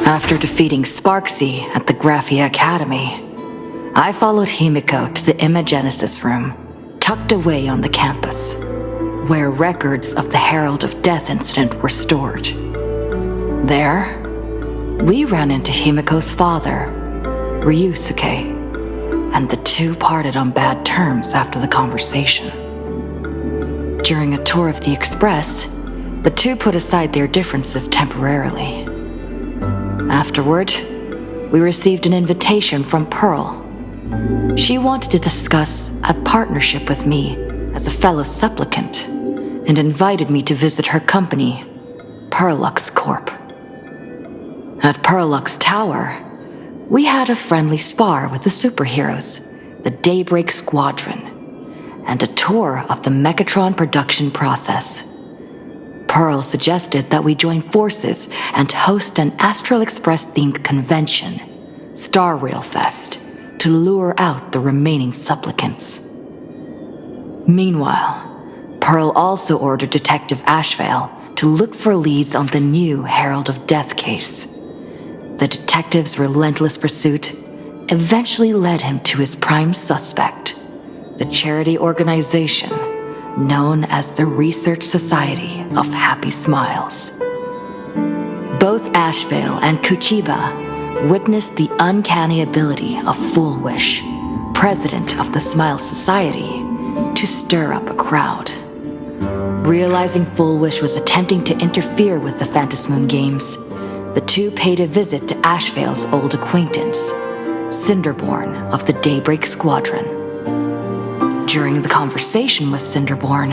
After defeating Sparksy at the Graphia Academy, I followed Himiko to the Imagenesis room, tucked away on the campus, where records of the Herald of Death incident were stored. There, we ran into Himiko's father, Ryusuke, and the two parted on bad terms after the conversation. During a tour of the Express, the two put aside their differences temporarily. Afterward, we received an invitation from Pearl. She wanted to discuss a partnership with me as a fellow supplicant and invited me to visit her company, Perlux Corp. At Perlux Tower, we had a friendly spar with the superheroes, the Daybreak Squadron, and a tour of the Mechatron production process. Pearl suggested that we join forces and host an Astral Express-themed convention, Star Rail Fest, to lure out the remaining supplicants. Meanwhile, Pearl also ordered Detective Ashvale to look for leads on the new Herald of Death case. The detective's relentless pursuit eventually led him to his prime suspect, the charity organization known as the Research Society of Happy Smiles. Both Ashvale and Kuchiba witnessed the uncanny ability of Full Wish, president of the Smile Society, to stir up a crowd. Realizing Full Wish was attempting to interfere with the Phantasmoon games, the two paid a visit to Ashvale's old acquaintance, Cinderborn of the Daybreak Squadron. During the conversation with Cinderborn,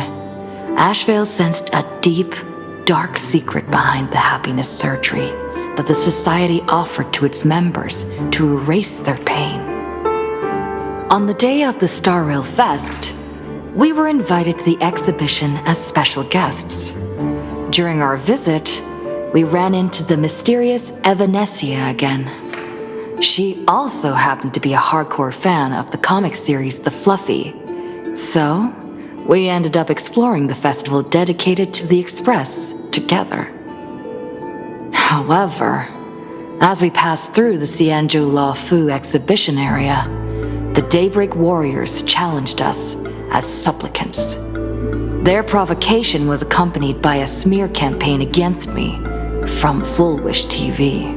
Ashvale sensed a deep, dark secret behind the happiness surgery that the society offered to its members to erase their pain. On the day of the Star Rail Fest, we were invited to the exhibition as special guests. During our visit, we ran into the mysterious Evanesia again. She also happened to be a hardcore fan of the comic series The Fluffy, so we ended up exploring the festival dedicated to the Express together. However, as we passed through the Xianzhou Law Fu exhibition area, the Daybreak Warriors challenged us as supplicants. Their provocation was accompanied by a smear campaign against me from Full Wish TV.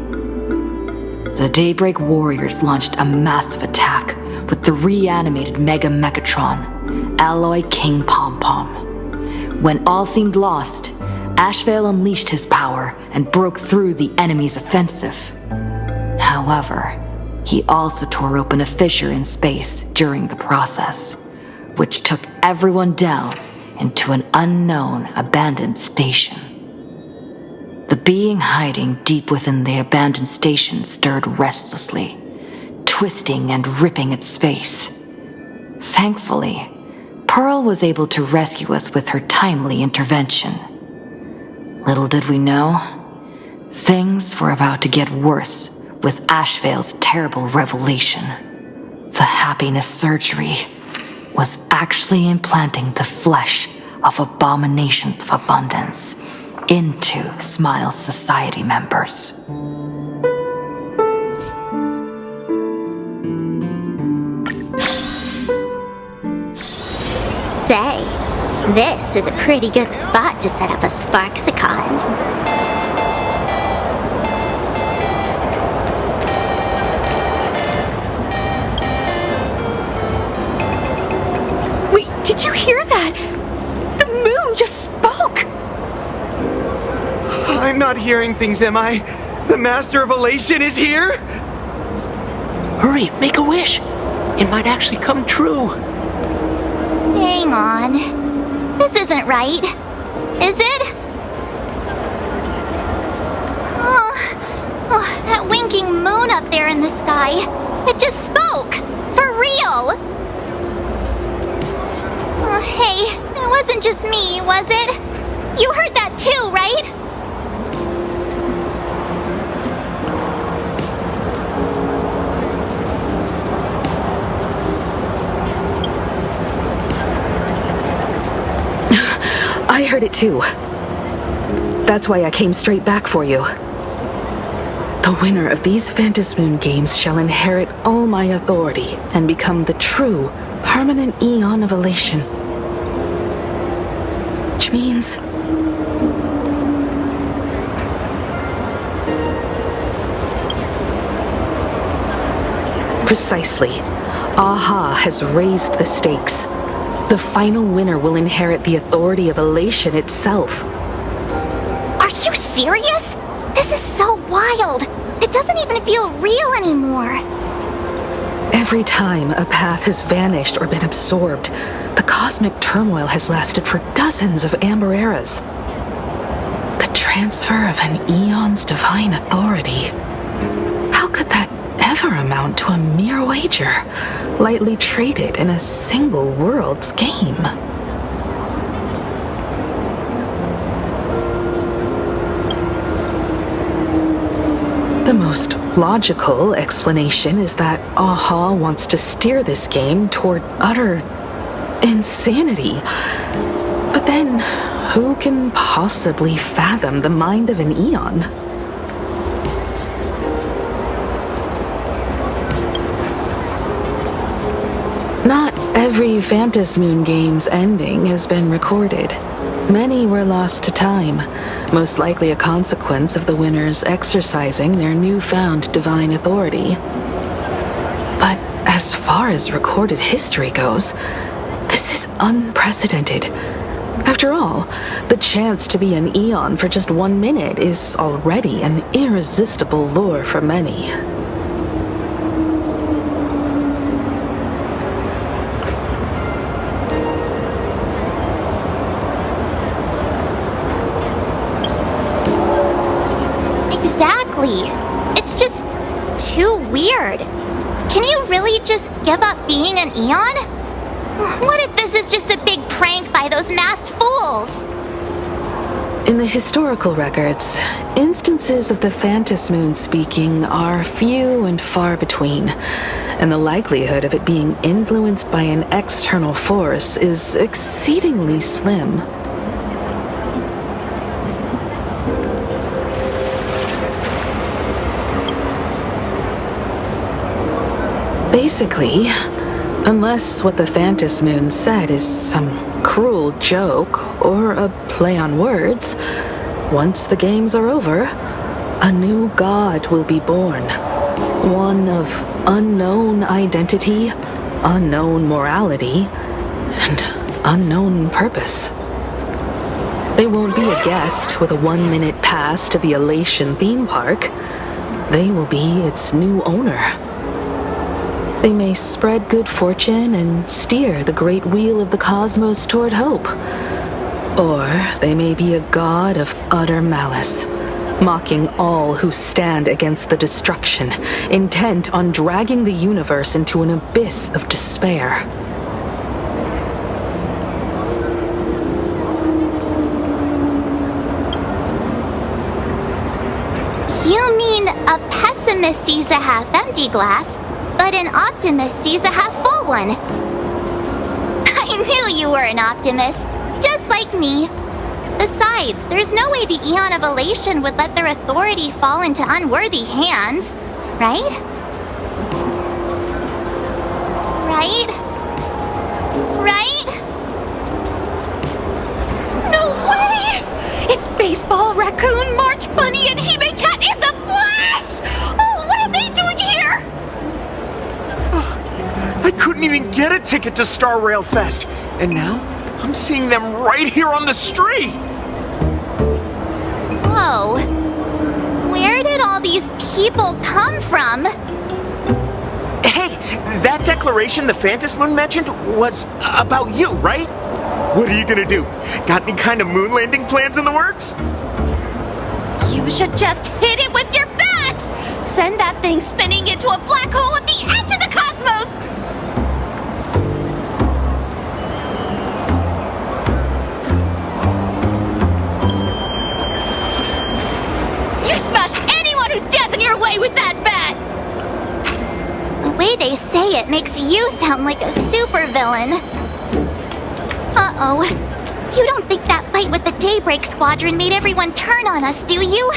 The Daybreak Warriors launched a massive attack with the reanimated Mega Mechatron, Alloy King Pom Pom. When all seemed lost, Ashvale unleashed his power and broke through the enemy's offensive. However, he also tore open a fissure in space during the process, which took everyone down into an unknown abandoned station. The being hiding deep within the abandoned station stirred restlessly, twisting and ripping its face. Thankfully, Pearl was able to rescue us with her timely intervention. Little did we know, things were about to get worse with Ashvale's terrible revelation. The happiness surgery was actually implanting the flesh of abominations of abundance into Smile Society members. Say, this is a pretty good spot to set up a Sparksicon. Wait, did you hear that? The moon just spoke! I'm not hearing things, am I? The Master of Elation is here? Hurry, make a wish. It might actually come true. Hang on. This isn't right. Is it? Oh, that winking moon up there in the sky. It just spoke. For real. Oh, hey, it wasn't just me, was it? You heard that too, right? I heard it too. That's why I came straight back for you. The winner of these Phantasmoon games shall inherit all my authority and become the true, permanent Eon of Elation. Which means... Precisely. Aha has raised the stakes. The final winner will inherit the authority of Elation itself. Are you serious? This is so wild. It doesn't even feel real anymore. Every time a path has vanished or been absorbed, the cosmic turmoil has lasted for dozens of Amber Eras. The transfer of an Eon's divine authority. How could that ever amount to a mere wager, lightly traded in a single world's game? The most logical explanation is that Aha wants to steer this game toward utter insanity. But then, who can possibly fathom the mind of an Eon? Not every Phantasmoon game's ending has been recorded. Many were lost to time, most likely a consequence of the winners exercising their newfound divine authority. But as far as recorded history goes, this is unprecedented. After all, the chance to be an Eon for just 1 minute is already an irresistible lure for many. It's just too weird. Can you really just give up being an Eon? What if this is just a big prank by those masked fools? In the historical records, instances of the Phantasmoon speaking are few and far between, and the likelihood of it being influenced by an external force is exceedingly slim. Basically, unless what the Phantasmoon said is some cruel joke or a play on words, once the games are over, a new god will be born. One of unknown identity, unknown morality, and unknown purpose. They won't be a guest with a 1-minute pass to the Elation theme park. They will be its new owner. They may spread good fortune and steer the great wheel of the cosmos toward hope. Or they may be a god of utter malice, mocking all who stand against the destruction, intent on dragging the universe into an abyss of despair. You mean a pessimist sees a half-empty glass, but an optimist sees a half-full one? I knew you were an optimist, just like me. Besides, there's no way the Eon of Elation would let their authority fall into unworthy hands, right? Right? Right? No way! It's Baseball, Raccoon, March Bunny, and Hime Cat in the flesh! Oh, what are they doing here? I couldn't even get a ticket to Star Rail Fest, and now I'm seeing them right here on the street! Whoa. Where did all these people come from? Hey, that declaration the Phantasmoon mentioned was about you, right? What are you gonna do? Got any kind of moon landing plans in the works? You should just hit it with your bat! Send that thing spinning into a black hole at the edge of the cosmos! You smash anyone who stands in your way with that bat! The way they say it makes you sound like a supervillain. Uh-oh. You don't think that fight with the Daybreak Squadron made everyone turn on us, do you?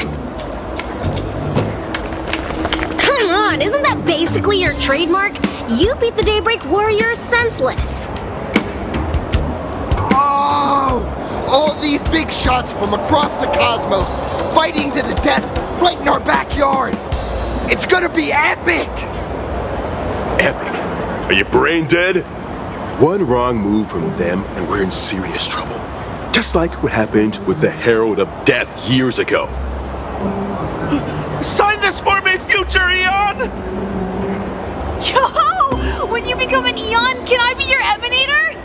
Come on, isn't that basically your trademark? You beat the Daybreak Warriors senseless. Oh! All these big shots from across the cosmos, fighting to the death right in our backyard. It's gonna be epic! Epic? Are you brain dead? One wrong move from them and we're in serious trouble. Just like what happened with the Herald of Death years ago. Sign this for me, future Eon! Yo! When you become an Eon, can I be your Emanator?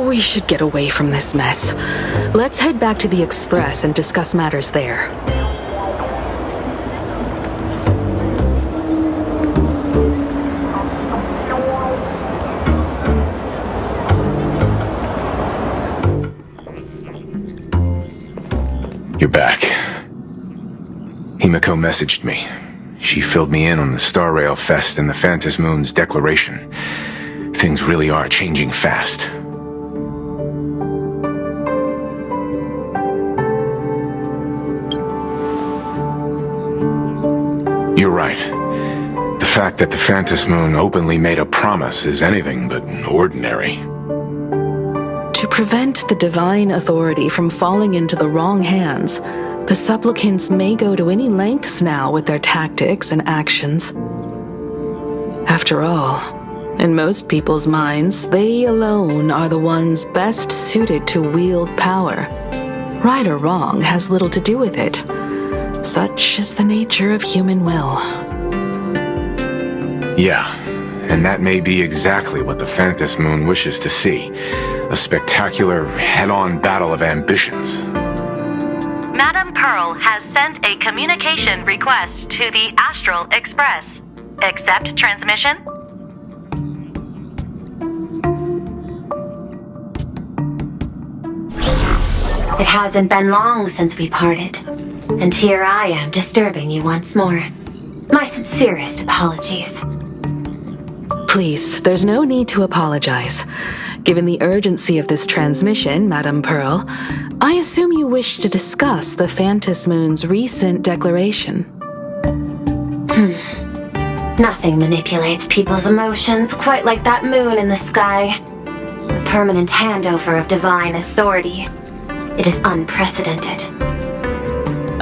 We should get away from this mess. Let's head back to the Express and discuss matters there. You're back. Himiko messaged me. She filled me in on the Star Rail Fest and the Phantom Moon's declaration. Things really are changing fast. You're right. The fact that the Phantom Moon openly made a promise is anything but ordinary. To prevent the divine authority from falling into the wrong hands, the supplicants may go to any lengths now with their tactics and actions. After all, in most people's minds, they alone are the ones best suited to wield power. Right or wrong has little to do with it. Such is the nature of human will. Yeah, and that may be exactly what the Phantom Moon wishes to see. A spectacular, head-on battle of ambitions. Madam Pearl has sent a communication request to the Astral Express. Accept transmission? It hasn't been long since we parted, and here I am disturbing you once more. My sincerest apologies. Please, there's no need to apologize. Given the urgency of this transmission, Madam Pearl, I assume you wish to discuss the Phantom Moon's recent declaration. Nothing manipulates people's emotions quite like that moon in the sky. A permanent handover of divine authority. It is unprecedented.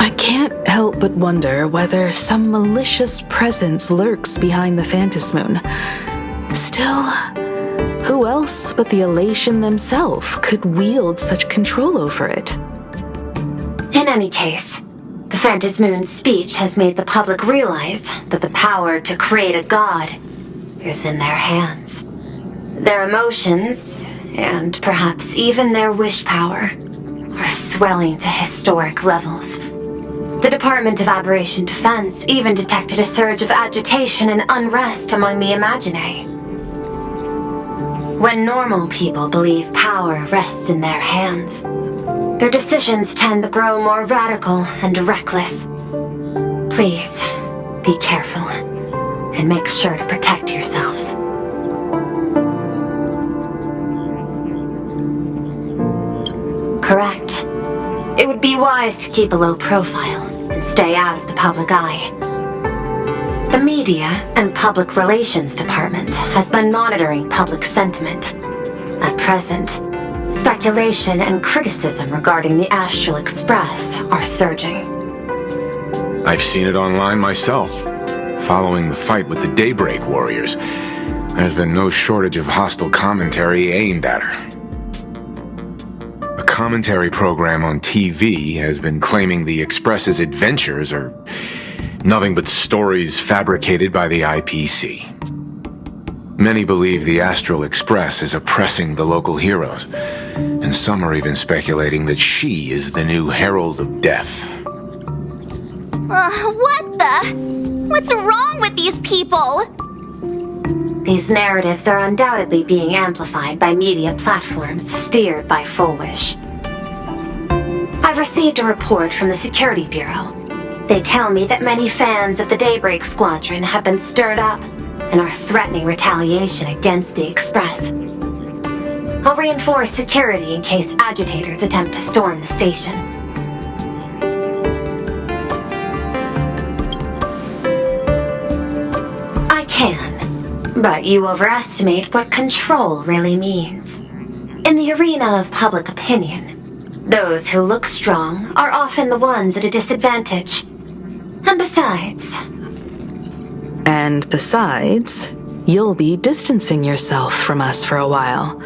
I can't help but wonder whether some malicious presence lurks behind the Phantom Moon. Still, who else but the Elation themselves could wield such control over it? In any case, the Phantom Moon's speech has made the public realize that the power to create a god is in their hands. Their emotions, and perhaps even their wish power, are swelling to historic levels. The Department of Aberration Defense even detected a surge of agitation and unrest among the Imaginae. When normal people believe power rests in their hands, their decisions tend to grow more radical and reckless. Please, be careful, and make sure to protect yourselves. Correct. It would be wise to keep a low profile and stay out of the public eye. The Media and Public Relations Department has been monitoring public sentiment. At present, speculation and criticism regarding the Astral Express are surging. I've seen it online myself. Following the fight with the Daybreak Warriors, there's been no shortage of hostile commentary aimed at her. A commentary program on TV has been claiming the Express's adventures are nothing but stories fabricated by the IPC. Many believe the Astral Express is oppressing the local heroes, and some are even speculating that she is the new Herald of Death. What the? What's wrong with these people? These narratives are undoubtedly being amplified by media platforms steered by Full Wish. I've received a report from the Security Bureau. They tell me that many fans of the Daybreak Squadron have been stirred up and are threatening retaliation against the Express. I'll reinforce security in case agitators attempt to storm the station. can, but you overestimate what control really means. In the arena of public opinion, those who look strong are often the ones at a disadvantage. And besides, you'll be distancing yourself from us for a while.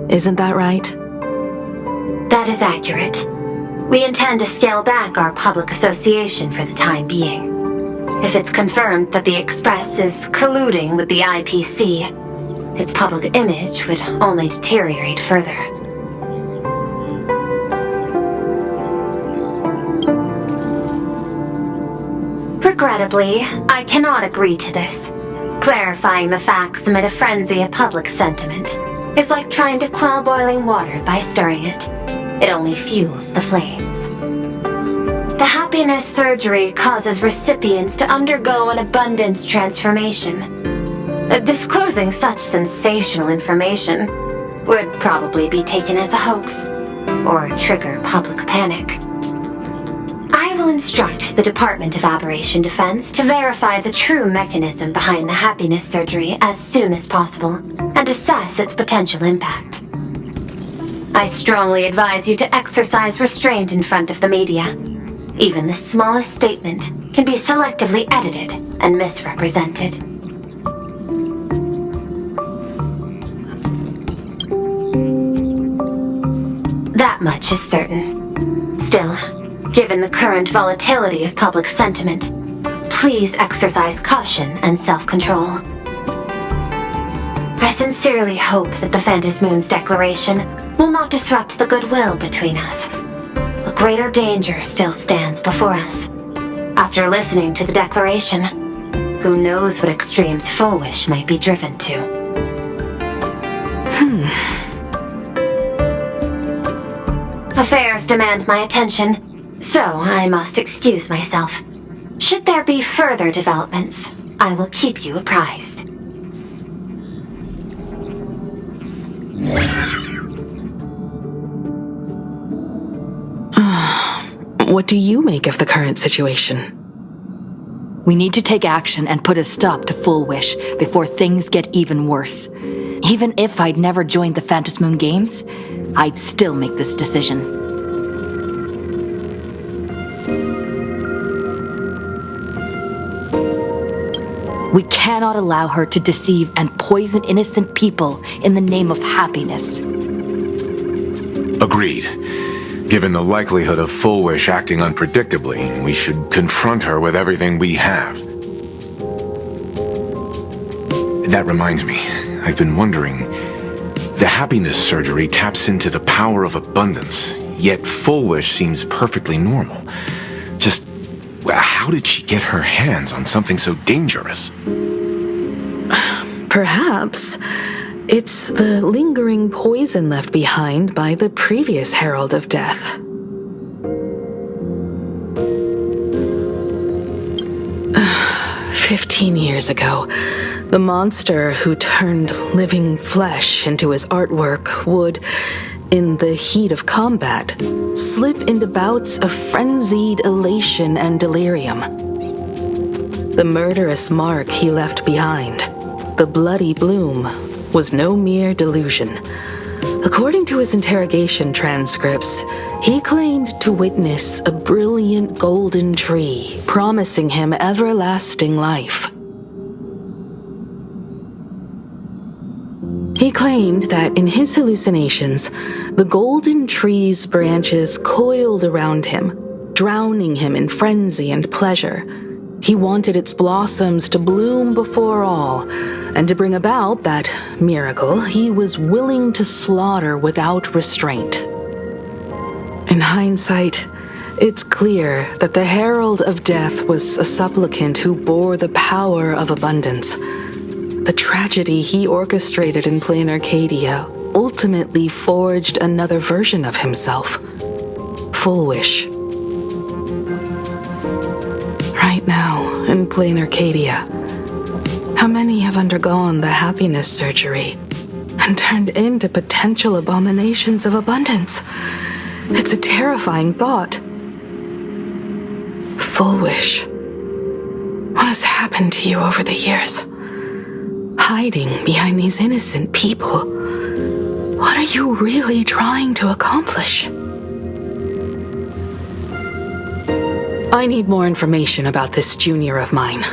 Isn't that right? That is accurate. We intend to scale back our public association for the time being. If it's confirmed that the Express is colluding with the IPC, its public image would only deteriorate further. Regrettably, I cannot agree to this. Clarifying the facts amid a frenzy of public sentiment is like trying to quell boiling water by stirring it. It only fuels the flames. The happiness surgery causes recipients to undergo an abundance transformation. Disclosing such sensational information would probably be taken as a hoax, or trigger public panic. I will instruct the Department of Aberration Defense to verify the true mechanism behind the happiness surgery as soon as possible, and assess its potential impact. I strongly advise you to exercise restraint in front of the media. Even the smallest statement can be selectively edited and misrepresented. That much is certain. Still, given the current volatility of public sentiment, please exercise caution and self-control. I sincerely hope that the Phantom Moon's declaration will not disrupt the goodwill between us. A greater danger still stands before us. After listening to the declaration, who knows what extremes Foolish might be driven to. Affairs demand my attention, so I must excuse myself. Should there be further developments, I will keep you apprised. What do you make of the current situation? We need to take action and put a stop to Full Wish before things get even worse. Even if I'd never joined the Phantom Moon Games, I'd still make this decision. We cannot allow her to deceive and poison innocent people in the name of happiness. Agreed. Given the likelihood of Full Wish acting unpredictably, we should confront her with everything we have. That reminds me, I've been wondering, the happiness surgery taps into the power of abundance, yet Full Wish seems perfectly normal. Just, how did she get her hands on something so dangerous? Perhaps it's the lingering poison left behind by the previous Herald of Death. 15 years ago, the monster who turned living flesh into his artwork would, in the heat of combat, slip into bouts of frenzied elation and delirium. The murderous mark he left behind, the bloody bloom, was no mere delusion. According to his interrogation transcripts, he claimed to witness a brilliant golden tree promising him everlasting life. He claimed that in his hallucinations, the golden tree's branches coiled around him, drowning him in frenzy and pleasure. He wanted its blossoms to bloom before all, and to bring about that miracle, he was willing to slaughter without restraint. In hindsight, it's clear that the Herald of Death was a supplicant who bore the power of abundance. The tragedy he orchestrated in Planarcadia ultimately forged another version of himself, Full Wish. Right now, in Planarcadia, how many have undergone the happiness surgery and turned into potential abominations of abundance? It's a terrifying thought. Full Wish, what has happened to you over the years? hiding behind these innocent people? What are you really trying to accomplish? I need more information about this junior of mine.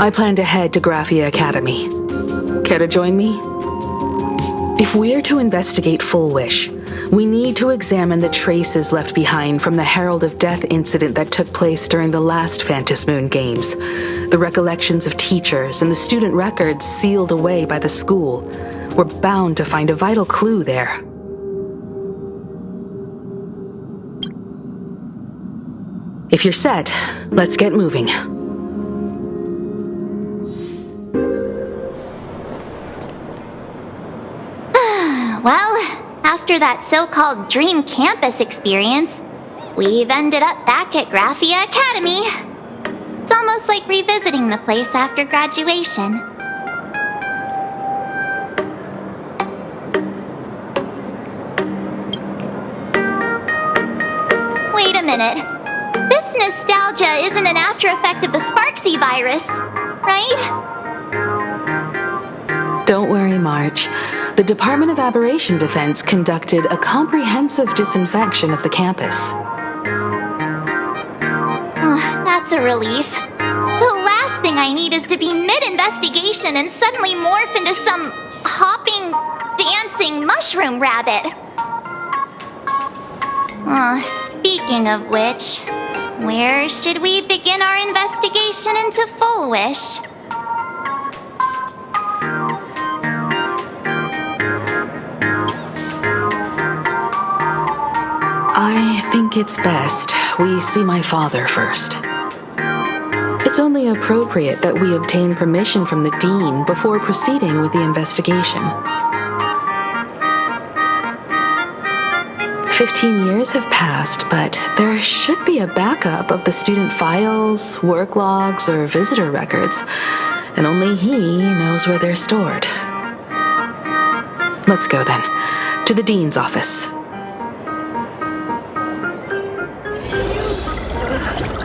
I plan to head to Graphia Academy. Care to join me? If we're to investigate Full Wish, we need to examine the traces left behind from the Herald of Death incident that took place during the last Phantom Moon Games. The recollections of teachers and the student records sealed away by the school. We're bound to find a vital clue there. If you're set, let's get moving. Well, after that so-called dream campus experience, we've ended up back at Graphia Academy. It's almost like revisiting the place after graduation. Wait a minute. This nostalgia isn't an after effect of the Sparksy virus, right? Don't worry, Marge. The Department of Aberration Defense conducted a comprehensive disinfection of the campus. That's a relief. The last thing I need is to be mid-investigation and suddenly morph into some hopping, dancing mushroom rabbit. Speaking of which, where should we begin our investigation into Full Wish? I think it's best we see my father first. It's only appropriate that we obtain permission from the Dean before proceeding with the investigation. 15 years have passed, but there should be a backup of the student files, work logs, or visitor records, and only he knows where they're stored. Let's go then, to the Dean's office.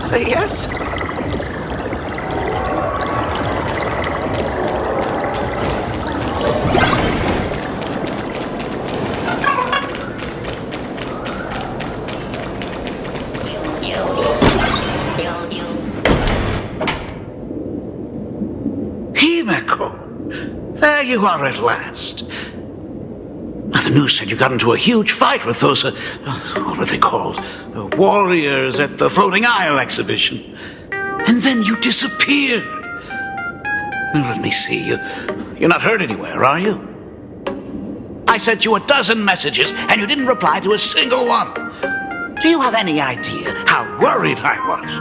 Say yes? Himeko! There you are at last. The news said you got into a huge fight with those, what were they called? Warriors at the Floating Isle exhibition. And then you disappeared. Let me see. You're not hurt anywhere, are you? I sent you a dozen messages, and you didn't reply to a single one. Do you have any idea how worried I was?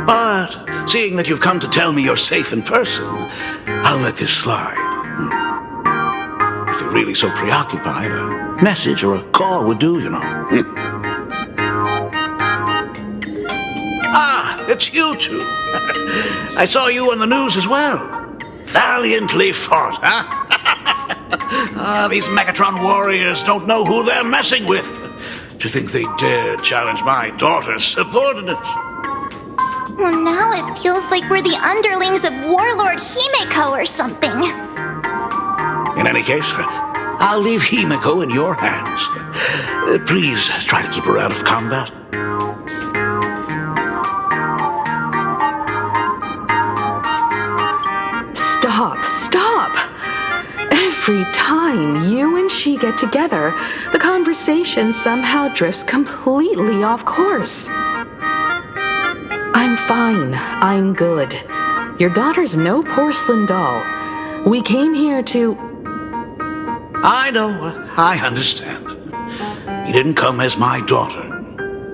But, seeing that you've come to tell me you're safe in person, I'll let this slide. If you're really so preoccupied, a message or a call would do, you know. Ah, it's you two. I saw you on the news as well. Valiantly fought, huh? These Megatron warriors don't know who they're messing with. To think they dare challenge my daughter's subordinates. Well, now it feels like we're the underlings of Warlord Himeko or something. In any case, I'll leave Himeko in your hands. Please try to keep her out of combat. Stop! Every time you and she get together, the conversation somehow drifts completely off course. I'm fine. I'm good. Your daughter's no porcelain doll. We came here to... I know. I understand. You didn't come as my daughter.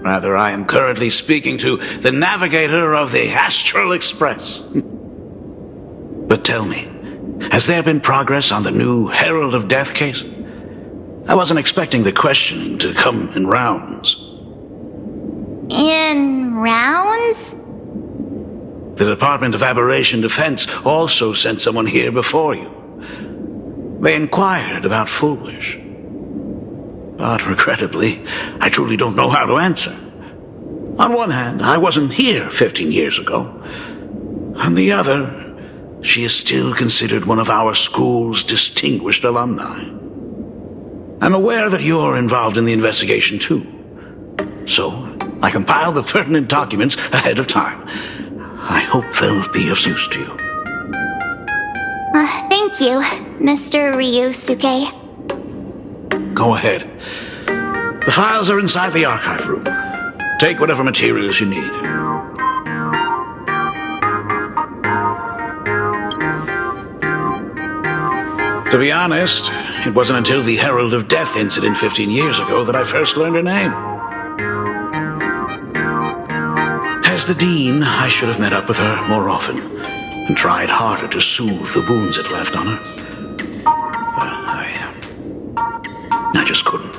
Rather, I am currently speaking to the navigator of the Astral Express. But tell me, has there been progress on the new Herald of Death case? I wasn't expecting the questioning to come in rounds. In rounds? The Department of Aberration Defense also sent someone here before you. They inquired about Full Wish. But regrettably, I truly don't know how to answer. On one hand, I wasn't here 15 years ago. On the other, she is still considered one of our school's distinguished alumni. I'm aware that you're involved in the investigation too. So, I compiled the pertinent documents ahead of time. I hope they'll be of use to you. Thank you, Mr. Ryusuke. Go ahead. The files are inside the archive room. Take whatever materials you need. To be honest, it wasn't until the Herald of Death incident 15 years ago that I first learned her name. As the Dean, I should have met up with her more often and tried harder to soothe the wounds it left on her. I just couldn't.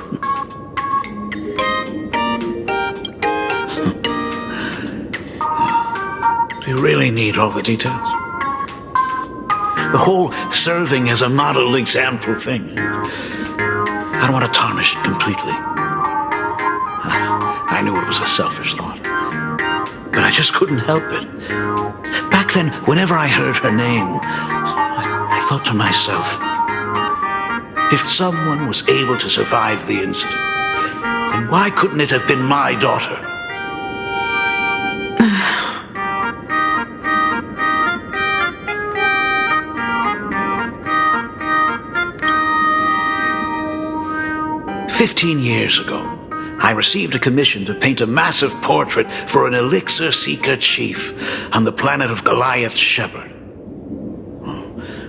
Do you really need all the details? The whole serving as a model example thing. I don't want to tarnish it completely. I knew it was a selfish thought, but I just couldn't help it. Back then, whenever I heard her name, I thought to myself, if someone was able to survive the incident, then why couldn't it have been my daughter? 15 years ago, I received a commission to paint a massive portrait for an elixir seeker chief on the planet of Goliath's Shepherd.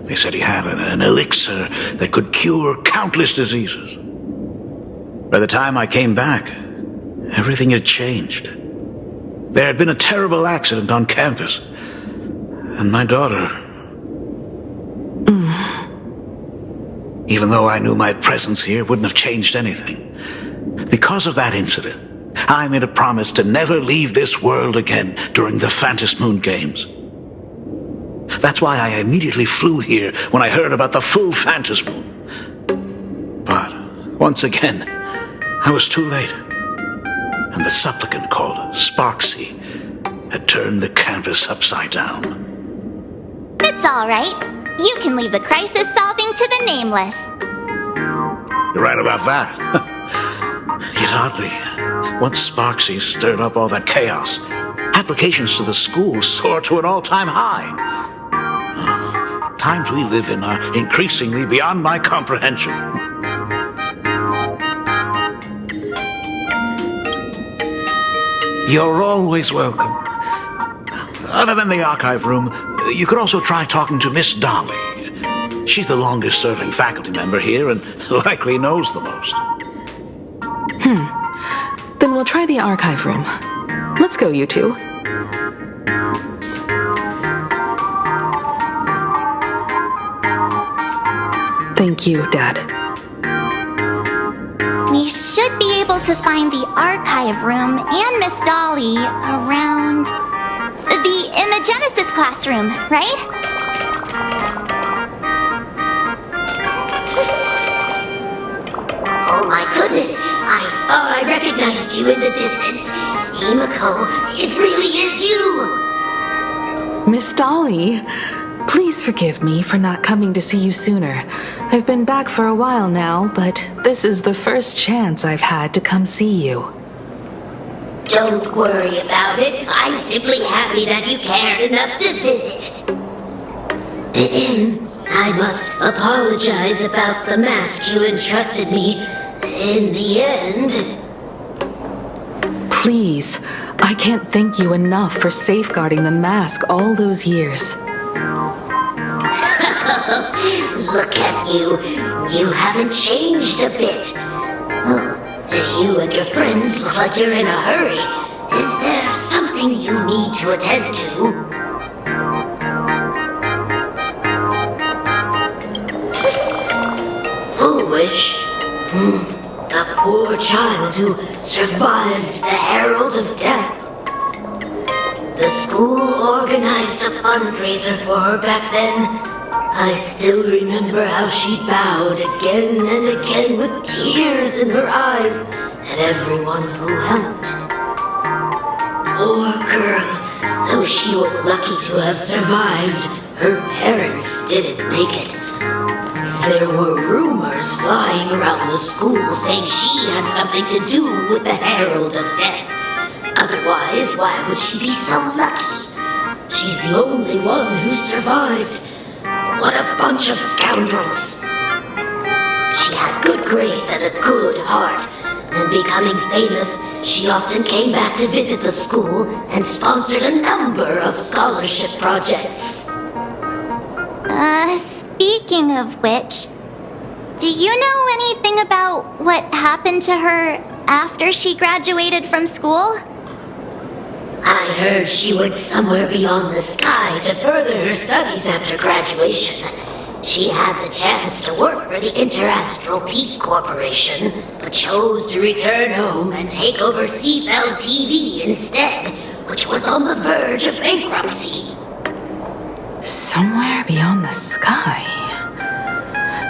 They said he had an elixir that could cure countless diseases. By the time I came back, everything had changed. There had been a terrible accident on campus, and my daughter... Even though I knew my presence here wouldn't have changed anything, because of that incident, I made a promise to never leave this world again during the Phantom Moon Games. That's why I immediately flew here when I heard about the full Phantom Moon. But, once again, I was too late. And the supplicant called Sparksy had turned the campus upside down. It's all right. You can leave the crisis solving to the nameless. You're right about that. Yet oddly, once Sparksy stirred up all that chaos, applications to the school soared to an all-time high. Times we live in are increasingly beyond my comprehension. You're always welcome. Other than the archive room, you could also try talking to Miss Dolly. She's the longest-serving faculty member here and likely knows the most. Then we'll try the archive room. Let's go, you two. Thank you, Dad. We should be able to find the archive room and Miss Dolly around... in the Genesis classroom, right? Oh my goodness! I thought I recognized you in the distance. Himiko, it really is you! Miss Dolly, please forgive me for not coming to see you sooner. I've been back for a while now, but this is the first chance I've had to come see you. Don't worry about it. I'm simply happy that you cared enough to visit. I must apologize about the mask you entrusted me in the end. Please, I can't thank you enough for safeguarding the mask all those years. Look at you. You haven't changed a bit. You and your friends look like you're in a hurry. Is there something you need to attend to? Foolish. The poor child who survived the Herald of Death. The school organized a fundraiser for her back then. I still remember how she bowed again and again with tears in her eyes at everyone who helped. Poor girl, Though she was lucky to have survived, her parents didn't make it. There were rumors flying around the school saying she had something to do with the Herald of Death. Otherwise, why would she be so lucky? She's the only one who survived. What a bunch of scoundrels. She had good grades and a good heart, and becoming famous, she often came back to visit the school and sponsored a number of scholarship projects. Speaking of which, do you know anything about what happened to her after she graduated from school? I heard she went somewhere beyond the sky to further her studies after graduation. She had the chance to work for the Interastral Peace Corporation, but chose to return home and take over Seafeld TV instead, which was on the verge of bankruptcy. Somewhere beyond the sky.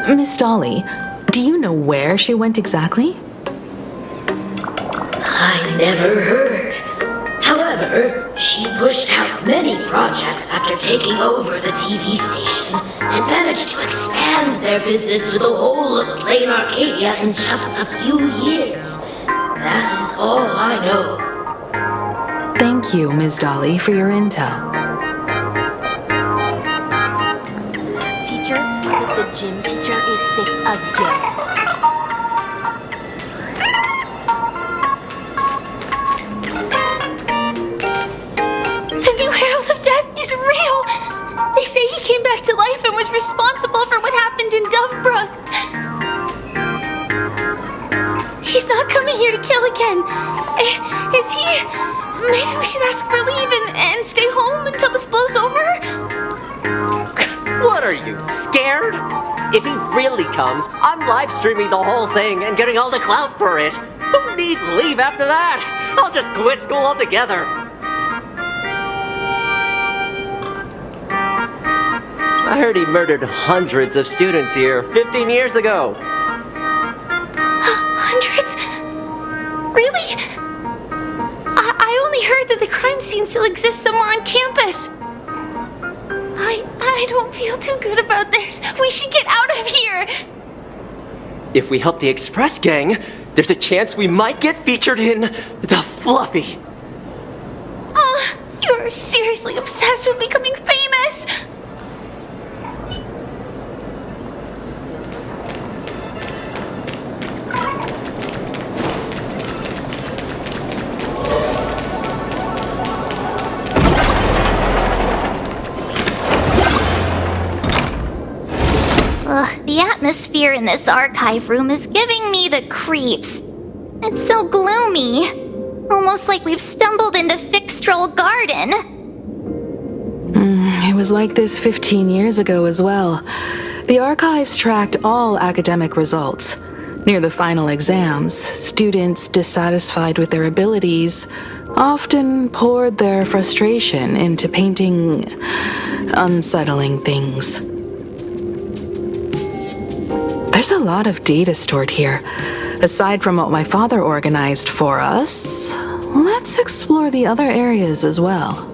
Miss Dolly, do you know where she went exactly? I never heard. However, she pushed out many projects after taking over the TV station and managed to expand their business to the whole of Planarcadia in just a few years. That is all I know. Thank you, Ms. Dolly, for your intel. Teacher, the gym teacher is sick again. They say he came back to life and was responsible for what happened in Dovebrook. He's not coming here to kill again. Is he? Maybe we should ask for leave and stay home until this blows over? What are you, scared? If he really comes, I'm live streaming the whole thing and getting all the clout for it. Who needs leave after that? I'll just quit school altogether. I heard he murdered hundreds of students here 15 years ago. Hundreds? Really? I only heard that the crime scene still exists somewhere on campus. I don't feel too good about this. We should get out of here. If we help the Express Gang, there's a chance we might get featured in The Fluffy. You're seriously obsessed with becoming famous. The atmosphere in this archive room is giving me the creeps. It's so gloomy. Almost like we've stumbled into Fixtroll Garden. It was like this 15 years ago as well. The archives tracked all academic results. Near the final exams, students dissatisfied with their abilities often poured their frustration into painting unsettling things. There's a lot of data stored here. Aside from what my father organized for us, let's explore the other areas as well.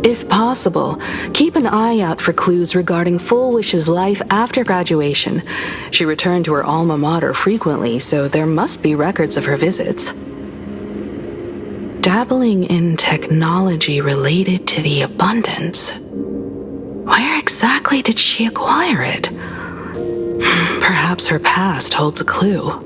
If possible, keep an eye out for clues regarding Full Wish's life after graduation. She returned to her alma mater frequently, so there must be records of her visits. Dabbling in technology related to the abundance. Where exactly did she acquire it? Perhaps her past holds a clue.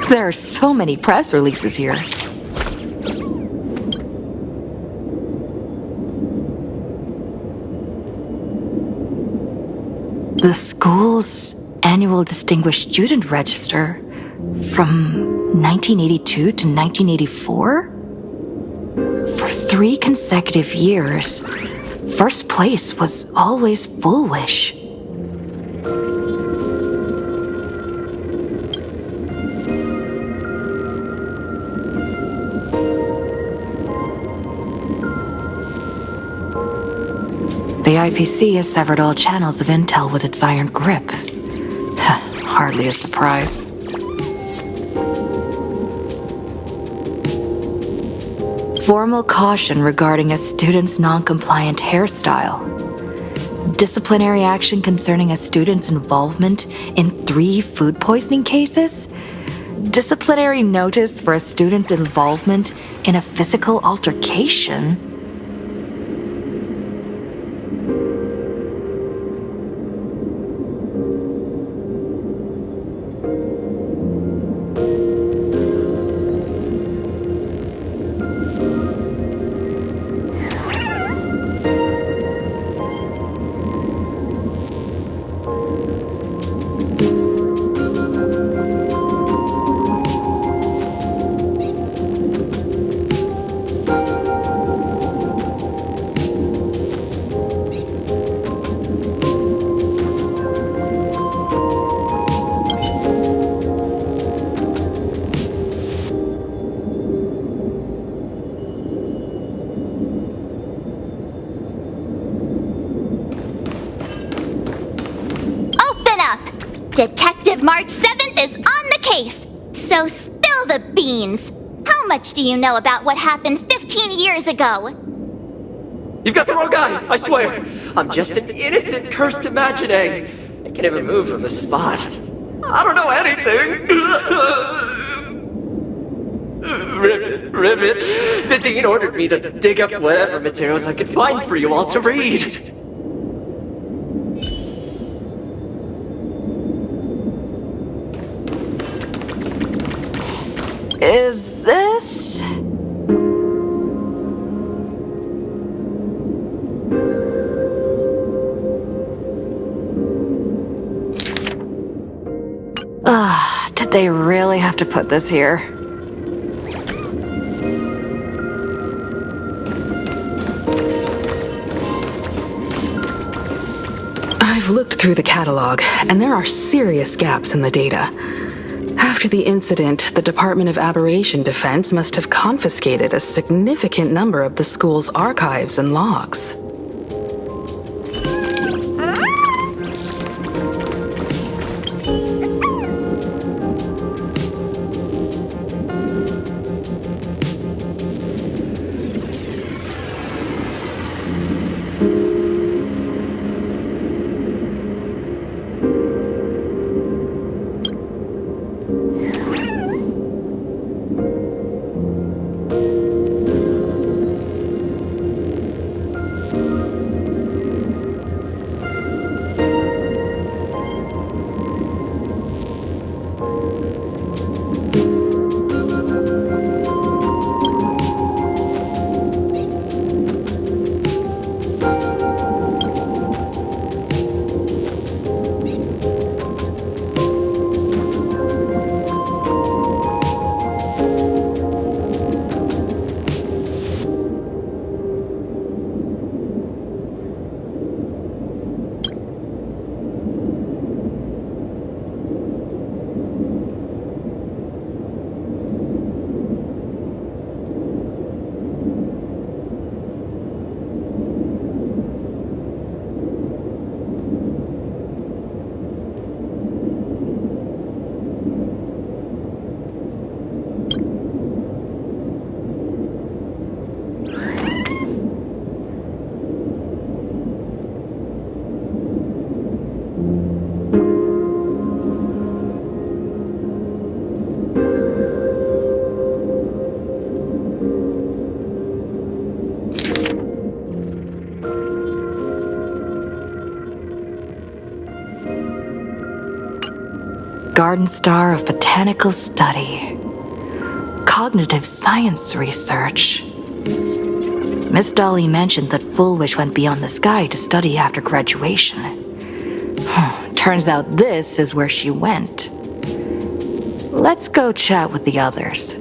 There are so many press releases here. The school's annual Distinguished Student Register from 1982 to 1984? For 3 consecutive years, first place was always Foolish. The IPC has severed all channels of intel with its iron grip. Hardly a surprise. Formal caution regarding a student's non-compliant hairstyle. Disciplinary action concerning a student's involvement in 3 food poisoning cases. Disciplinary notice for a student's involvement in a physical altercation. Detective March 7th is on the case, so spill the beans. How much do you know about what happened 15 years ago? You've got the wrong guy, I swear. I'm just an innocent, cursed imaginary. I can't even move from the spot. I don't know anything. Ribbit. The dean ordered me to dig up whatever materials I could find for you all to read. Is this... did they really have to put this here? I've looked through the catalog, and there are serious gaps in the data. After the incident, the Department of Aberration Defense must have confiscated a significant number of the school's archives and logs. Garden Star of Botanical Study. Cognitive Science Research. Miss Dolly mentioned that Foolish went beyond the sky to study after graduation. Turns out this is where she went. Let's go chat with the others.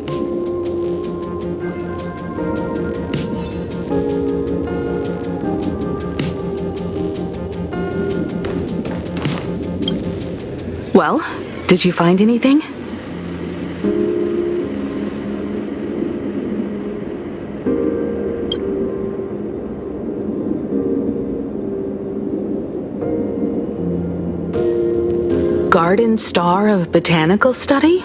Well, did you find anything? Garden Star of Botanical Study?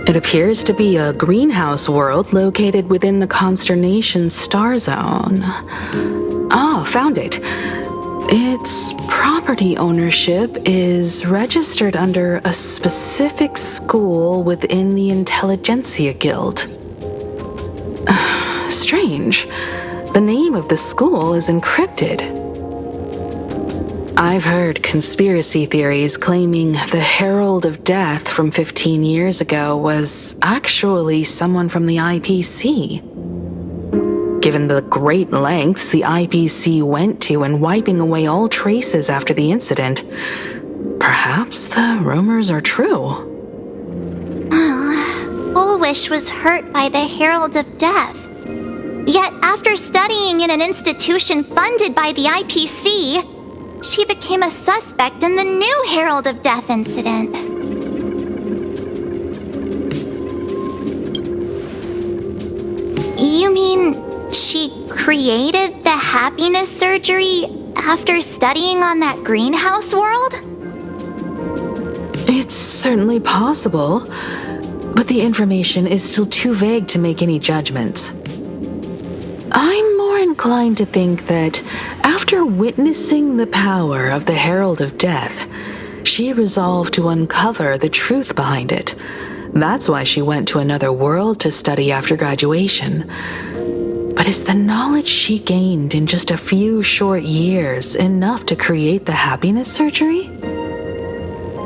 It appears to be a greenhouse world located within the Consternation Star Zone. Ah, found it. Its property ownership is registered under a specific school within the Intelligentsia Guild. Strange. The name of the school is encrypted. I've heard conspiracy theories claiming the Herald of Death from 15 years ago was actually someone from the IPC. Given the great lengths the IPC went to in wiping away all traces after the incident, perhaps the rumors are true. Fullwish was hurt by the Herald of Death. Yet after studying in an institution funded by the IPC, she became a suspect in the new Herald of Death incident. You mean she created the happiness surgery after studying on that greenhouse world? It's certainly possible, but the information is still too vague to make any judgments. I'm more inclined to think that after witnessing the power of the Herald of Death, she resolved to uncover the truth behind it. That's why she went to another world to study after graduation. But is the knowledge she gained in just a few short years enough to create the happiness surgery?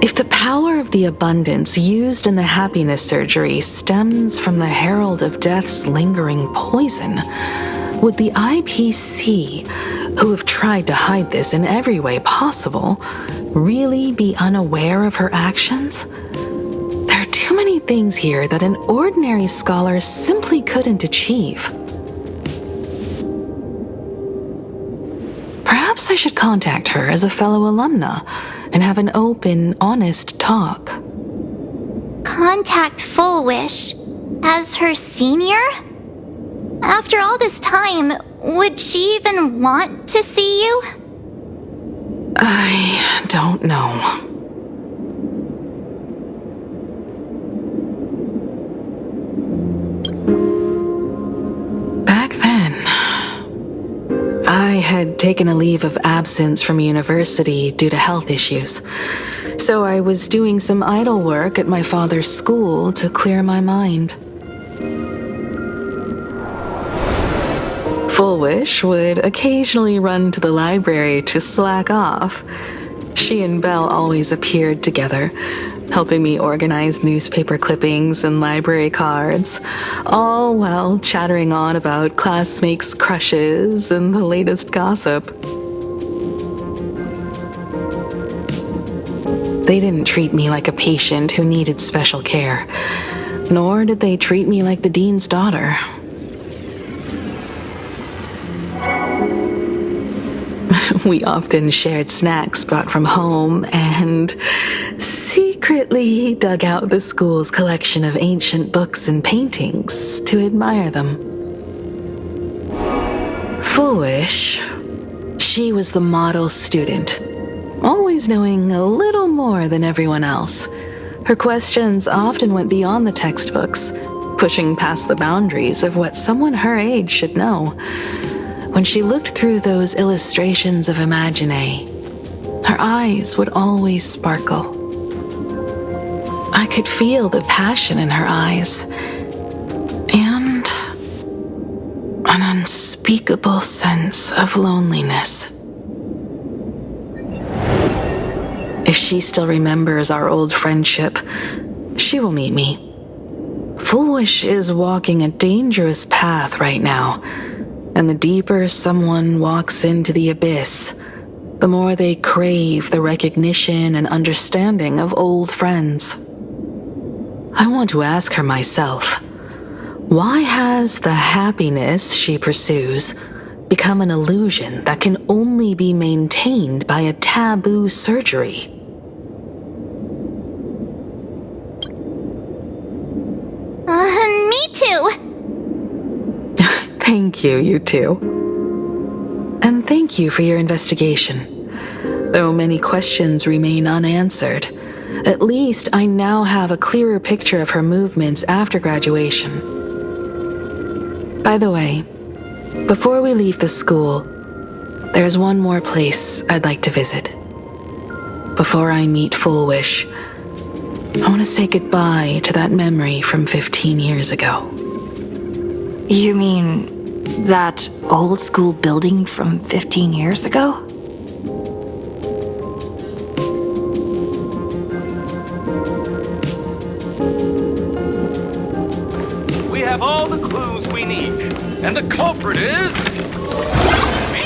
If the power of the abundance used in the happiness surgery stems from the Herald of Death's lingering poison, would the IPC, who have tried to hide this in every way possible, really be unaware of her actions? There are too many things here that an ordinary scholar simply couldn't achieve. Perhaps I should contact her as a fellow alumna and have an open, honest talk. Contact Fullwish as her senior? After all this time, would she even want to see you? I don't know. Back then, I had taken a leave of absence from university due to health issues, so I was doing some idle work at my father's school to clear my mind. Fullwish would occasionally run to the library to slack off. She and Belle always appeared together, helping me organize newspaper clippings and library cards, all while chattering on about classmates' crushes and the latest gossip. They didn't treat me like a patient who needed special care, nor did they treat me like the dean's daughter. We often shared snacks brought from home and secretly dug out the school's collection of ancient books and paintings to admire them. Fullwish, she was the model student, always knowing a little more than everyone else. Her questions often went beyond the textbooks, pushing past the boundaries of what someone her age should know. When she looked through those illustrations of Imagine, her eyes would always sparkle. I could feel the passion in her eyes, and an unspeakable sense of loneliness. If she still remembers our old friendship, she will meet me. Fullwish is walking a dangerous path right now, and the deeper someone walks into the abyss, the more they crave the recognition and understanding of old friends. I want to ask her myself, why has the happiness she pursues become an illusion that can only be maintained by a taboo surgery? Me too. Thank you, you two. And thank you for your investigation. Though many questions remain unanswered, at least I now have a clearer picture of her movements after graduation. By the way, before we leave the school, there's one more place I'd like to visit. Before I meet Full Wish, I want to say goodbye to that memory from 15 years ago. You mean that old school building from 15 years ago? We have all the clues we need, and the culprit is... me.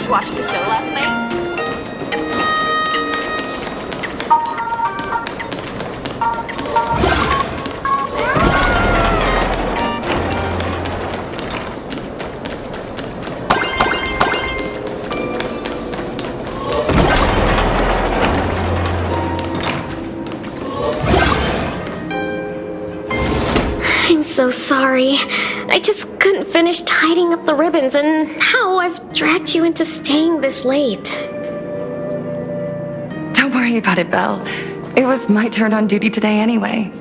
Watched the show last night? I'm so sorry. I just couldn't finish tidying up the ribbons, and now I've dragged you into staying this late. Don't worry about it, Belle. It was my turn on duty today anyway.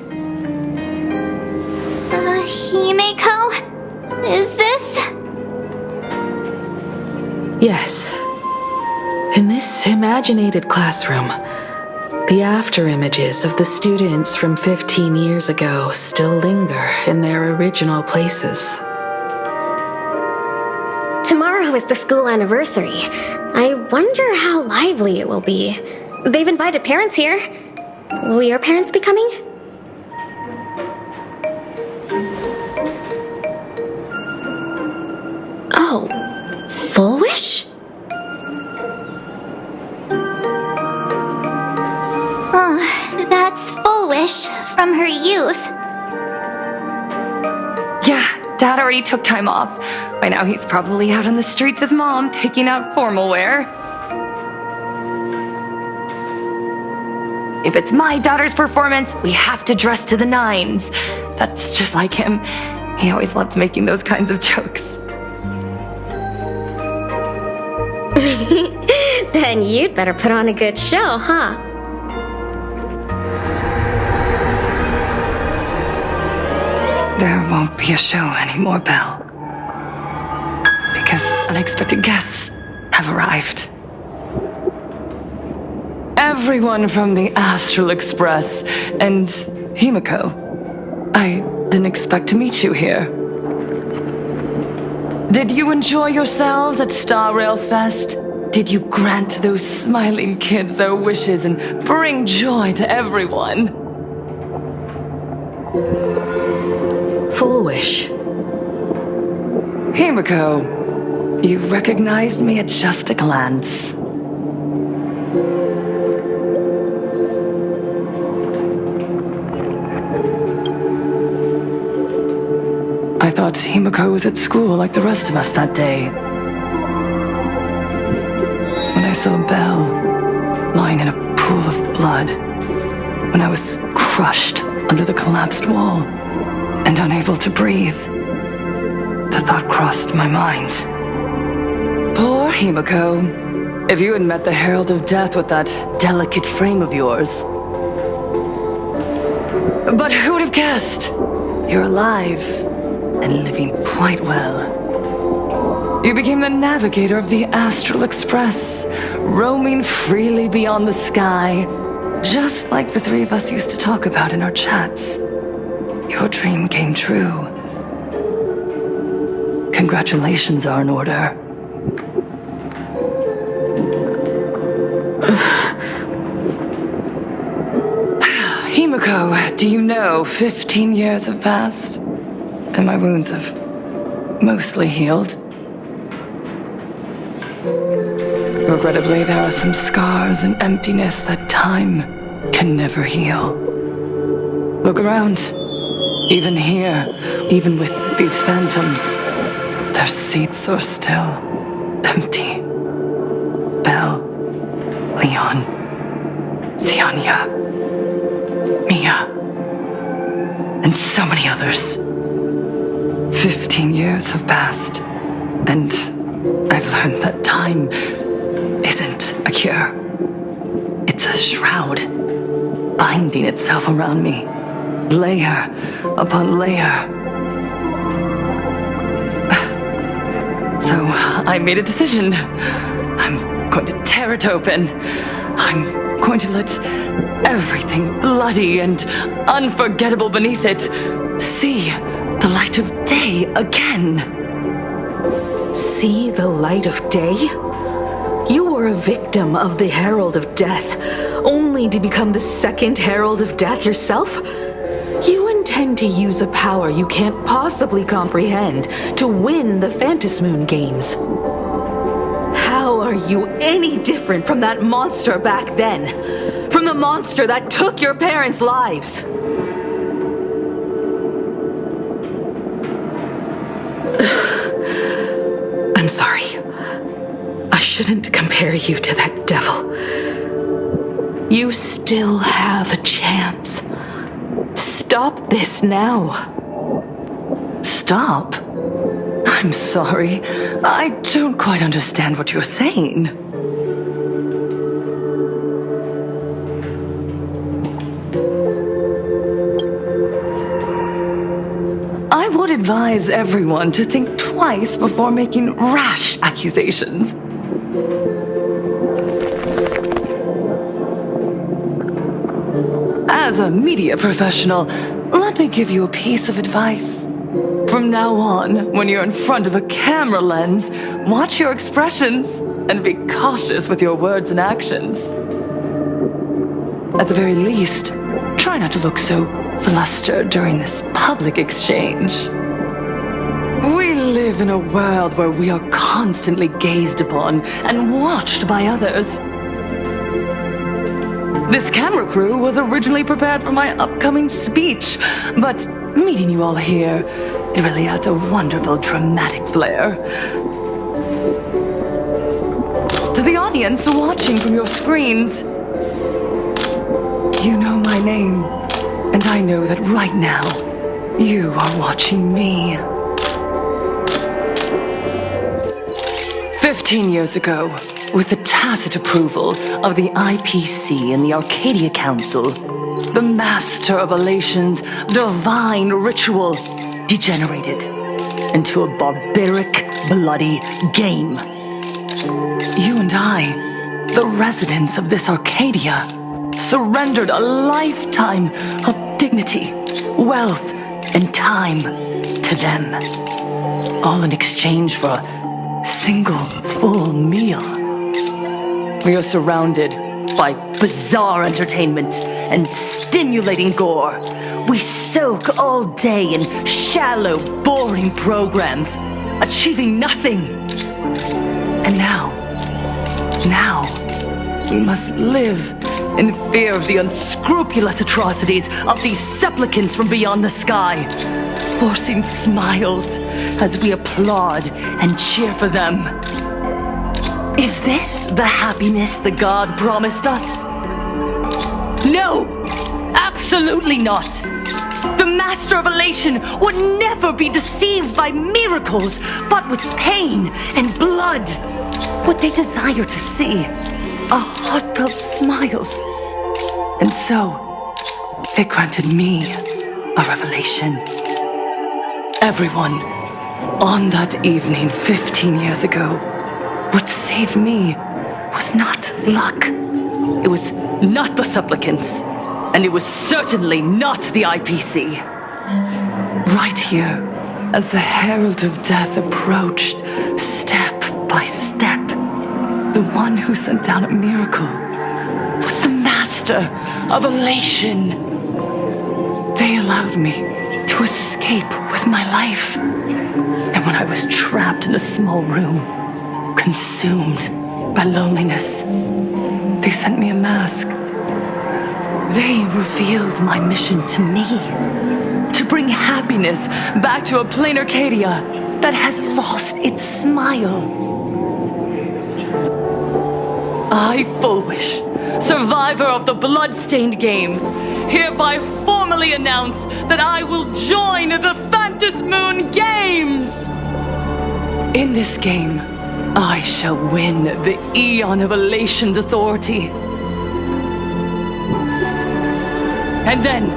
Himeko? Is this? Yes. In this imaginated classroom, the after images of the students from 15 years ago still linger in their original places. Tomorrow is the school anniversary. I wonder how lively it will be. They've invited parents here. Will your parents be coming? Oh, Full Wish? That's Full Wish from her youth. Yeah, Dad already took time off. By now he's probably out on the streets with Mom, picking out formal wear. If it's my daughter's performance, we have to dress to the nines. That's just like him. He always loves making those kinds of jokes. Then you'd better put on a good show, huh? There won't be a show anymore, Belle. Because unexpected guests have arrived. Everyone from the Astral Express and Himeko. I didn't expect to meet you here. Did you enjoy yourselves at Star Rail Fest? Did you grant those smiling kids their wishes and bring joy to everyone? Full Wish. Himeko, you recognized me at just a glance. I thought Himeko was at school like the rest of us that day. When I saw Belle lying in a pool of blood, when I was crushed under the collapsed wall and unable to breathe, the thought crossed my mind. Poor Sure, Himiko. If you had met the Herald of Death with that delicate frame of yours. But who would have guessed? You're alive and living quite well. You became the navigator of the Astral Express, roaming freely beyond the sky, just like the three of us used to talk about in our chats. Your dream came true. Congratulations are in order. Himiko, do you know 15 years have passed? And my wounds have mostly healed. Regrettably, there are some scars and emptiness that time can never heal. Look around. Even here, even with these phantoms, their seats are still empty. Belle, Leon, Ziania, Mia, and so many others. 15 years have passed, and I've learned that time isn't a cure. It's a shroud, binding itself around me, layer upon layer. So I made a decision. I'm going to tear it open. I'm going to let everything bloody and unforgettable beneath it see the light of day again. See the light of day? You were a victim of the Herald of Death, only to become the second Herald of Death yourself? You intend to use a power you can't possibly comprehend to win the Phantasmoon games. How are you any different from that monster back then? From the monster that took your parents' lives? I'm sorry. I shouldn't compare you to that devil. You still have a chance. Stop this now. Stop? I'm sorry. I don't quite understand what you're saying. I would advise everyone to think twice before making rash accusations. As a media professional, let me give you a piece of advice. From now on, when you're in front of a camera lens, watch your expressions and be cautious with your words and actions. At the very least, try not to look so flustered during this public exchange. We live in a world where we are constantly gazed upon and watched by others. This camera crew was originally prepared for my upcoming speech, but meeting you all here, it really adds a wonderful dramatic flair. To the audience watching from your screens, you know my name, and I know that right now, you are watching me. 15 years ago, with the tacit approval of the IPC and the Arcadia Council, the Master of Elation's divine ritual degenerated into a barbaric, bloody game. You and I, the residents of this Arcadia, surrendered a lifetime of dignity, wealth, and time to them, all in exchange for a single full meal. We are surrounded by bizarre entertainment and stimulating gore. We soak all day in shallow, boring programs, achieving nothing. And now, we must live in fear of the unscrupulous atrocities of these supplicants from beyond the sky, forcing smiles as we applaud and cheer for them. Is this the happiness the God promised us? No! Absolutely not! The Master of Elation would never be deceived by miracles, but with pain and blood. what they desire to see are heartfelt smiles. And so, they granted me a revelation. Everyone, on that evening 15 years ago, what saved me was not luck. It was not the supplicants, and it was certainly not the IPC. Right here, as the Herald of Death approached, step by step, the one who sent down a miracle was the Master of Elation. They allowed me to escape with my life. And when I was trapped in a small room, consumed by loneliness, they sent me a mask. They revealed my mission to me, to bring happiness back to a Planarcadia that has lost its smile. I, Fullwish, survivor of the Bloodstained Games, hereby formally announce that I will join the Phantom Moon Games! In this game, I shall win the Eon of Elation's authority. And then,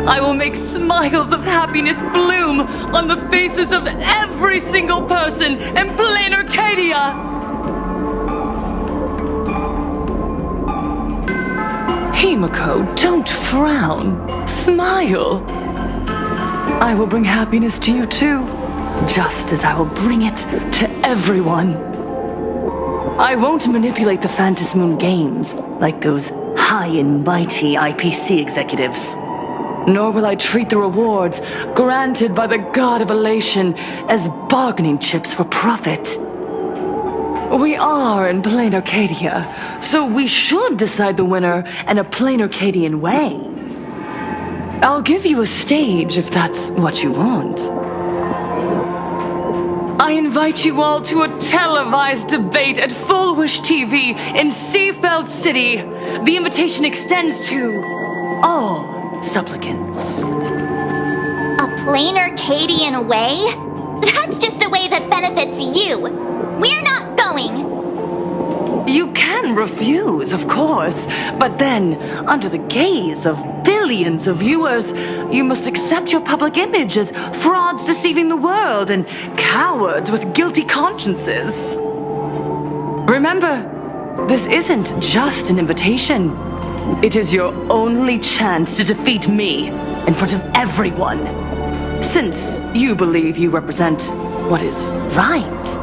I will make smiles of happiness bloom on the faces of every single person in Planarcadia! Himiko, don't frown. Smile. I will bring happiness to you too, just as I will bring it to everyone. I won't manipulate the Phantom Moon Games like those high and mighty IPC executives. Nor will I treat the rewards granted by the God of Elation as bargaining chips for profit. We are in Planarcadia, so we should decide the winner in a Planarcadian way. I'll give you a stage if that's what you want. I invite you all to a televised debate at Fullwish TV in Seafeld City. The invitation extends to all supplicants. A Planarcadian way? That's just a way that benefits you. We're not going. You can refuse, of course, but then, under the gaze of billions of viewers, you must accept your public image as frauds deceiving the world and cowards with guilty consciences. Remember, this isn't just an invitation. It is your only chance to defeat me in front of everyone, since you believe you represent what is right.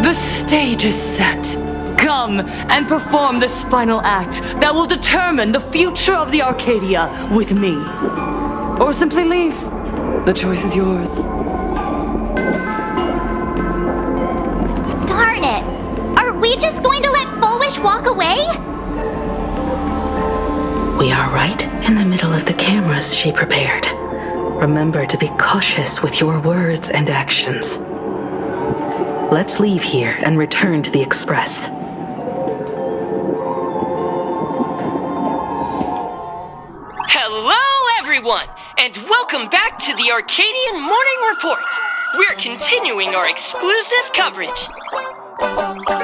The stage is set. Come and perform this final act that will determine the future of the Arcadia with me. Or simply leave. The choice is yours. Darn it! Are we just going to let Fullwish walk away? We are right in the middle of the cameras she prepared. Remember to be cautious with your words and actions. Let's leave here and return to the Express. Hello, everyone, and welcome back to the Arcadian Morning Report. We're continuing our exclusive coverage.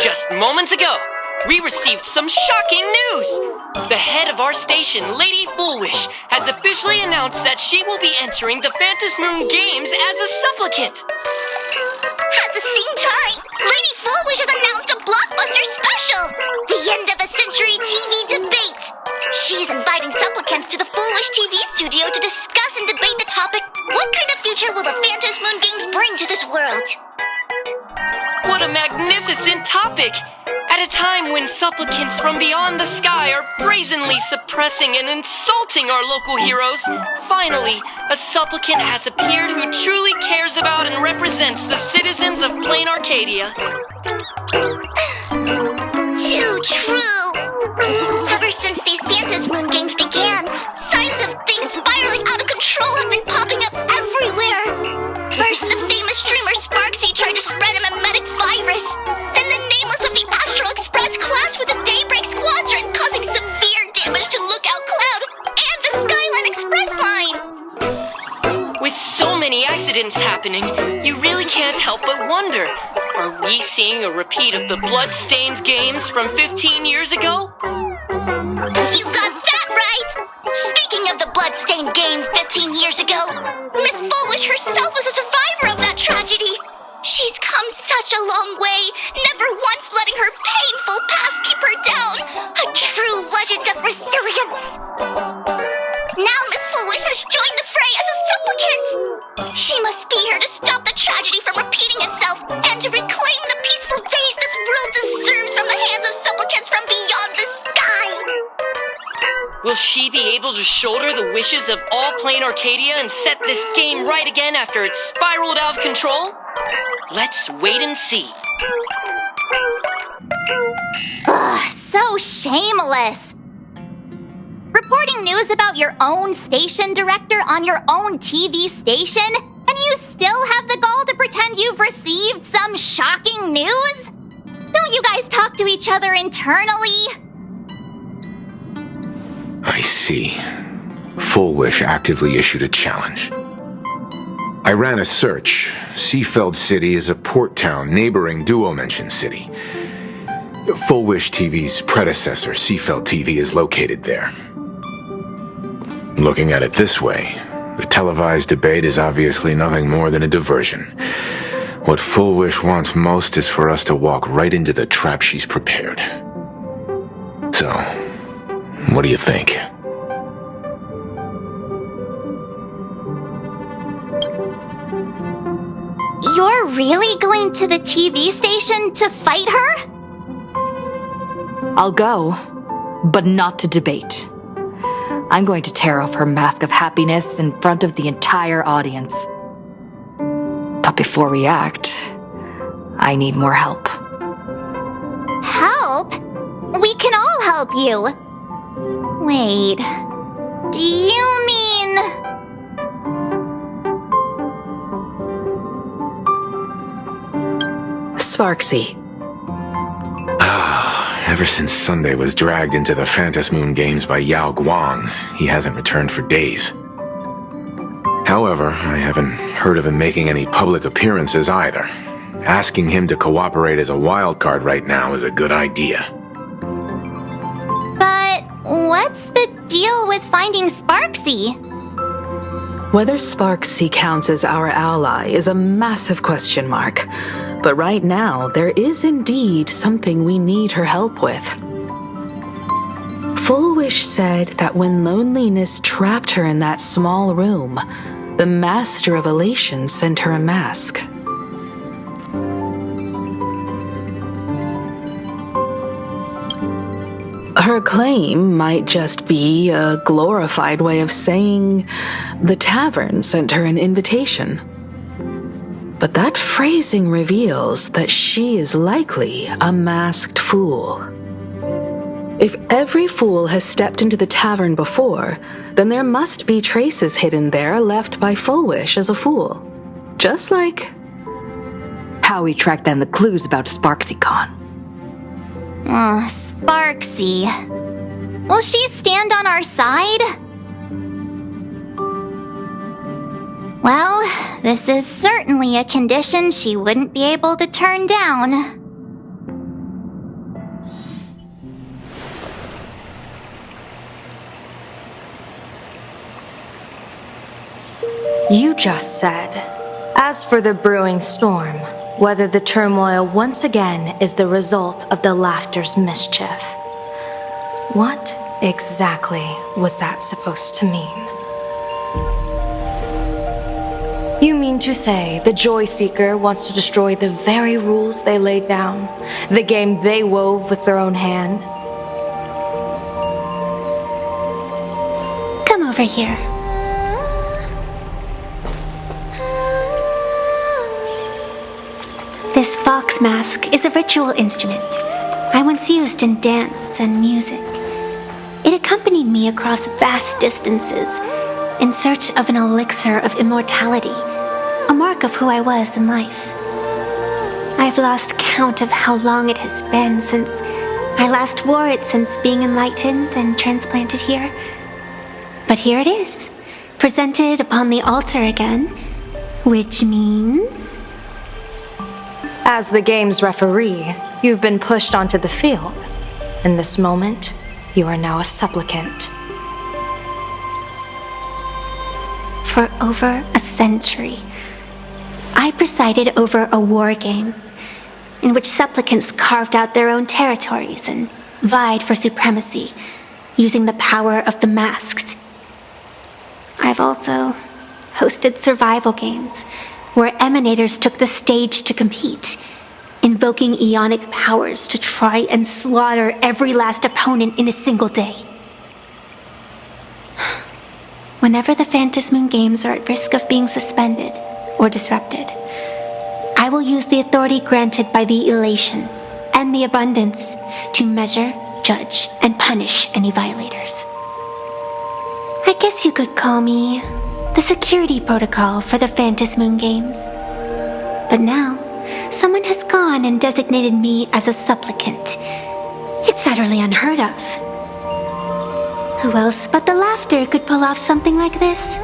Just moments ago, we received some shocking news. The head of our station, Lady Fullwish, has officially announced that she will be entering the Phantom Moon Games as a supplicant. At the same time, Lady Fullwish has announced a blockbuster special! The end of a century TV debate! She's inviting supplicants to the Fullwish TV studio to discuss and debate the topic, what kind of future will the Phantom Moon Games bring to this world? What a magnificent topic! At a time when supplicants from beyond the sky are brazenly suppressing and insulting our local heroes, finally, a supplicant has appeared who truly cares about and represents the citizens of Planarcadia. Too true! Ever since these Phantom Moon Games began, signs of things spiraling out of control have been popping up everywhere! First, the famous streamer Sparksy tried to spread a mimetic virus. Then the nameless of the Astral Express clashed with the Daybreak Squadron, causing severe damage to Lookout Cloud and the Skyline Express line! With so many accidents happening, you really can't help but wonder, are we seeing a repeat of the Bloodstained games from 15 years ago? You got that right! Speaking of the Bloodstained games 15 years ago, Miss Fullwish herself was a survivor of that tragedy. She's come such a long way, never once letting her painful past keep her down. A true legend of resilience. Now Miss Fullwish has joined the fray as a supplicant. She must be here to stop the tragedy from repeating itself and to reclaim the peaceful days this world deserves from the hands of supplicants from beyond the sky. Will she be able to shoulder the wishes of all Planarcadia and set this game right again after it's spiraled out of control? Let's wait and see. Ugh, so shameless. Reporting news about your own station director on your own TV station, and you still have the gall to pretend you've received some shocking news? Don't you guys talk to each other internally? I see. Fullwish actively issued a challenge. I ran a search. Seafeld City is a port town neighboring Duo-Mention City. Fullwish TV's predecessor, Seafeld TV, is located there. Looking at it this way, the televised debate is obviously nothing more than a diversion. What Fullwish wants most is for us to walk right into the trap she's prepared. So, what do you think? You're really going to the TV station to fight her? I'll go, but not to debate. I'm going to tear off her mask of happiness in front of the entire audience. But before we act, I need more help. Help? We can all help you. Wait, do you mean... Sparksy. Ever since Sunday was dragged into the Phantom Moon Games by Yao Guang, he hasn't returned for days. However, I haven't heard of him making any public appearances either. Asking him to cooperate as a wildcard right now is a good idea. But what's the deal with finding Sparksy? Whether Sparksy counts as our ally is a massive question mark. But right now, there is indeed something we need her help with. Fullwish said that when loneliness trapped her in that small room, the Master of Elation sent her a mask. Her claim might just be a glorified way of saying the tavern sent her an invitation. But that phrasing reveals that she is likely a masked fool. If every fool has stepped into the tavern before, then there must be traces hidden there left by Fullwish as a fool. Just like how we tracked down the clues about SparksyCon. Sparksy. Will she stand on our side? Well, this is certainly a condition she wouldn't be able to turn down. You just said, as for the brewing storm, whether the turmoil once again is the result of the laughter's mischief. What exactly was that supposed to mean? You mean to say the Joy Seeker wants to destroy the very rules they laid down, the game they wove with their own hand? Come over here. This fox mask is a ritual instrument I once used in dance and music. It accompanied me across vast distances in search of an elixir of immortality, a mark of who I was in life. I've lost count of how long it has been since I last wore it since being enlightened and transplanted here. But here it is, presented upon the altar again, which means... As the game's referee, you've been pushed onto the field. In this moment, you are now a supplicant. For over a century, I presided over a war game in which supplicants carved out their own territories and vied for supremacy, using the power of the masks. I've also hosted survival games where emanators took the stage to compete, invoking eonic powers to try and slaughter every last opponent in a single day. Whenever the Phantom Moon games are at risk of being suspended or disrupted, I will use the authority granted by the elation and the abundance to measure, judge, and punish any violators. I guess you could call me the security protocol for the Phantom Moon games. But now, someone has gone and designated me as a supplicant. It's utterly unheard of. Who else but the Laughter could pull off something like this?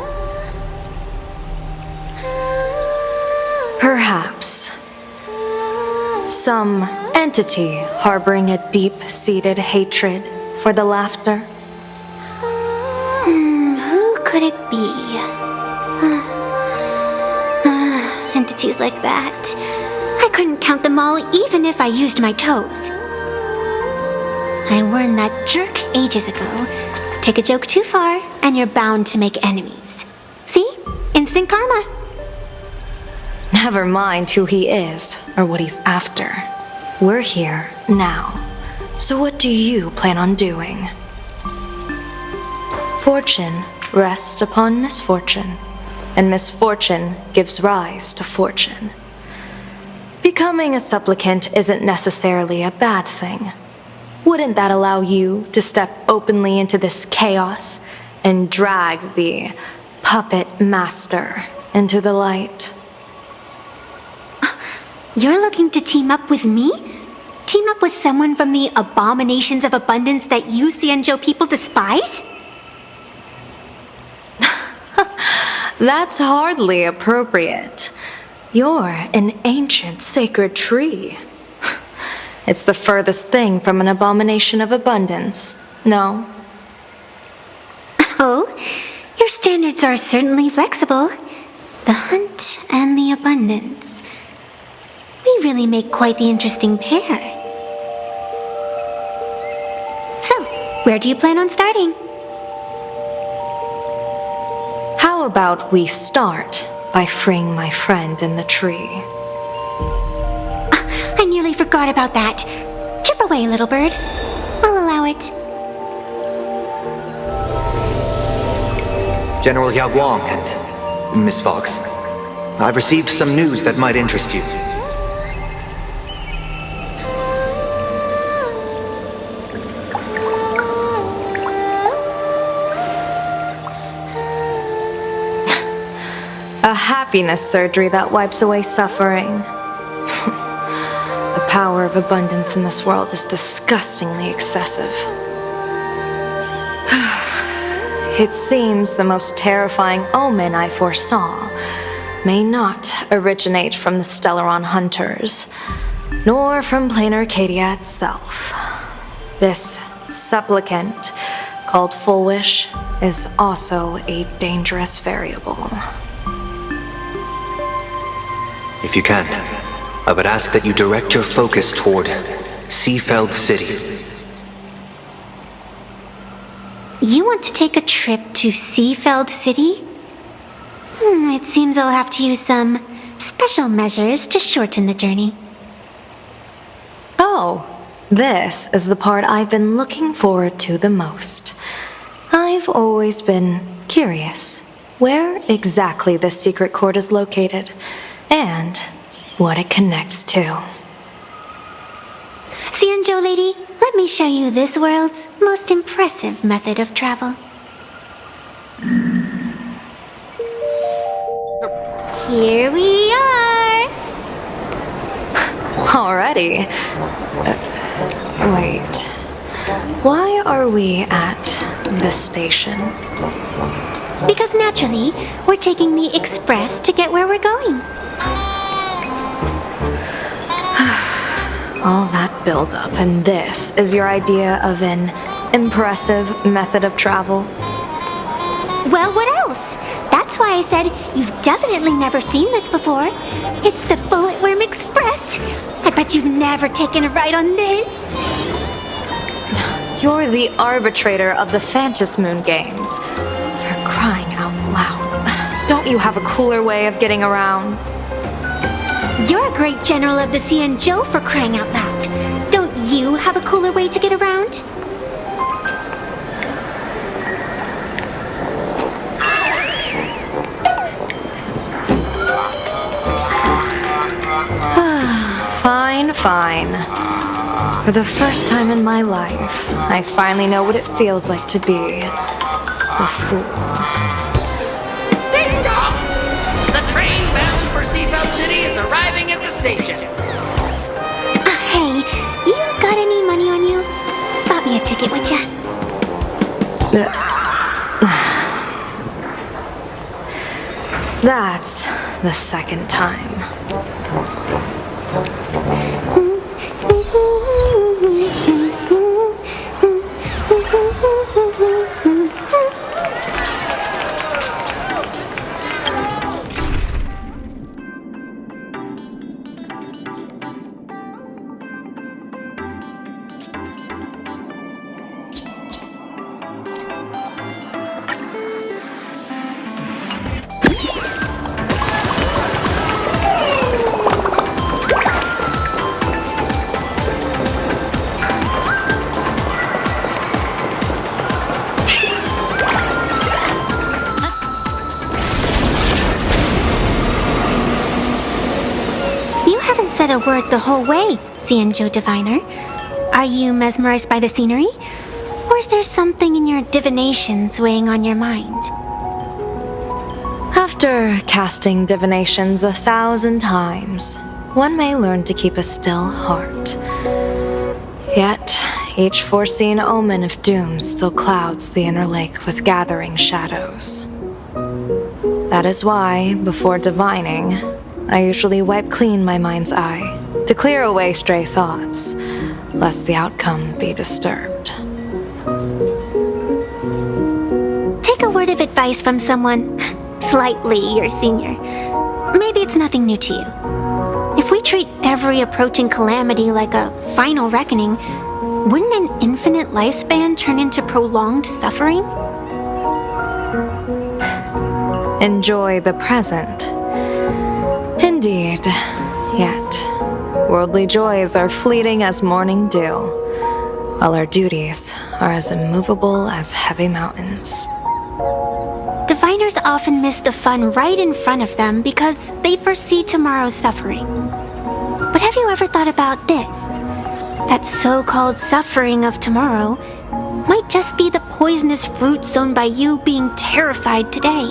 Perhaps. Some entity harboring a deep-seated hatred for the Laughter. Who could it be? Entities like that. I couldn't count them all even if I used my toes. I warned that jerk ages ago. Take a joke too far, and you're bound to make enemies. See? Instant karma. Never mind who he is or what he's after. We're here now. So what do you plan on doing? Fortune rests upon misfortune, and misfortune gives rise to fortune. Becoming a supplicant isn't necessarily a bad thing. Wouldn't that allow you to step openly into this chaos and drag the puppet master into the light? You're looking to team up with me? Team up with someone from the abominations of abundance that you Xianzhou people despise? That's hardly appropriate. You're an ancient sacred tree. It's the furthest thing from an abomination of abundance, no? Oh, your standards are certainly flexible. The hunt and the abundance. We really make quite the interesting pair. So, where do you plan on starting? How about we start by freeing my friend in the tree? I nearly forgot about that. Chip away, little bird. I'll allow it. General Yao Guang and Miss Fox, I've received some news that might interest you. A happiness surgery that wipes away suffering. The power of abundance in this world is disgustingly excessive. It seems the most terrifying omen I foresaw may not originate from the Stellaron hunters, nor from Planarcadia itself. This supplicant, called Full Wish, is also a dangerous variable. If you can, I would ask that you direct your focus toward Seafeld City. You want to take a trip to Seafeld City? It seems I'll have to use some special measures to shorten the journey. Oh, this is the part I've been looking forward to the most. I've always been curious where exactly this secret court is located, and what it connects to. Xianzhou lady, let me show you this world's most impressive method of travel. Here we are! Already? Wait. Why are we at this station? Because naturally, we're taking the express to get where we're going. All that buildup, and this is your idea of an impressive method of travel? Well, what else? That's why I said you've definitely never seen this before. It's the Bulletworm Express. I bet you've never taken a ride on this. You're the arbitrator of the Fantas Moon Games. For crying out loud. Don't you have a cooler way of getting around? You're a great general of the Xianzhou, for crying out loud. Don't you have a cooler way to get around? Fine. For the first time in my life, I finally know what it feels like to be a fool. Ding dong! The train bound for Seafeld City is arriving at the station. Hey, you got any money on you? Spot me a ticket, would ya? That's the second time. Said a word the whole way, Xianzhou Diviner. Are you mesmerized by the scenery? Or is there something in your divinations weighing on your mind? After casting divinations 1,000 times, one may learn to keep a still heart. Yet, each foreseen omen of doom still clouds the inner lake with gathering shadows. That is why, before divining, I usually wipe clean my mind's eye to clear away stray thoughts, lest the outcome be disturbed. Take a word of advice from someone slightly your senior. Maybe it's nothing new to you. If we treat every approaching calamity like a final reckoning, wouldn't an infinite lifespan turn into prolonged suffering? Enjoy the present. Indeed, yet worldly joys are fleeting as morning dew, while our duties are as immovable as heavy mountains. Diviners often miss the fun right in front of them because they foresee tomorrow's suffering. But have you ever thought about this? That so-called suffering of tomorrow might just be the poisonous fruit sown by you being terrified today.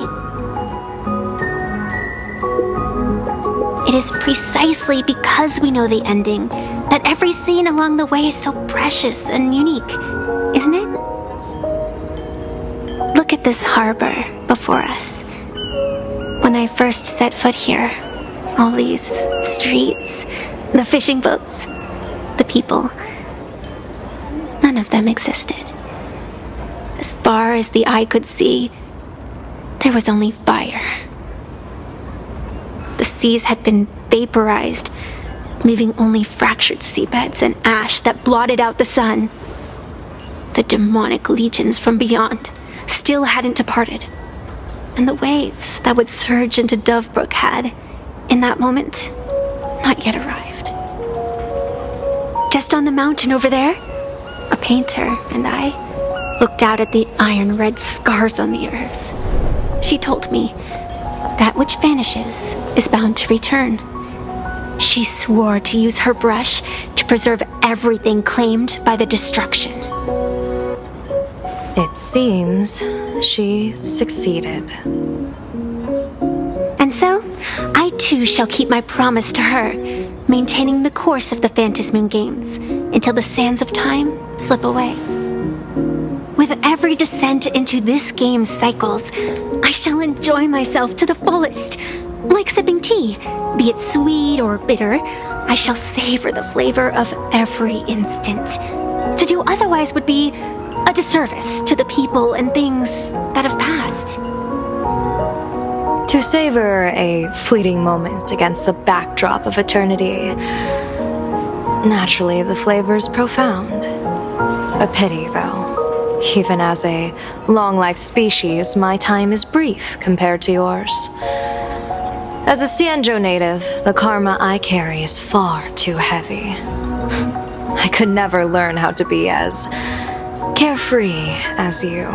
It is precisely because we know the ending that every scene along the way is so precious and unique, isn't it? Look at this harbor before us. When I first set foot here, all these streets, the fishing boats, the people, none of them existed. As far as the eye could see, there was only fire. The seas had been vaporized, leaving only fractured seabeds and ash that blotted out the sun. The demonic legions from beyond still hadn't departed, and the waves that would surge into Dovebrook had, in that moment, not yet arrived. Just on the mountain over there, a painter and I looked out at the iron-red scars on the earth. She told me, that which vanishes is bound to return. She swore to use her brush to preserve everything claimed by the destruction. It seems she succeeded. And so, I too shall keep my promise to her, maintaining the course of the Fantas Moon Games until the sands of time slip away. With every descent into this game's cycles, I shall enjoy myself to the fullest. Like sipping tea, be it sweet or bitter, I shall savor the flavor of every instant. To do otherwise would be a disservice to the people and things that have passed. To savor a fleeting moment against the backdrop of eternity, naturally the flavor is profound. A pity, though. Even as a long-life species, my time is brief compared to yours. As a Cienjo native, the karma I carry is far too heavy. I could never learn how to be as carefree as you.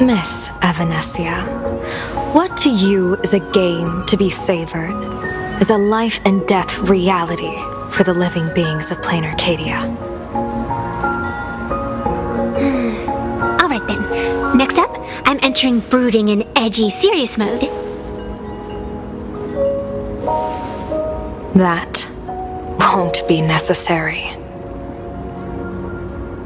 Miss Evanescia, what to you is a game to be savored, is a life and death reality for the living beings of Planarcadia. Alright then, next up, I'm entering brooding and edgy serious mode. That won't be necessary.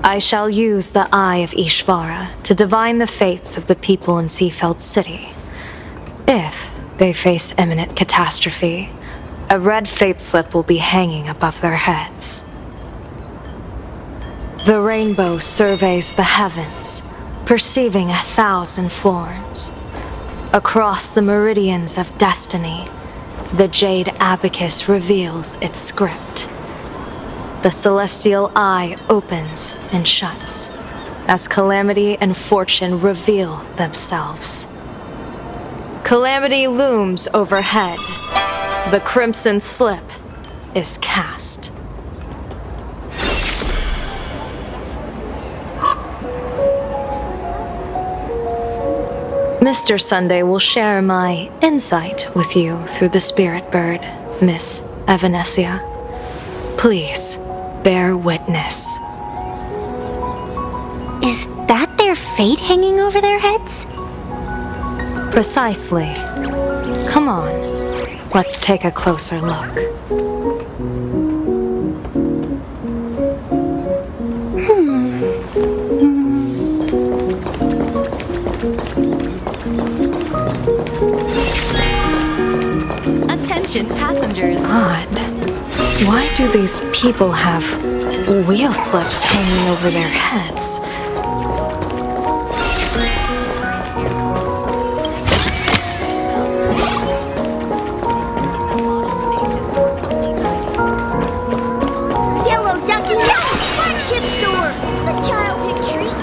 I shall use the Eye of Ishvara to divine the fates of the people in Seafeld City. If they face imminent catastrophe, a red fate slip will be hanging above their heads. The rainbow surveys the heavens, perceiving 1,000 forms. Across the meridians of destiny, the jade abacus reveals its script. The celestial eye opens and shuts as calamity and fortune reveal themselves. Calamity looms overhead. The crimson slip is cast. Mr. Sunday will share my insight with you through the spirit bird, Miss Evanescia. Please, bear witness. Is that their fate hanging over their heads? Precisely. Come on, let's take a closer look. Attention passengers. Odd. Why do these people have wheel slips hanging over their heads? Yellow ducky, no! Flagship store! The childhood treat!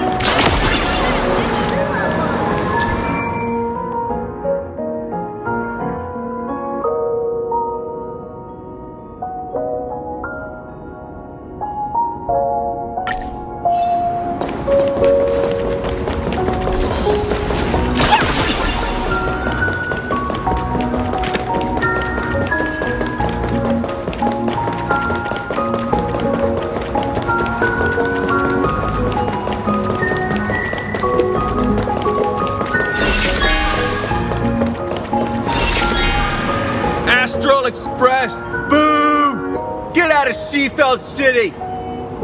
Astral Express! Boo! Get out of Seafeld City!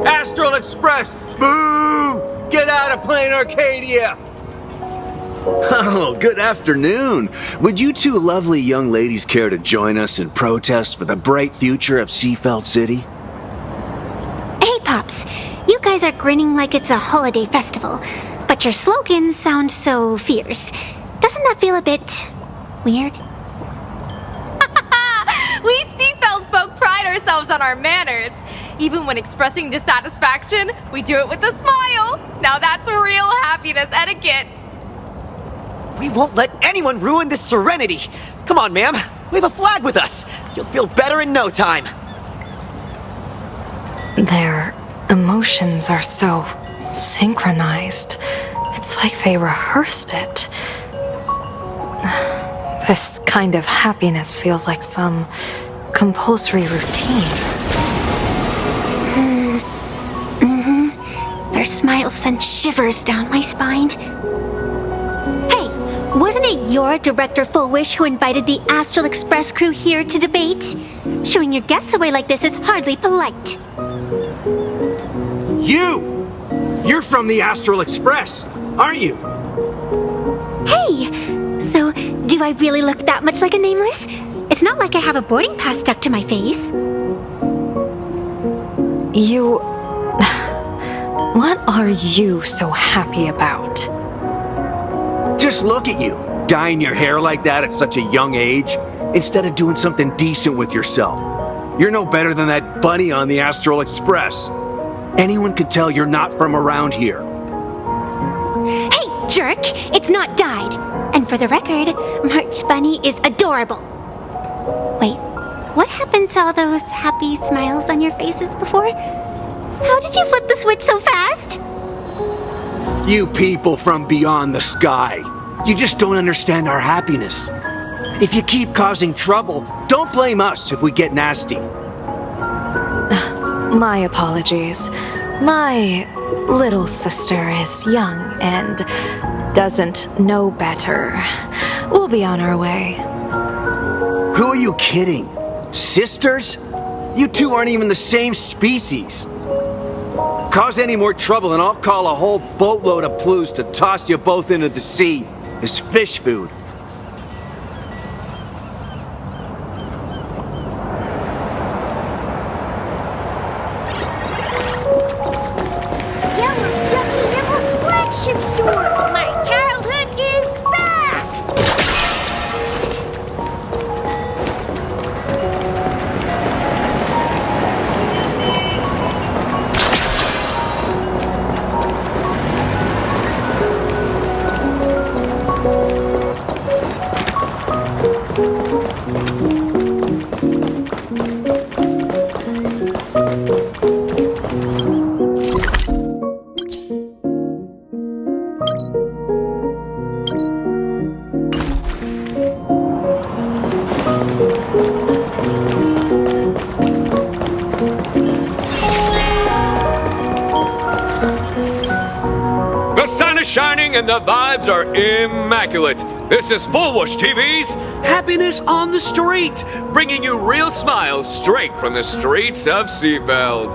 Astral Express! Boo! Get out of Planarcadia! Oh, good afternoon. Would you two lovely young ladies care to join us in protest for the bright future of Seafeld City? Hey, Pops. You guys are grinning like it's a holiday festival, but your slogans sound so fierce. Doesn't that feel a bit weird? We Seafeld folk pride ourselves on our manners. Even when expressing dissatisfaction, we do it with a smile. Now that's real happiness etiquette. We won't let anyone ruin this serenity. Come on, ma'am. Wave a flag with us. You'll feel better in no time. Their emotions are so synchronized. It's like they rehearsed it. This kind of happiness feels like some compulsory routine. Their smile sent shivers down my spine. Hey, wasn't it your Director Fullwish who invited the Astral Express crew here to debate? Showing your guests away like this is hardly polite. You! You're from the Astral Express, aren't you? Hey! So, do I really look that much like a nameless? It's not like I have a boarding pass stuck to my face. You... What are you so happy about? Just look at you, dyeing your hair like that at such a young age, instead of doing something decent with yourself. You're no better than that bunny on the Astral Express. Anyone could tell you're not from around here. Hey, jerk! It's not dyed. And for the record, March Bunny is adorable. Wait, what happened to all those happy smiles on your faces before? How did you flip the switch so fast? You people from beyond the sky. You just don't understand our happiness. If you keep causing trouble, don't blame us if we get nasty. My apologies. My little sister is young and doesn't know better. We'll be on our way. Who are you kidding? Sisters? You two aren't even the same species. Cause any more trouble and I'll call a whole boatload of Plues to toss you both into the sea as fish food. Yellow Ducky Nibble's flagship store! My childhood is back! The sun is shining and the vibes are immaculate. This is Full Whoosh TV's Happiness on the Street, bringing you real smiles straight from the streets of Seafeld.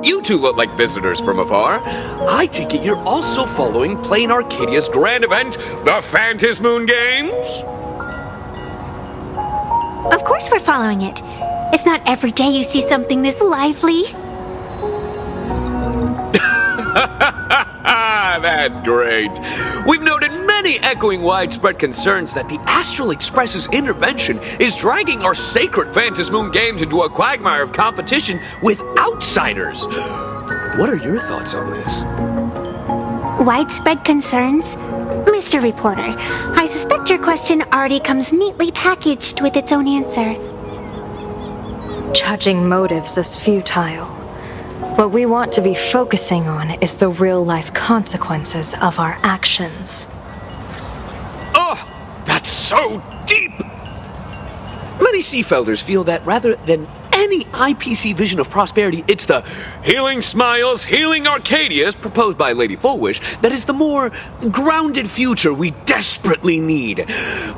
You two look like visitors from afar. I take it you're also following Planarcadia's grand event, the Phantasmoon Games? Of course we're following it. It's not every day you see something this lively. That's great. We've noted many echoing widespread concerns that the Astral Express's intervention is dragging our sacred Phantasmoon Games into a quagmire of competition with outsiders. What are your thoughts on this? Widespread concerns? Mr. Reporter, I suspect your question already comes neatly packaged with its own answer. Judging motives is futile. What we want to be focusing on is the real-life consequences of our actions. Oh, that's so deep! Many Seafelders feel that rather than any IPC vision of prosperity, it's the healing smiles, healing Arcadias proposed by Lady Fullwish that is the more grounded future we desperately need.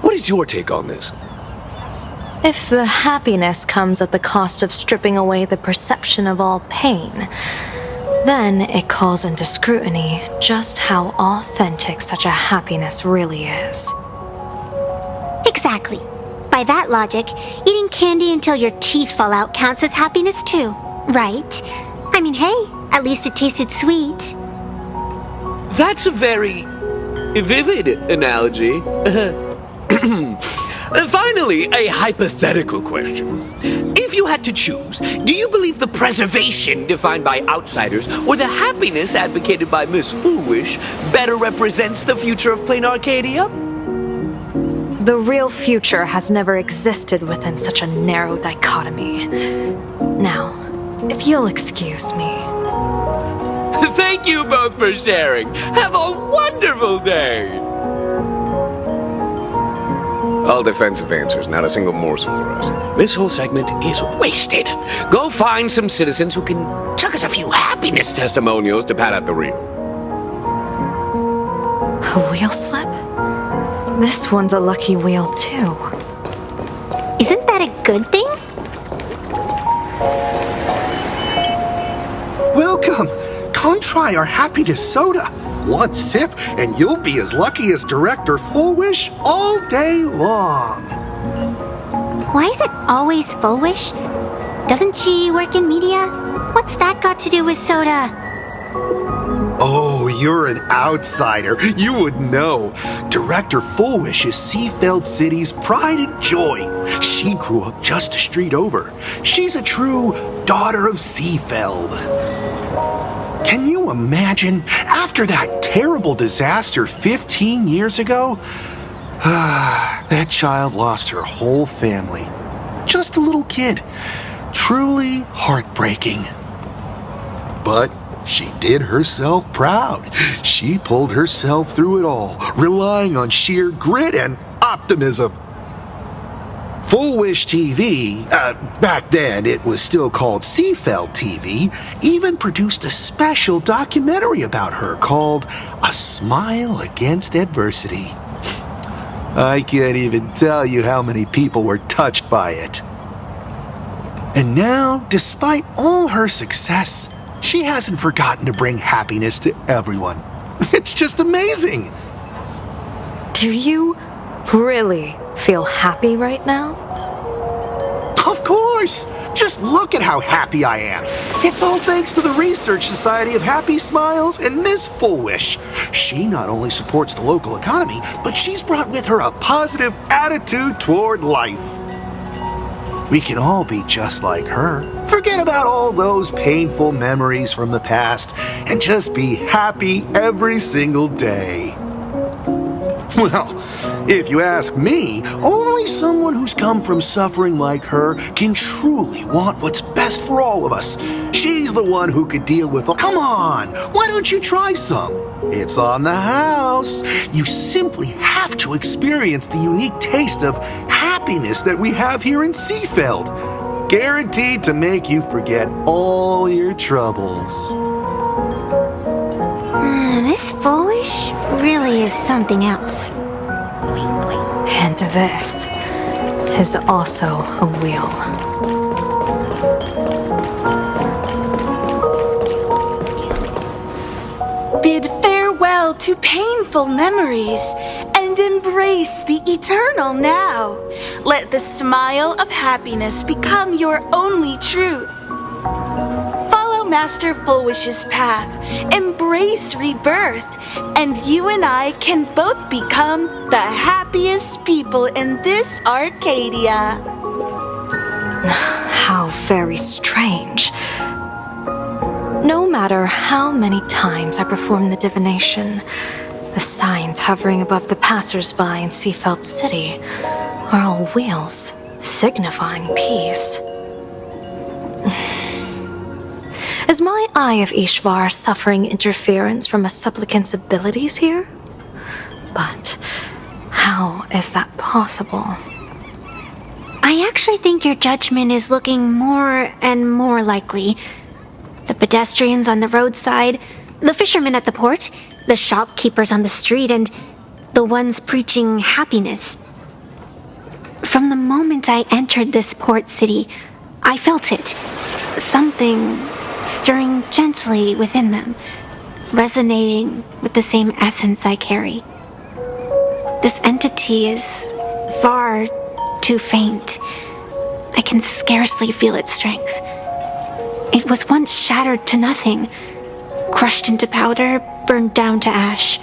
What is your take on this? If the happiness comes at the cost of stripping away the perception of all pain, then it calls into scrutiny just how authentic such a happiness really is. Exactly. By that logic, eating candy until your teeth fall out counts as happiness too, right? I mean, hey, at least it tasted sweet. That's a very vivid analogy. Finally, a hypothetical question. If you had to choose, do you believe the preservation defined by outsiders or the happiness advocated by Miss Foolwish better represents the future of Planarcadia? The real future has never existed within such a narrow dichotomy. Now, if you'll excuse me. Thank you both for sharing. Have a wonderful day! All defensive answers, not a single morsel for us. This whole segment is wasted. Go find some citizens who can chuck us a few happiness testimonials to pad out the real. A wheel slip? This one's a lucky wheel, too. Isn't that a good thing? Come try our happiness soda. One sip, and you'll be as lucky as Director Full Wish all day long. Why is it always Full Wish? Doesn't she work in media? What's that got to do with soda? Oh, you're an outsider. You would know. Director Full Wish is Seafeld City's pride and joy. She grew up just a street over. She's a true daughter of Seafeld. Can you imagine? After that terrible disaster 15 years ago, that child lost her whole family. Just a little kid. Truly heartbreaking. But she did herself proud. She pulled herself through it all, relying on sheer grit and optimism. Full Wish TV, back then it was still called Seafeld TV, even produced a special documentary about her called A Smile Against Adversity. I can't even tell you how many people were touched by it. And now, despite all her success, she hasn't forgotten to bring happiness to everyone. It's just amazing. Do you really feel happy right now? Of course! Just look at how happy I am. It's all thanks to the Research Society of Happy Smiles and Miss Full Wish. She not only supports the local economy, but she's brought with her a positive attitude toward life. We can all be just like her. Forget about all those painful memories from the past and just be happy every single day. Well, if you ask me, only someone who's come from suffering like her can truly want what's best for all of us. She's the one who could deal with all... Come on, why don't you try some? It's on the house. You simply have to experience the unique taste of happiness that we have here in Seafeld. Guaranteed to make you forget all your troubles. This Full Wish really is something else. And this is also a wheel. Bid farewell to painful memories and embrace the eternal now. Let the smile of happiness become your only truth. Follow Master Full Wish's path, embrace rebirth, and you and I can both become the happiest people in this Arcadia. How very strange. No matter how many times I perform the divination, the signs hovering above the passers-by in Seafeld City are all wheels, signifying peace. Is my Eye of Ishvar suffering interference from a supplicant's abilities here? But how is that possible? I actually think your judgment is looking more and more likely. The pedestrians on the roadside, the fishermen at the port, the shopkeepers on the street, and the ones preaching happiness. From the moment I entered this port city, I felt it. Something stirring gently within them, resonating with the same essence I carry. This entity is far too faint. I can scarcely feel its strength. It was once shattered to nothing, crushed into powder, burned down to ash,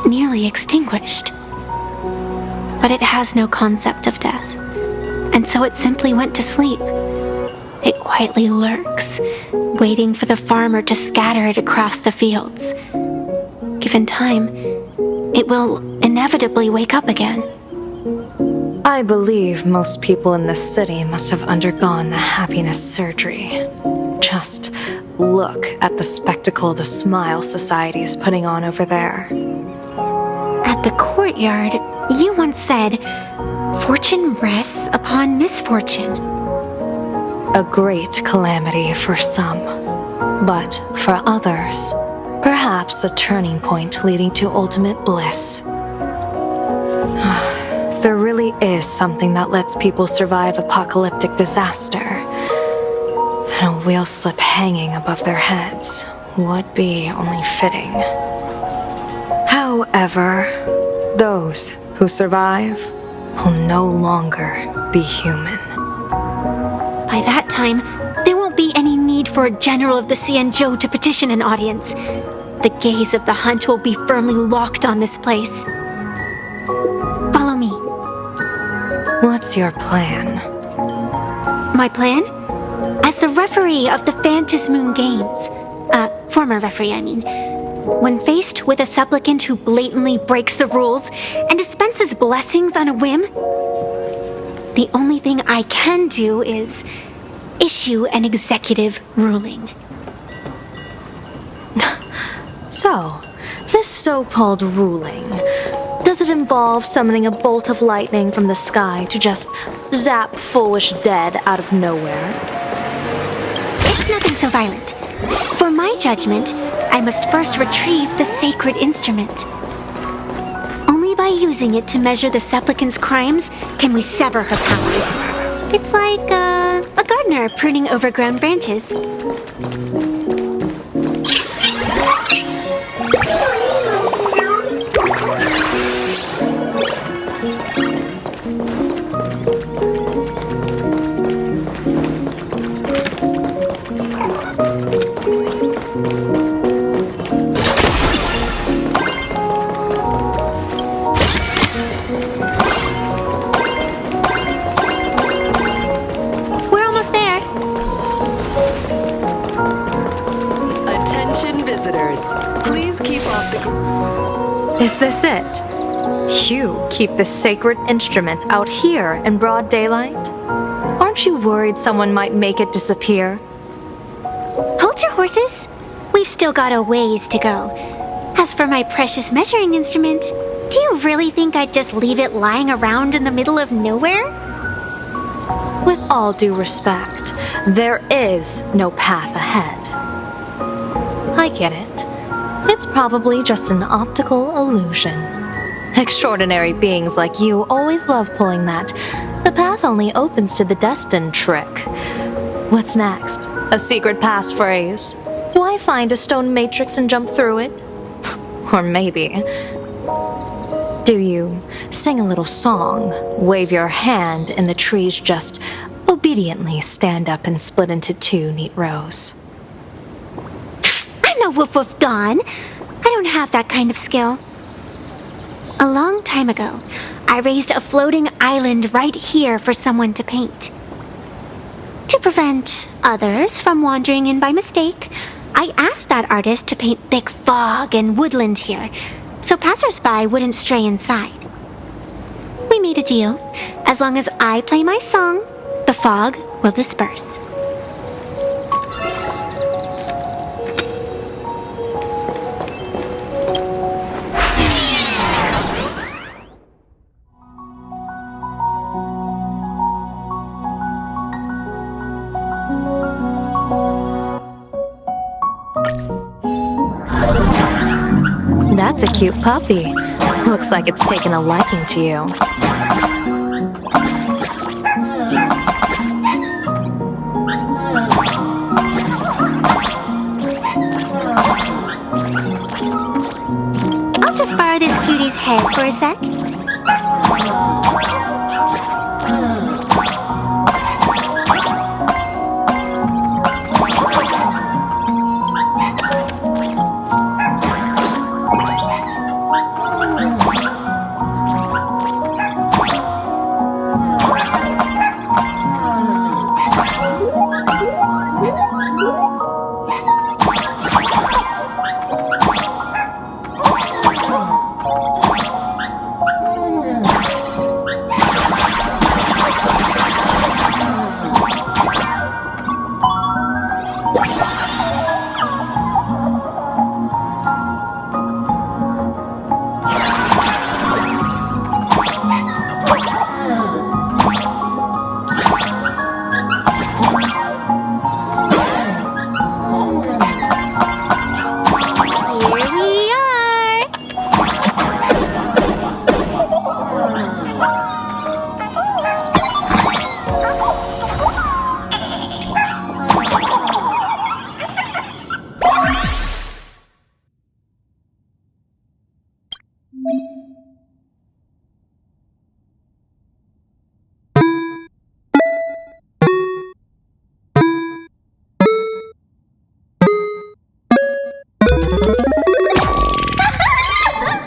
nearly extinguished. But it has no concept of death, and so it simply went to sleep. It quietly lurks, waiting for the farmer to scatter it across the fields. Given time, it will inevitably wake up again. I believe most people in this city must have undergone the happiness surgery. Just look at the spectacle the Smile Society is putting on over there. At the courtyard, you once said, "Fortune rests upon misfortune." A great calamity for some, but for others, perhaps a turning point leading to ultimate bliss. There really is something that lets people survive apocalyptic disaster, then a wheel slip hanging above their heads, would be only fitting. However, those who survive will no longer be human. By that time, there won't be any need for a general of the Xianzhou to petition an audience. The gaze of the hunt will be firmly locked on this place. Follow me. What's your plan? My plan? As the referee of the Phantom Moon Games, former referee, I mean, when faced with a supplicant who blatantly breaks the rules and dispenses blessings on a whim, the only thing I can do is issue an executive ruling. So, this so-called ruling, does it involve summoning a bolt of lightning from the sky to just zap foolish dead out of nowhere? It's nothing so violent. For my judgment, I must first retrieve the sacred instrument. Only by using it to measure the supplicant's crimes can we sever her power. It's like a gardener pruning overgrown branches. Is this it? You keep the sacred instrument out here in broad daylight? Aren't you worried someone might make it disappear? Hold your horses. We've still got a ways to go. As for my precious measuring instrument, do you really think I'd just leave it lying around in the middle of nowhere? With all due respect, there is no path ahead. I get it. It's probably just an optical illusion. Extraordinary beings like you always love pulling that "the path only opens to the destined" trick. What's next? A secret passphrase? Do I find a stone matrix and jump through it? Or maybe, do you sing a little song, wave your hand, and the trees just obediently stand up and split into two neat rows? I'm no Woof Woof Dawn. I don't have that kind of skill. A long time ago, I raised a floating island right here for someone to paint. To prevent others from wandering in by mistake, I asked that artist to paint thick fog and woodland here, so passersby wouldn't stray inside. We made a deal. As long as I play my song, the fog will disperse. That's a cute puppy. Looks like it's taken a liking to you. I'll just borrow this cutie's head for a sec.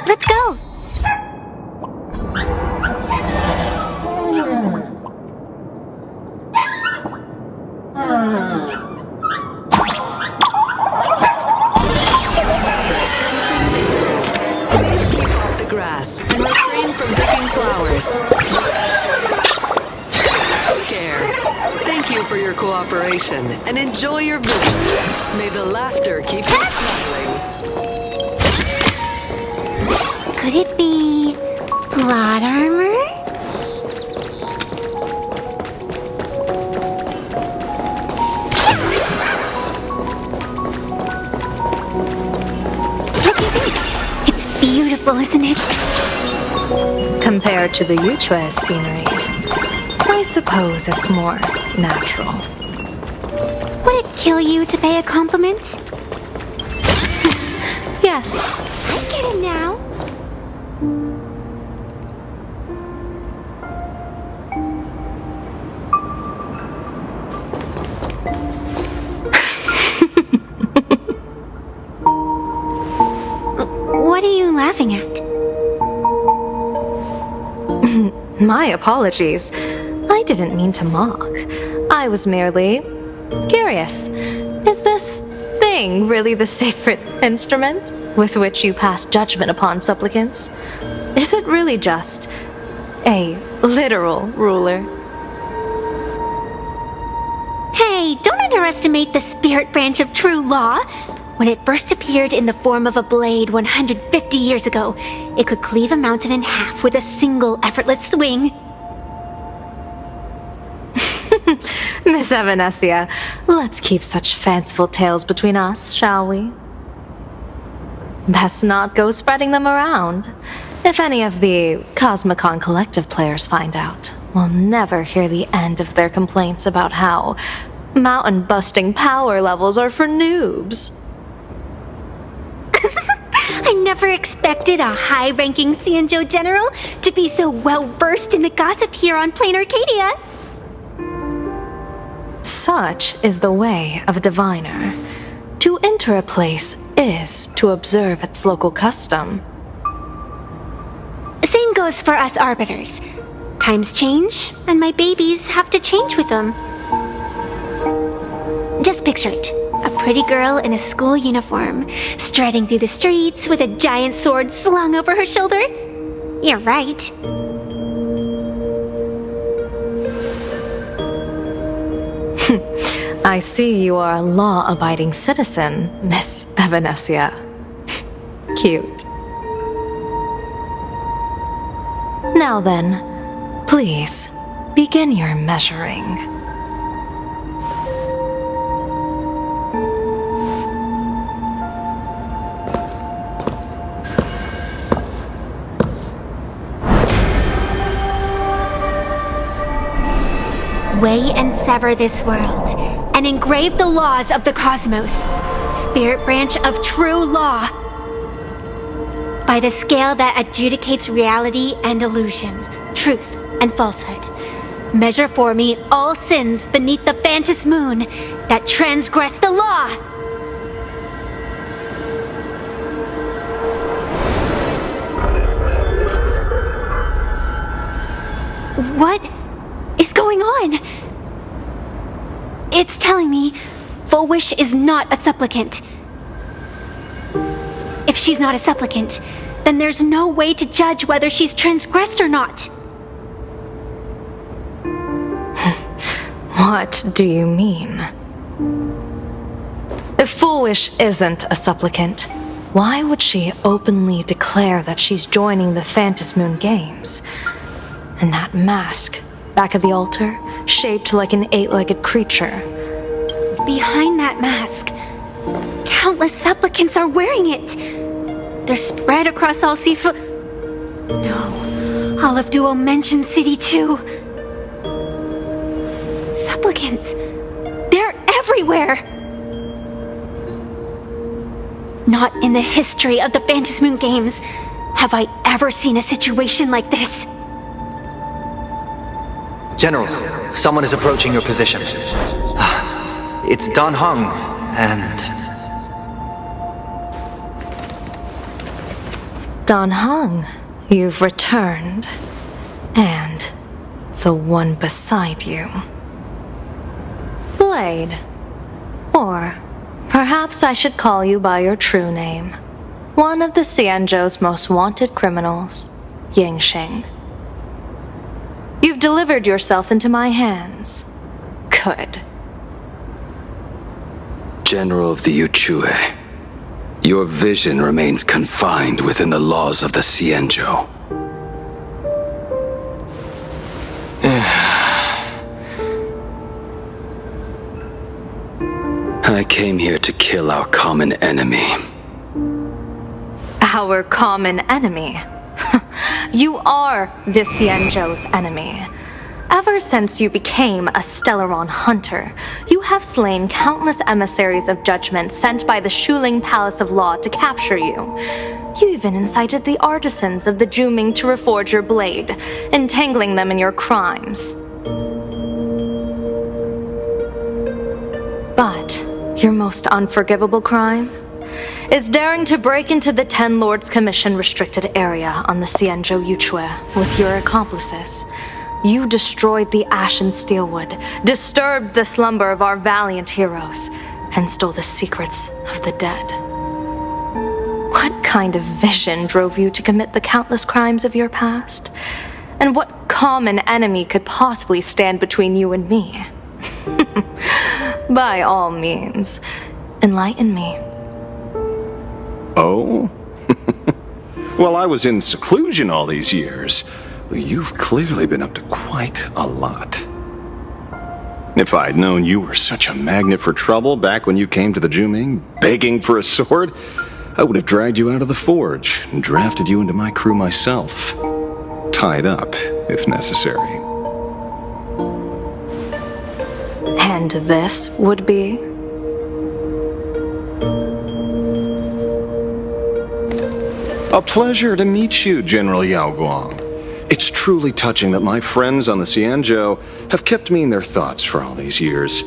Let's go! Keep off the grass and refrain from picking flowers. Take care. Thank you for your cooperation and enjoy your visit. May the laughter keep you smiling. Could it be plot armor? What do you think? It's beautiful, isn't it? Compared to the Yuchue's scenery, I suppose it's more natural. Would it kill you to pay a compliment? Yes. I get it now. What are you laughing at? My apologies. I didn't mean to mock. I was merely curious. Is this thing really the sacred instrument with which you pass judgment upon supplicants? Is it really just a literal ruler? Hey, don't underestimate the spirit branch of true law. When it first appeared in the form of a blade 150 years ago, it could cleave a mountain in half with a single effortless swing. Miss Evanesia, let's keep such fanciful tales between us, shall we? Best not go spreading them around. If any of the Cosmicon Collective players find out, we'll never hear the end of their complaints about how mountain-busting power levels are for noobs. I never expected a high-ranking Xianzhou general to be so well-versed in the gossip here on Planarcadia. Such is the way of a diviner. To enter a place is to observe its local custom. Same goes for us arbiters. Times change, and my babies have to change with them. Just picture it. A pretty girl in a school uniform, striding through the streets with a giant sword slung over her shoulder. You're right. I see you are a law-abiding citizen, Miss Evanesia. Cute. Now then, please, begin your measuring. Weigh and sever this world, and engrave the laws of the cosmos, spirit branch of true law, by the scale that adjudicates reality and illusion, truth and falsehood. Measure for me all sins beneath the phantom moon that transgress the law. What is going on? It's telling me Full Wish is not a supplicant. If she's not a supplicant, then there's no way to judge whether she's transgressed or not. What do you mean? If Full Wish isn't a supplicant, why would she openly declare that she's joining the Phantom Moon Games? And that mask back of the altar, shaped like an 8-legged creature. Behind that mask, countless supplicants are wearing it. They're spread across all Sifu. No, Olive Duo mentioned City too. Supplicants, they're everywhere. Not in the history of the Phantom Moon Games have I ever seen a situation like this. General, someone is approaching your position. It's Dan Heng, and... Dan Heng, you've returned. And the one beside you. Blade. Or perhaps I should call you by your true name. One of the Xianzhou's most wanted criminals, Yingxing. You've delivered yourself into my hands. Good. General of the Yuchue, your vision remains confined within the laws of the Xianzhou. I came here to kill our common enemy. Our common enemy? You are the Xianzhou's enemy. Ever since you became a Stellaron hunter, you have slain countless emissaries of judgment sent by the Shuling Palace of Law to capture you. You even incited the artisans of the Juming to reforge your blade, entangling them in your crimes. But your most unforgivable crime is daring to break into the Ten Lords Commission restricted area on the Xianzhou Yuchue with your accomplices. You destroyed the Ashen Steelwood, disturbed the slumber of our valiant heroes, and stole the secrets of the dead. What kind of vision drove you to commit the countless crimes of your past? And what common enemy could possibly stand between you and me? By all means, enlighten me. Oh? Well, I was in seclusion all these years. You've clearly been up to quite a lot. If I'd known you were such a magnet for trouble back when you came to the Juming, begging for a sword, I would have dragged you out of the forge and drafted you into my crew myself. Tied up, if necessary. And this would be? A pleasure to meet you, General Yao Guang. It's truly touching that my friends on the Xianzhou have kept me in their thoughts for all these years.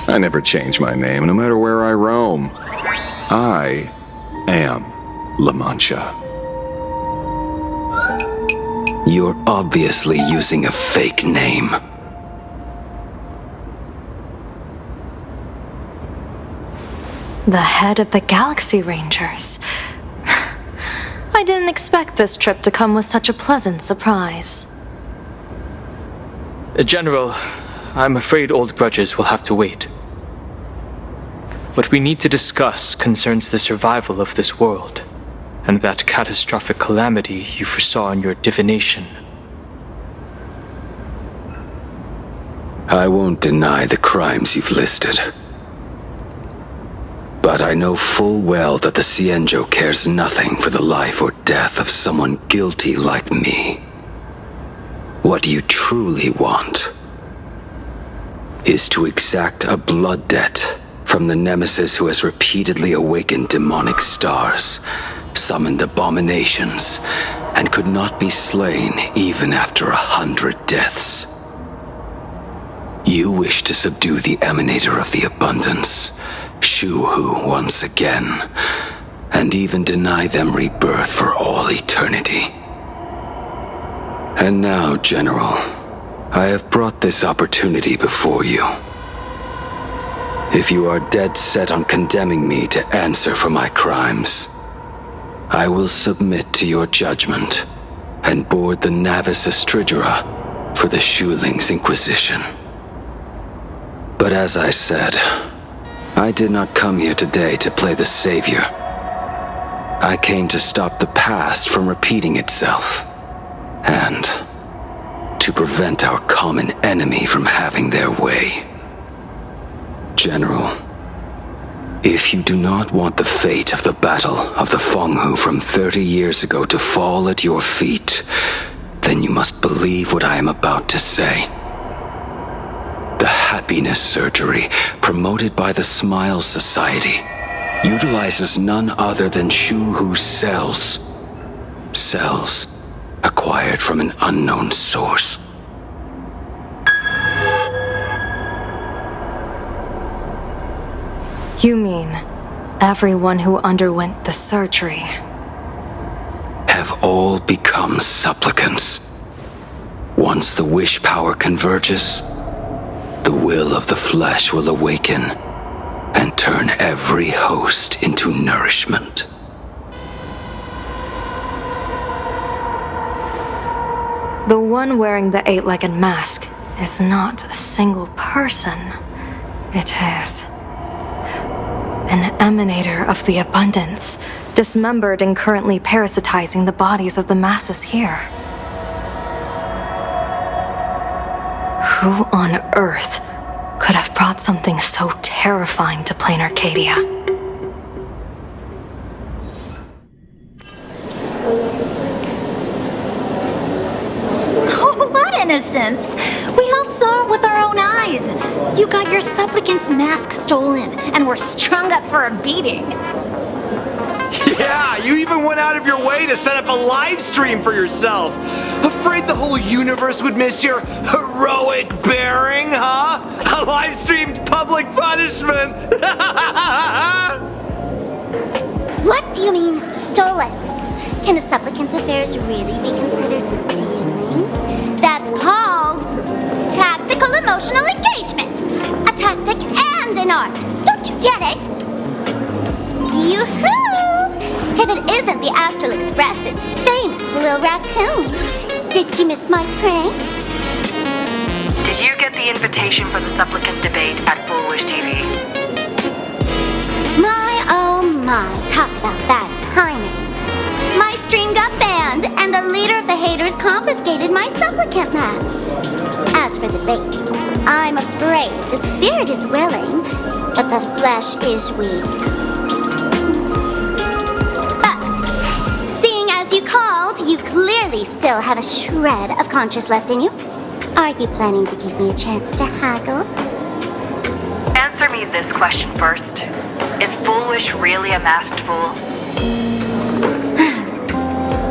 I never change my name, no matter where I roam. I am La Mancha. You're obviously using a fake name. The head of the Galaxy Rangers. I didn't expect this trip to come with such a pleasant surprise. General, I'm afraid old grudges will have to wait. What we need to discuss concerns the survival of this world, and that catastrophic calamity you foresaw in your divination. I won't deny the crimes you've listed. But I know full well that the Xianzhou cares nothing for the life or death of someone guilty like me. What you truly want is to exact a blood debt from the nemesis who has repeatedly awakened demonic stars, summoned abominations, and could not be slain even after 100 deaths. You wish to subdue the emanator of the abundance, Shu-Hu, once again, and even deny them rebirth for all eternity. And now, General, I have brought this opportunity before you. If you are dead set on condemning me to answer for my crimes, I will submit to your judgment and board the Navis Astridura for the Shuling's Inquisition. But as I said, I did not come here today to play the savior. I came to stop the past from repeating itself, and to prevent our common enemy from having their way. General, if you do not want the fate of the Battle of the Fenghu from 30 years ago to fall at your feet, then you must believe what I am about to say. The happiness surgery, promoted by the Smile Society, utilizes none other than Shu-Hu's cells. Cells acquired from an unknown source. You mean everyone who underwent the surgery have all become supplicants. Once the wish power converges, the will of the flesh will awaken and turn every host into nourishment. The one wearing the 8-legged mask is not a single person. It is an emanator of the abundance, dismembered and currently parasitizing the bodies of the masses here. Who on earth could have brought something so terrifying to Planarcadia? What innocence! We all saw it with our own eyes. You got your supplicant's mask stolen, and were strung up for a beating. Yeah, you even went out of your way to set up a live stream for yourself. Afraid the whole universe would miss your heroic bearing, huh? A live-streamed public punishment. What do you mean, stolen? Can a supplicant's affairs really be considered stealing? That's called tactical emotional engagement. A tactic and an art. Don't you get it? Yoo-hoo! If it isn't the Astral Express's famous little raccoon. Did you miss my pranks? Did you get the invitation for the supplicant debate at Full Wish TV? My, oh my, talk about bad timing. My stream got banned, and the leader of the haters confiscated my supplicant mask. As for the debate, I'm afraid the spirit is willing, but the flesh is weak. But, seeing as you called, you clearly still have a shred of conscience left in you. Are you planning to give me a chance to haggle? Answer me this question first. Is Full Wish really a masked fool?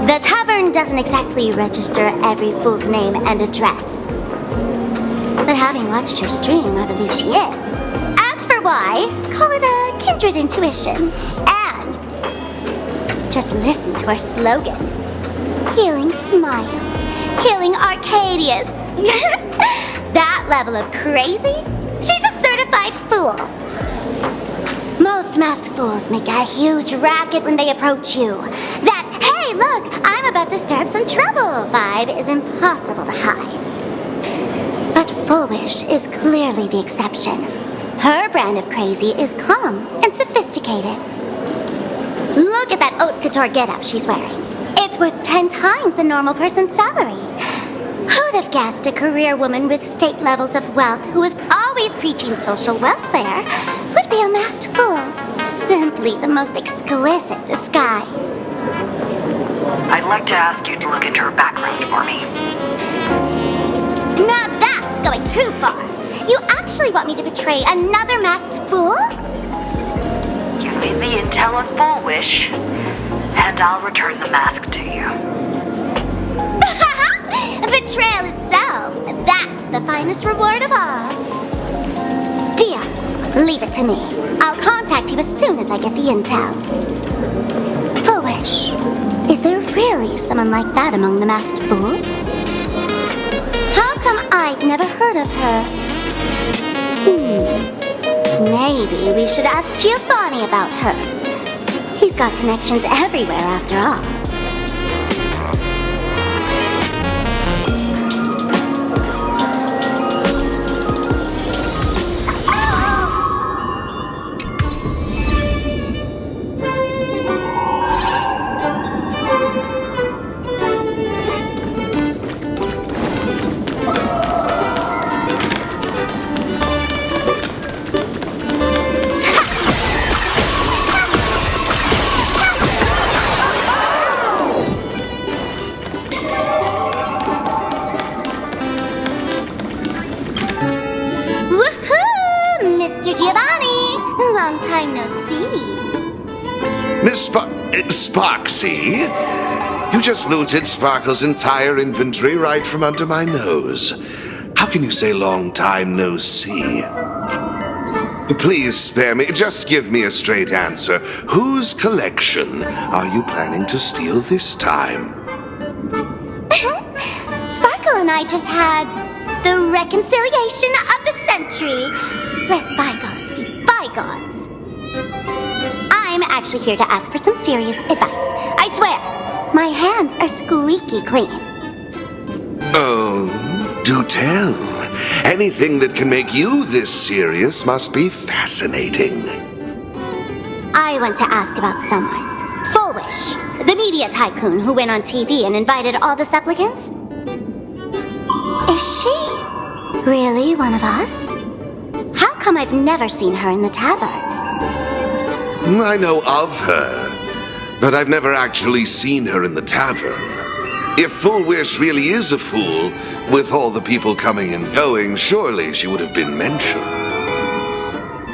The tavern doesn't exactly register every fool's name and address. But having watched her stream, I believe she is. As for why, call it a kindred intuition. And just listen to our slogan. Healing smiles. Healing Arcadius. That level of crazy? She's a certified fool. Most masked fools make a huge racket when they approach you. That, hey, look, I'm about to stir up some trouble vibe is impossible to hide. But Full Wish is clearly the exception. Her brand of crazy is calm and sophisticated. Look at that haute couture getup she's wearing. It's worth 10 times a normal person's salary. Who'd have guessed a career woman with state levels of wealth who is always preaching social welfare would be a masked fool? Simply the most exquisite disguise. I'd like to ask you to look into her background for me. Now that's going too far. You actually want me to betray another masked fool? Give me the intel on Full Wish, and I'll return the mask to you. Betrayal itself. That's the finest reward of all. Dia, leave it to me. I'll contact you as soon as I get the intel. Full Wish, is there really someone like that among the masked fools? How come I'd never heard of her? Maybe we should ask Giovanni about her. He's got connections everywhere after all. Miss Sparksy, you just looted Sparkle's entire inventory right from under my nose. How can you say long time no see? Please spare me. Just give me a straight answer. Whose collection are you planning to steal this time? Sparkle and I just had the reconciliation of the century. Let bygones be bygones. I'm actually here to ask for some serious advice. I swear, my hands are squeaky clean. Oh, do tell. Anything that can make you this serious must be fascinating. I want to ask about someone. Fullwish, the media tycoon who went on TV and invited all the supplicants. Is she really one of us? How come I've never seen her in the tavern? I know of her, but I've never actually seen her in the tavern. If Fullwish really is a fool, with all the people coming and going, surely she would have been mentioned.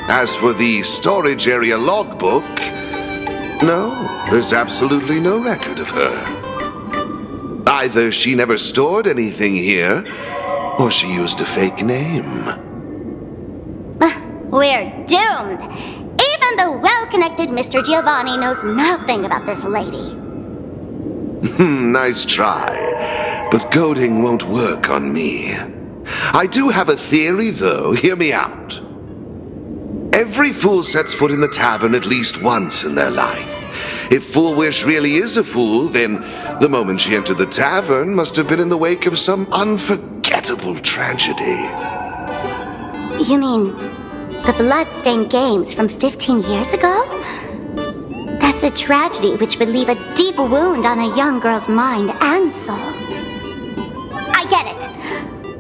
As for the storage area logbook, no, there's absolutely no record of her. Either she never stored anything here, or she used a fake name. We're doomed. Even the well-connected Mr. Giovanni knows nothing about this lady. Nice try, but goading won't work on me. I do have a theory, though. Hear me out. Every fool sets foot in the tavern at least once in their life. If Fullwish really is a fool, then the moment she entered the tavern must have been in the wake of some unforgettable tragedy. You mean the blood-stained games from 15 years ago? That's a tragedy which would leave a deep wound on a young girl's mind and soul. I get it.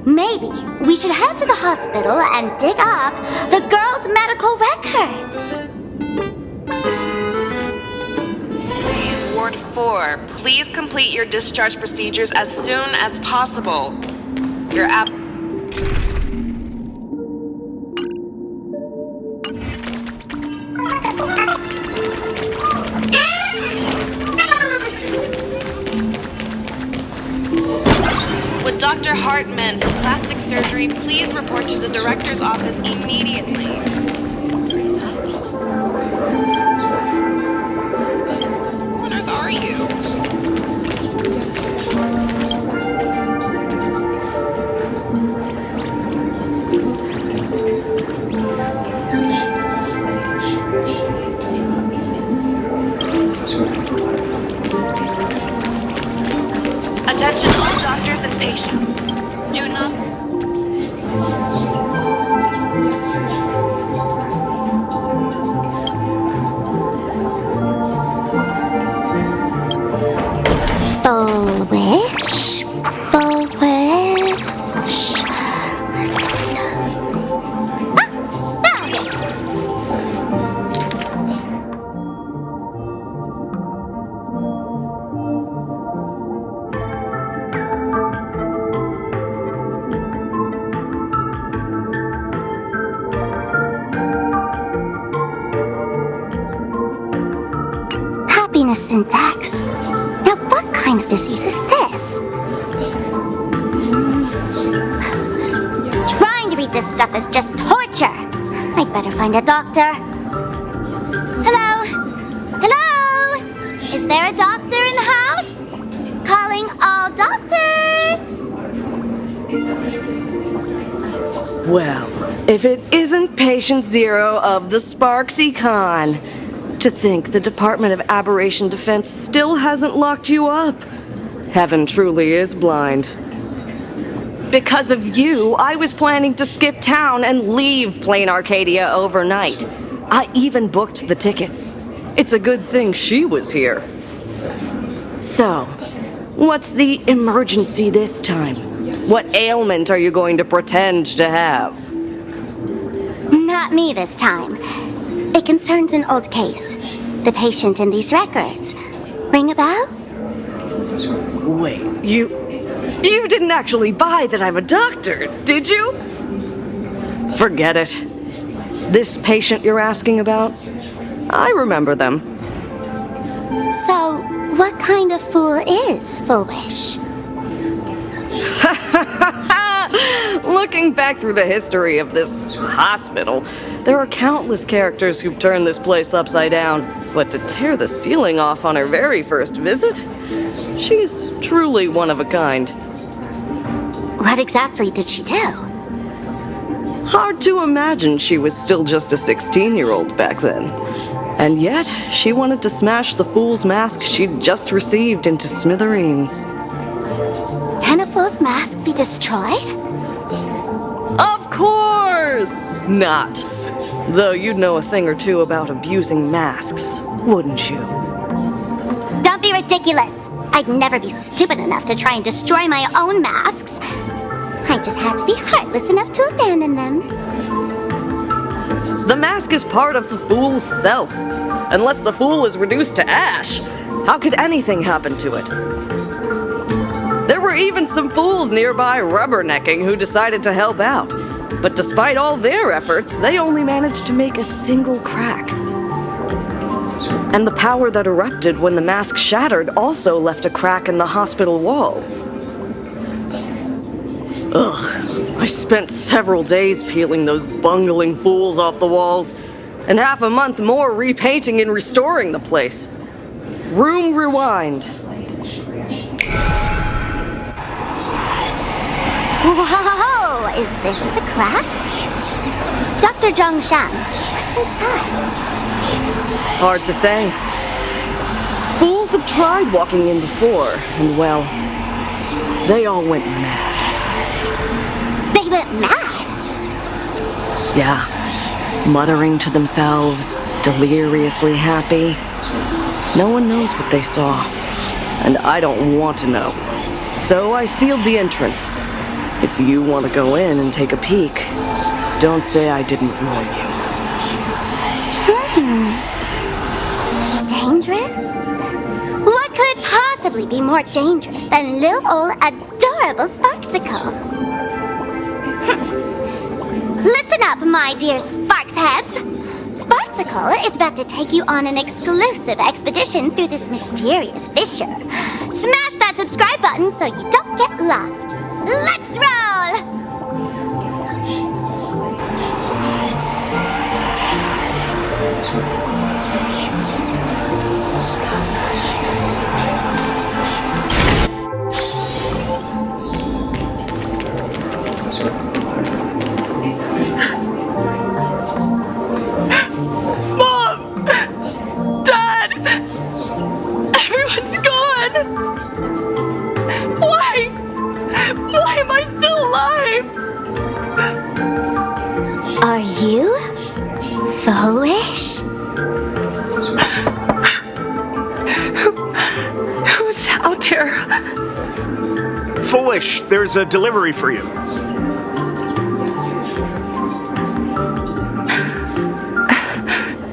Maybe we should head to the hospital and dig up the girl's medical records. Ward 4, please complete your discharge procedures as soon as possible. Your app... With Dr. Hartman in plastic surgery, please report to the director's office immediately. What on earth are you? Attention all doctors and patients. Do not... Fullwish? Fullwish? Ah! Found it! Happiness syntax. Now what kind of disease is this? Trying to read this stuff is just torture. I'd better find a doctor. Hello? Hello? Is there a doctor in the house? Calling all doctors! Well, if it isn't Patient Zero of the Sparksy Con. To think the Department of Aberration Defense still hasn't locked you up. Heaven truly is blind. Because of you, I was planning to skip town and leave Planarcadia overnight. I even booked the tickets. It's a good thing she was here. So, what's the emergency this time? What ailment are you going to pretend to have? Not me this time. It concerns an old case. The patient in these records. Ring a bell? Wait, you didn't actually buy that I'm a doctor, did you? Forget it. This patient you're asking about? I remember them. So, what kind of fool is Fullwish? Looking back through the history of this hospital, There are countless characters who've turned this place upside down, but to tear the ceiling off on her very first visit? She's truly one of a kind. What exactly did she do? Hard to imagine she was still just a 16-year-old back then. And yet, she wanted to smash the fool's mask she'd just received into smithereens. Can a fool's mask be destroyed? Of course not! Though you'd know a thing or two about abusing masks, wouldn't you? Don't be ridiculous! I'd never be stupid enough to try and destroy my own masks. I just had to be heartless enough to abandon them. The mask is part of the fool's self. Unless the fool is reduced to ash, how could anything happen to it? There were even some fools nearby rubbernecking who decided to help out. But despite all their efforts, they only managed to make a single crack. And the power that erupted when the mask shattered also left a crack in the hospital wall. Ugh, I spent several days peeling those bungling fools off the walls, and half a month more repainting and restoring the place. Room rewind. Whoa! Is this the crack? Dr. Zhongshan, what's inside? Hard to say. Fools have tried walking in before, and well, they all went mad. They went mad? Yeah. Muttering to themselves, deliriously happy. No one knows what they saw, and I don't want to know. So I sealed the entrance. If you want to go in and take a peek, don't say I didn't warn you. Dangerous? What could possibly be more dangerous than little old adorable Sparksicle? Listen up, my dear Sparksheads! Sparksicle is about to take you on an exclusive expedition through this mysterious fissure. Smash that subscribe button so you don't get lost. Let's roll! Mom! Dad! Everyone's gone! Why? Why am I still alive? Are you foolish? Who's out there? Foolish, there's a delivery for you.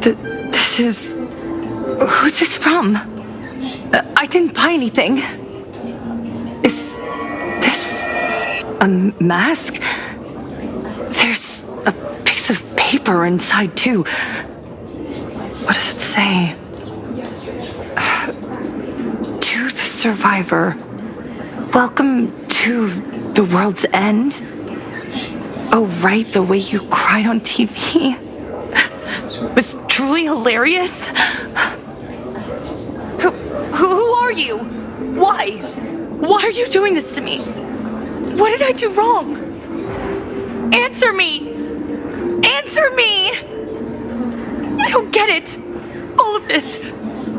This is... Who's this from? I didn't buy anything. Is this a mask? There's a piece of paper inside, too. What does it say? To the survivor. Welcome to the world's end. Oh, right, the way you cried on TV was truly hilarious. Who are you? Why? Why are you doing this to me? What did I do wrong? Answer me! Answer me! I don't get it. All of this.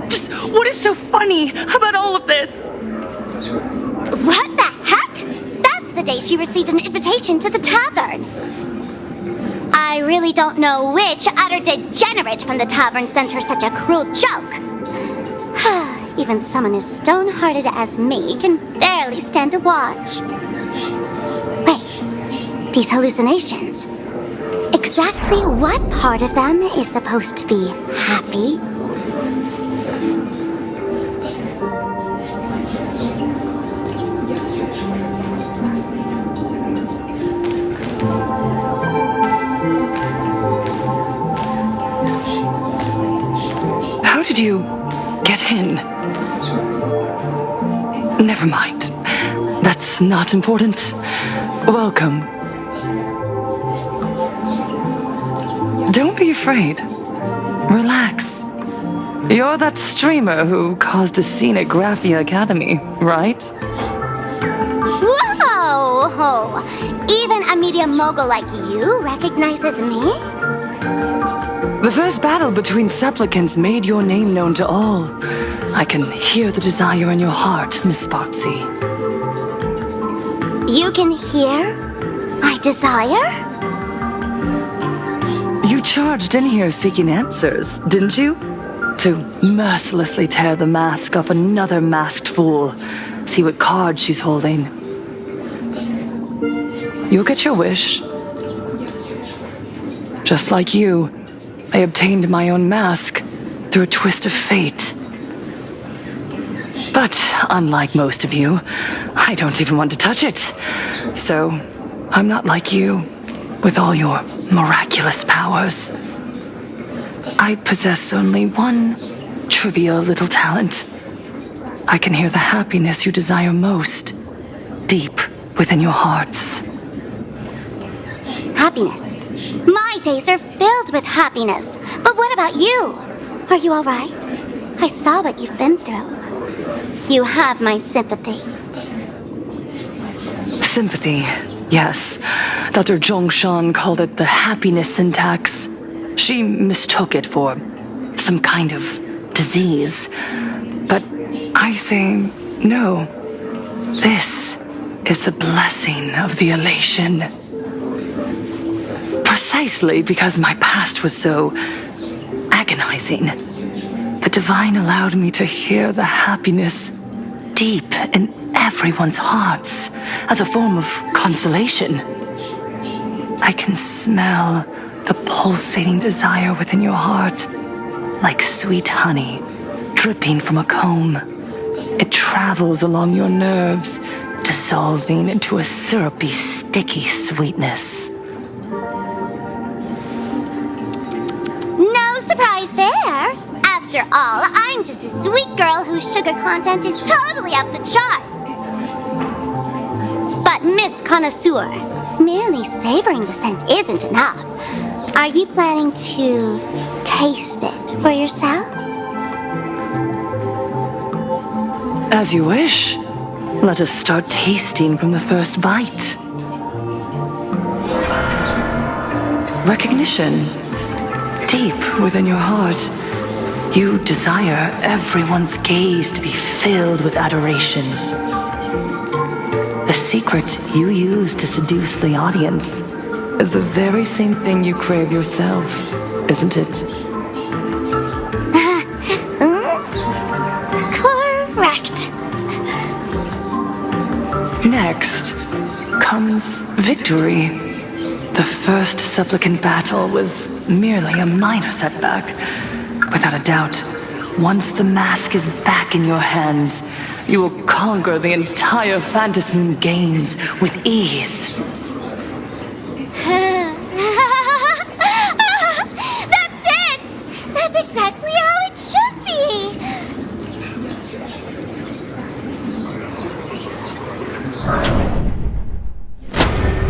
Just what is so funny about all of this? What the heck? That's the day she received an invitation to the tavern. I really don't know which utter degenerate from the tavern sent her such a cruel joke. Even someone as stone-hearted as me can barely stand to watch. Wait, these hallucinations. Exactly what part of them is supposed to be happy? How did you get in? Never mind. That's not important. Welcome. Don't be afraid. Relax. You're that streamer who caused a scene at Graphia Academy, right? Whoa! Even a media mogul like you recognizes me? The first battle between supplicants made your name known to all. I can hear the desire in your heart, Miss Sparksy. You can hear my desire? You charged in here seeking answers, didn't you? To mercilessly tear the mask off another masked fool. See what card she's holding. You'll get your wish. Just like you, I obtained my own mask through a twist of fate. But unlike most of you, I don't even want to touch it. So, I'm not like you, with all your miraculous powers. I possess only one trivial little talent. I can hear the happiness you desire most, deep within your hearts. Happiness. My days are filled with happiness. But what about you? Are you all right? I saw what you've been through. You have my sympathy. Sympathy, yes. Dr. Zhongshan called it the happiness syntax. She mistook it for some kind of disease. But I say no. This is the blessing of the elation. Precisely because my past was so agonizing, the divine allowed me to hear the happiness deep in everyone's hearts as a form of consolation. I can smell the pulsating desire within your heart, like sweet honey dripping from a comb. It travels along your nerves, dissolving into a syrupy, sticky sweetness. No surprise there. After all, I'm just a sweet girl whose sugar content is totally off the charts. But Miss Connoisseur, merely savoring the scent isn't enough. Are you planning to taste it for yourself? As you wish. Let us start tasting from the first bite. Recognition. Deep within your heart, you desire everyone's gaze to be filled with adoration. The secret you use to seduce the audience is the very same thing you crave yourself, isn't it? Correct. Next comes victory. The first supplicant battle was merely a minor setback. Without a doubt, once the mask is back in your hands, you will conquer the entire Phantasmoon games with ease. That's it! That's exactly how it should be!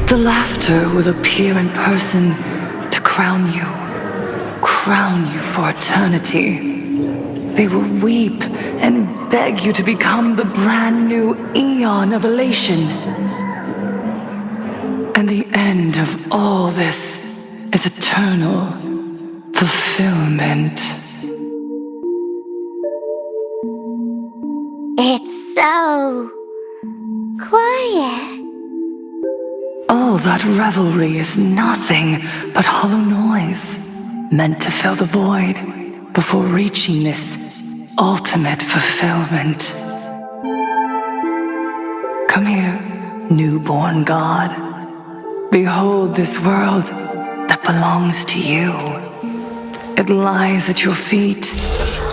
The laughter will appear in person to crown you for eternity. They will weep and beg you to become the brand new eon of elation. And the end of all this is eternal fulfillment. It's so quiet. All that revelry is nothing but hollow noise, meant to fill the void before reaching this ultimate fulfillment. Come here, newborn god. Behold this world that belongs to you. It lies at your feet,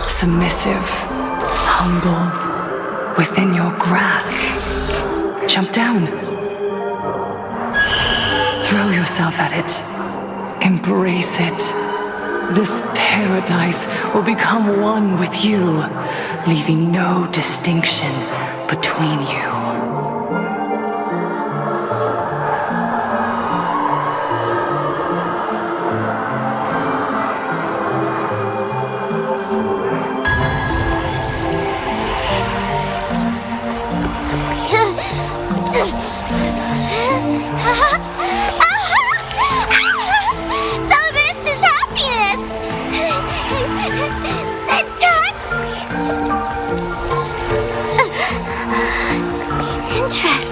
submissive, humble, within your grasp. Jump down. Throw yourself at it. Embrace it. This paradise will become one with you, leaving no distinction between you.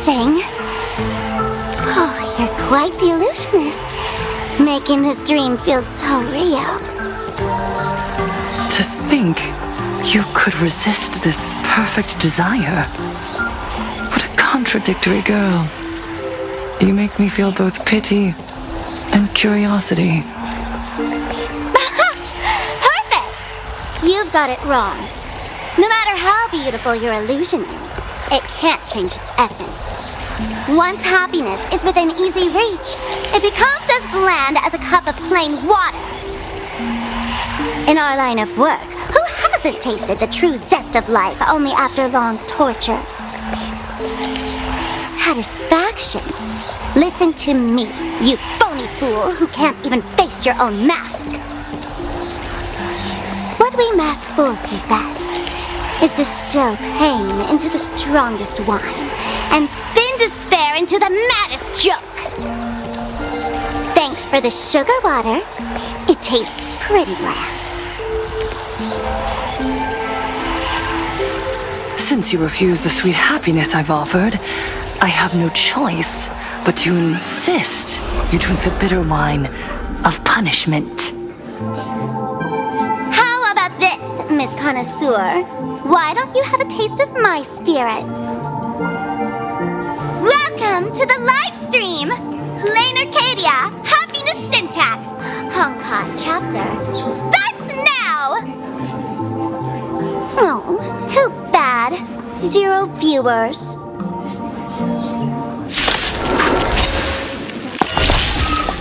interesting. Oh, you're quite the illusionist, making this dream feel so real. To think you could resist this perfect desire. What a contradictory girl. You make me feel both pity and curiosity. Perfect! You've got it wrong. No matter how beautiful your illusion is, it can't change its essence. Once happiness is within easy reach, it becomes as bland as a cup of plain water. In our line of work, who hasn't tasted the true zest of life only after long torture? Satisfaction. Listen to me, you phony fool who can't even face your own mask. What we masked fools do best is distill pain into the strongest wine and spin despair into the maddest joke. Thanks for the sugar water. It tastes pretty bland. Since you refuse the sweet happiness I've offered, I have no choice but to insist you drink the bitter wine of punishment. How about this, Miss Connoisseur? Why don't you have a taste of my spirits? Welcome to the live stream! Planarcadia, Happiness Syntax, Honkai chapter, starts now! Oh, too bad. 0 viewers.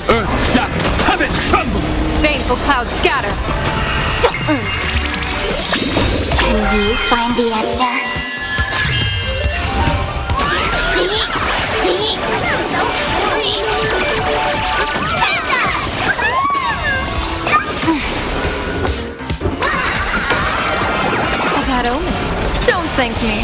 Earth shatters, heaven trembles! Baneful clouds scatter. Can you find the answer? A bad omen. Don't thank me.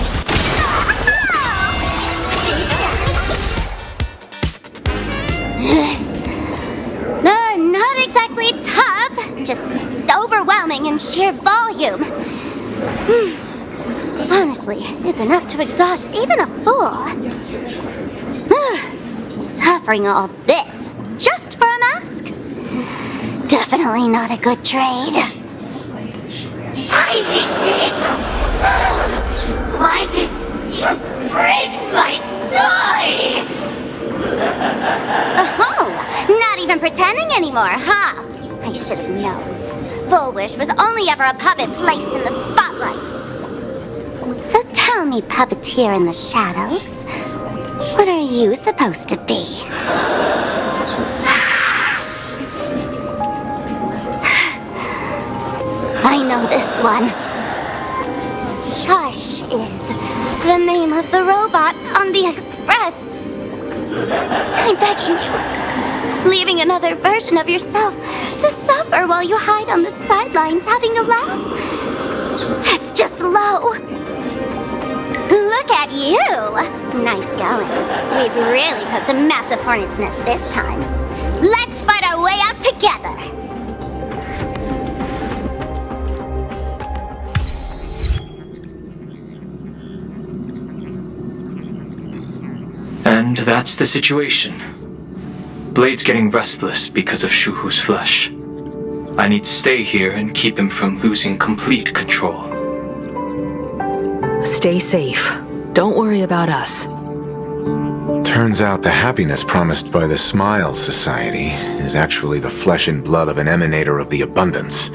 Not exactly tough, just overwhelming in sheer volume. Honestly, it's enough to exhaust even a fool. Suffering all this just for a mask? Definitely not a good trade. Tiny little... Why did you break my toy? Oh, not even pretending anymore, huh? I should have known. Full Wish was only ever a puppet placed in the spotlight. So tell me, puppeteer in the shadows, what are you supposed to be? I know this one. Shush is the name of the robot on the express. I'm begging you, leaving another version of yourself to suffer while you hide on the sidelines having a laugh. That's just low. Look at you. Nice going. We've really put the massive hornet's nest this time. Let's fight our way out together. And that's the situation. Blade's getting restless because of Shuhu's flesh. I need to stay here and keep him from losing complete control. Stay safe. Don't worry about us. Turns out the happiness promised by the Smile Society is actually the flesh and blood of an emanator of the abundance.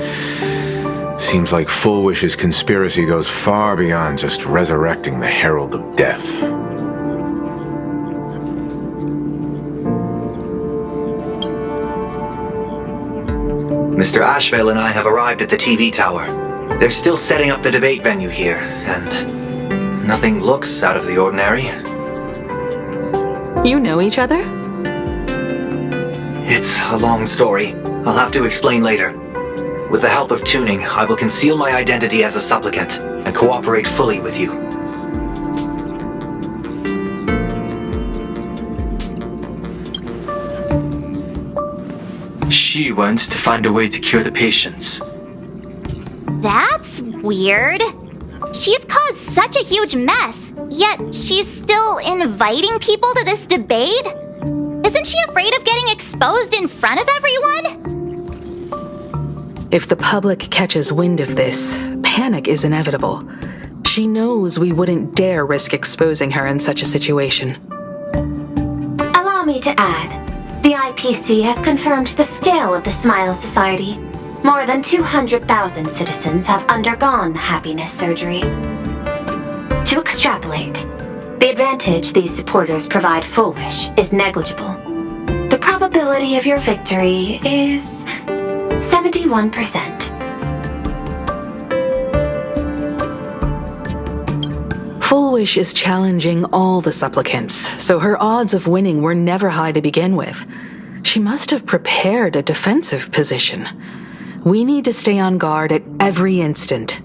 Seems like Full Wish's conspiracy goes far beyond just resurrecting the Herald of Death. Mr. Ashvale and I have arrived at the TV tower. They're still setting up the debate venue here, and nothing looks out of the ordinary. You know each other? It's a long story. I'll have to explain later. With the help of tuning, I will conceal my identity as a supplicant and cooperate fully with you. She wants to find a way to cure the patients. That's weird. She's caused such a huge mess, Yet she's still inviting people to this debate? Isn't she afraid of getting exposed in front of everyone? If the public catches wind of this, panic is inevitable. She knows we wouldn't dare risk exposing her in such a situation. Allow me to add, the IPC has confirmed the scale of the Smile Society. More than 200,000 citizens have undergone the happiness surgery. To extrapolate, the advantage these supporters provide Full Wish is negligible. The probability of your victory is 71%. Full Wish is challenging all the supplicants, so her odds of winning were never high to begin with. She must have prepared a defensive position. We need to stay on guard at every instant.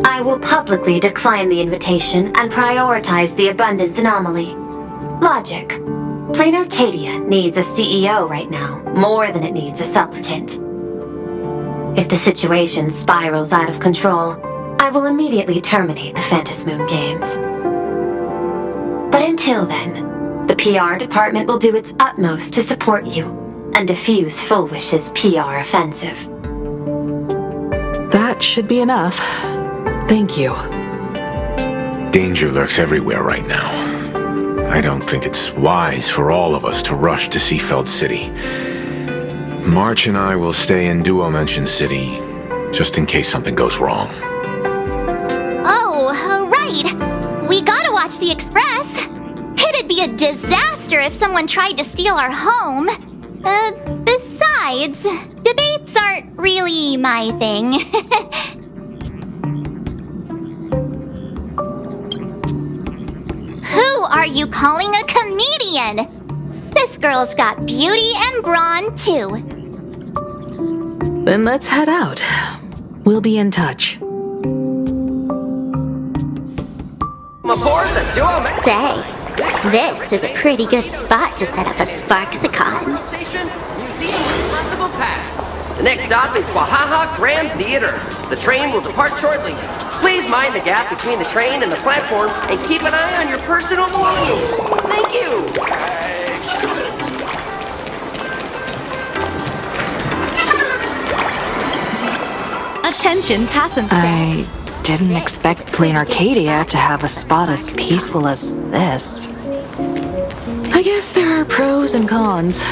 I will publicly decline the invitation and prioritize the abundance anomaly. Logic. Planarcadia needs a CEO right now, more than it needs a supplicant. If the situation spirals out of control, I will immediately terminate the Phantasmoon Games. But until then, the PR department will do its utmost to support you and defuse Full Wish's PR offensive. That should be enough. Thank you. Danger lurks everywhere right now. I don't think it's wise for all of us to rush to Seafeld City. March and I will stay in Duo Mansion City, just in case something goes wrong. Oh, right. We gotta watch the Express. It'd be a disaster if someone tried to steal our home. Besides, debates aren't really my thing. Who are you calling a comedian? This girl's got beauty and brawn, too. Then let's head out. We'll be in touch. Say, this is a pretty good spot to set up a Sparksicon. Station, Museum of Impossible Past. The next stop is Wahaha Grand Theater. The train will depart shortly. Please mind the gap between the train and the platform and keep an eye on your personal belongings. Thank you. Attention passengers. I didn't expect Planarcadia to have a spot as peaceful as this. I guess there are pros and cons.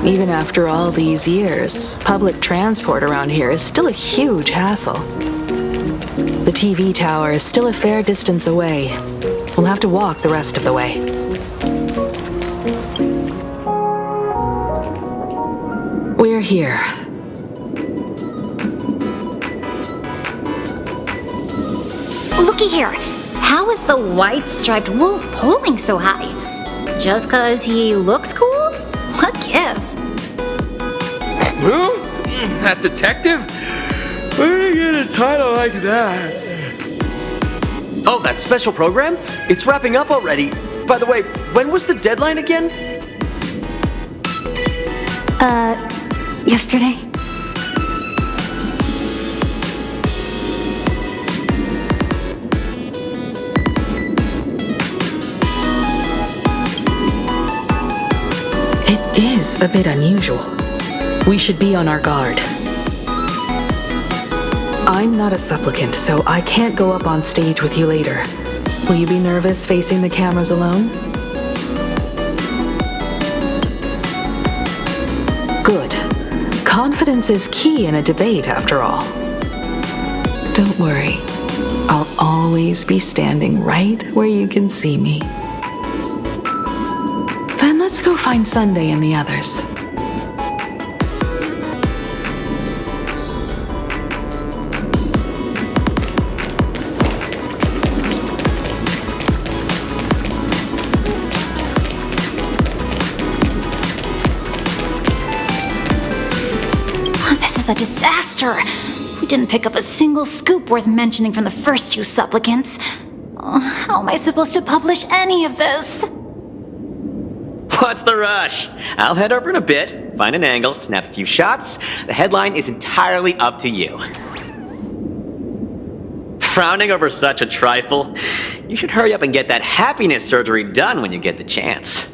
Even after all these years, public transport around here is still a huge hassle. The TV tower is still a fair distance away. We'll have to walk the rest of the way. We're here. Looky here. How is the white striped wolf polling so high? Just 'cause he looks cool? What gives? Who? That detective? Where did you get a title like that? Oh, that special program? It's wrapping up already. By the way, when was the deadline again? Yesterday. It is a bit unusual. We should be on our guard. I'm not a supplicant, so I can't go up on stage with you later. Will you be nervous facing the cameras alone? Good. Confidence is key in a debate, after all. Don't worry. I'll always be standing right where you can see me. Then let's go find Sunday and the others. A disaster. We didn't pick up a single scoop worth mentioning from the first two supplicants. How am I supposed to publish any of this? What's the rush? I'll head over in a bit, find an angle, snap a few shots. The headline is entirely up to you. Frowning over such a trifle? You should hurry up and get that happiness surgery done when you get the chance.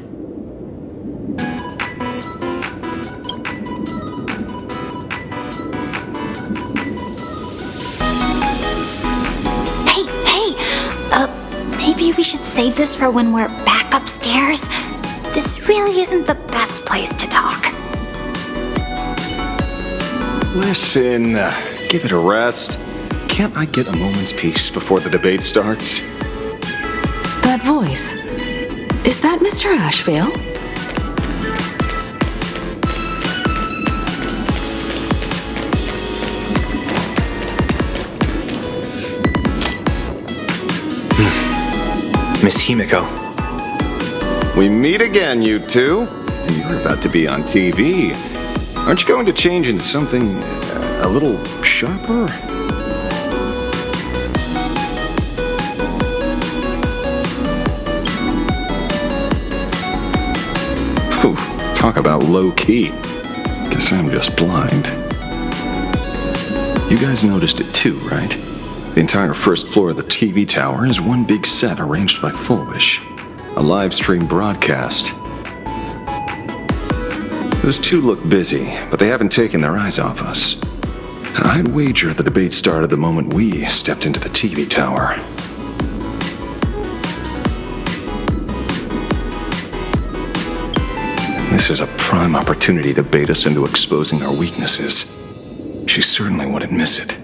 Maybe we should save this for when we're back upstairs. This really isn't the best place to talk. Listen, give it a rest. Can't I get a moment's peace before the debate starts? That voice. Is that Mr. Ashvale? Miss Himiko. We meet again, you two. And you're about to be on TV. Aren't you going to change into something a little sharper? Oof, talk about low-key. Guess I'm just blind. You guys noticed it too, right? The entire first floor of the TV tower is one big set arranged by Fullwish. A live stream broadcast. Those two look busy, but they haven't taken their eyes off us. I'd wager the debate started the moment we stepped into the TV tower. This is a prime opportunity to bait us into exposing our weaknesses. She certainly wouldn't miss it.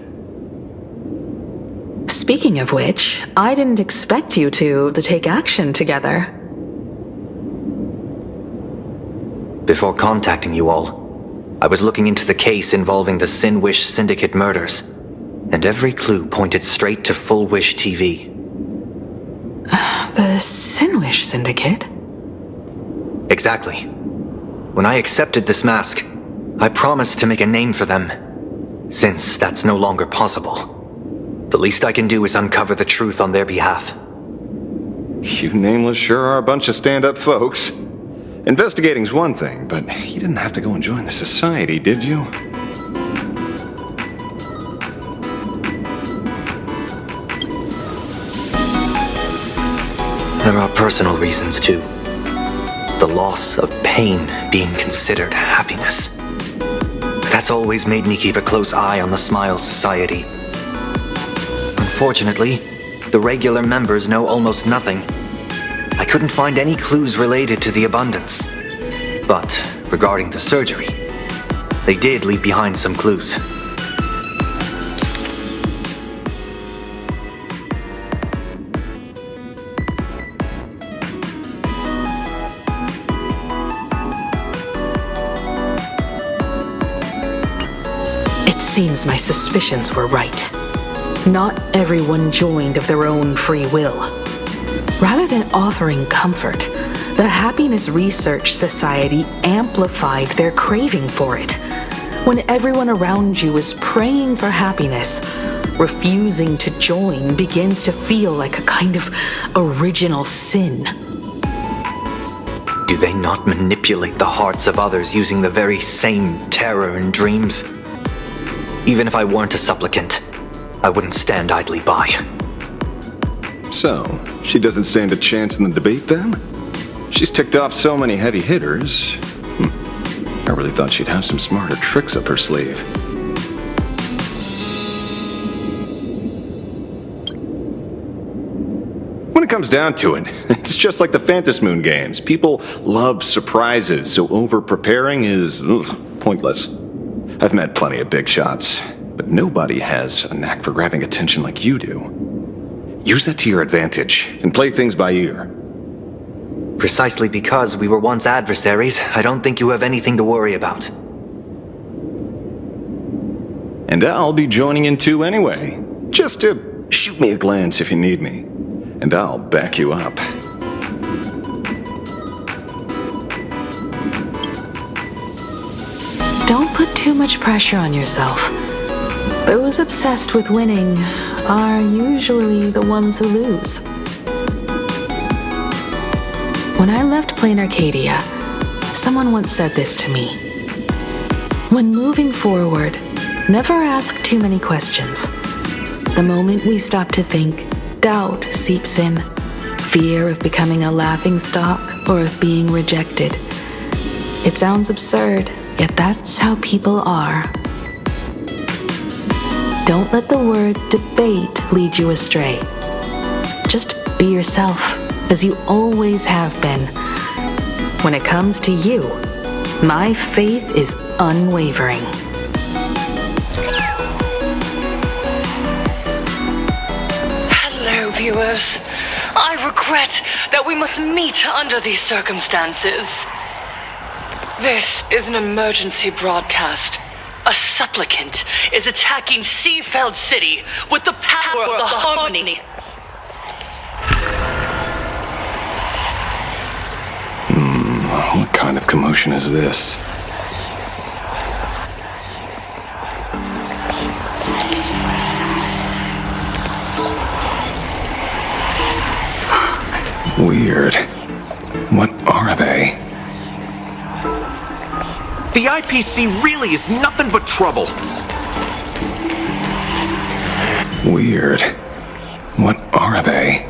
Speaking of which, I didn't expect you two to take action together. Before contacting you all, I was looking into the case involving the Sinwish Syndicate murders, and every clue pointed straight to Fullwish TV. The Sinwish Syndicate? Exactly. When I accepted this mask, I promised to make a name for them. Since that's no longer possible, the least I can do is uncover the truth on their behalf. You nameless sure are a bunch of stand-up folks. Investigating's one thing, but you didn't have to go and join the society, did you? There are personal reasons, too. The loss of pain being considered happiness. That's always made me keep a close eye on the Smile Society. Unfortunately, the regular members know almost nothing. I couldn't find any clues related to the abundance. But regarding the surgery, they did leave behind some clues. It seems my suspicions were right. Not everyone joined of their own free will. Rather than offering comfort, the Happiness Research Society amplified their craving for it. When everyone around you is praying for happiness, refusing to join begins to feel like a kind of original sin. Do they not manipulate the hearts of others using the very same terror and dreams? Even if I weren't a supplicant, I wouldn't stand idly by. So, she doesn't stand a chance in the debate then? She's ticked off so many heavy hitters. I really thought she'd have some smarter tricks up her sleeve. When it comes down to it, it's just like the Phantasmoon Moon games. People love surprises, so over-preparing is pointless. I've met plenty of big shots, but nobody has a knack for grabbing attention like you do. Use that to your advantage, and play things by ear. Precisely because we were once adversaries, I don't think you have anything to worry about. And I'll be joining in too anyway. Just to shoot me a glance if you need me. And I'll back you up. Don't put too much pressure on yourself. Those obsessed with winning are usually the ones who lose. When I left Planarcadia, Someone once said this to me. When moving forward, never ask too many questions. The moment we stop to think, doubt seeps in. Fear of becoming a laughingstock or of being rejected. It sounds absurd, yet that's how people are. Don't let the word debate lead you astray. Just be yourself, as you always have been. When it comes to you, my faith is unwavering. Hello, viewers. I regret that we must meet under these circumstances. This is an emergency broadcast. A supplicant is attacking Seafeld City with the power of the Harmony. What kind of commotion is this? Weird. What are they? The IPC really is nothing but trouble. Weird. What are they?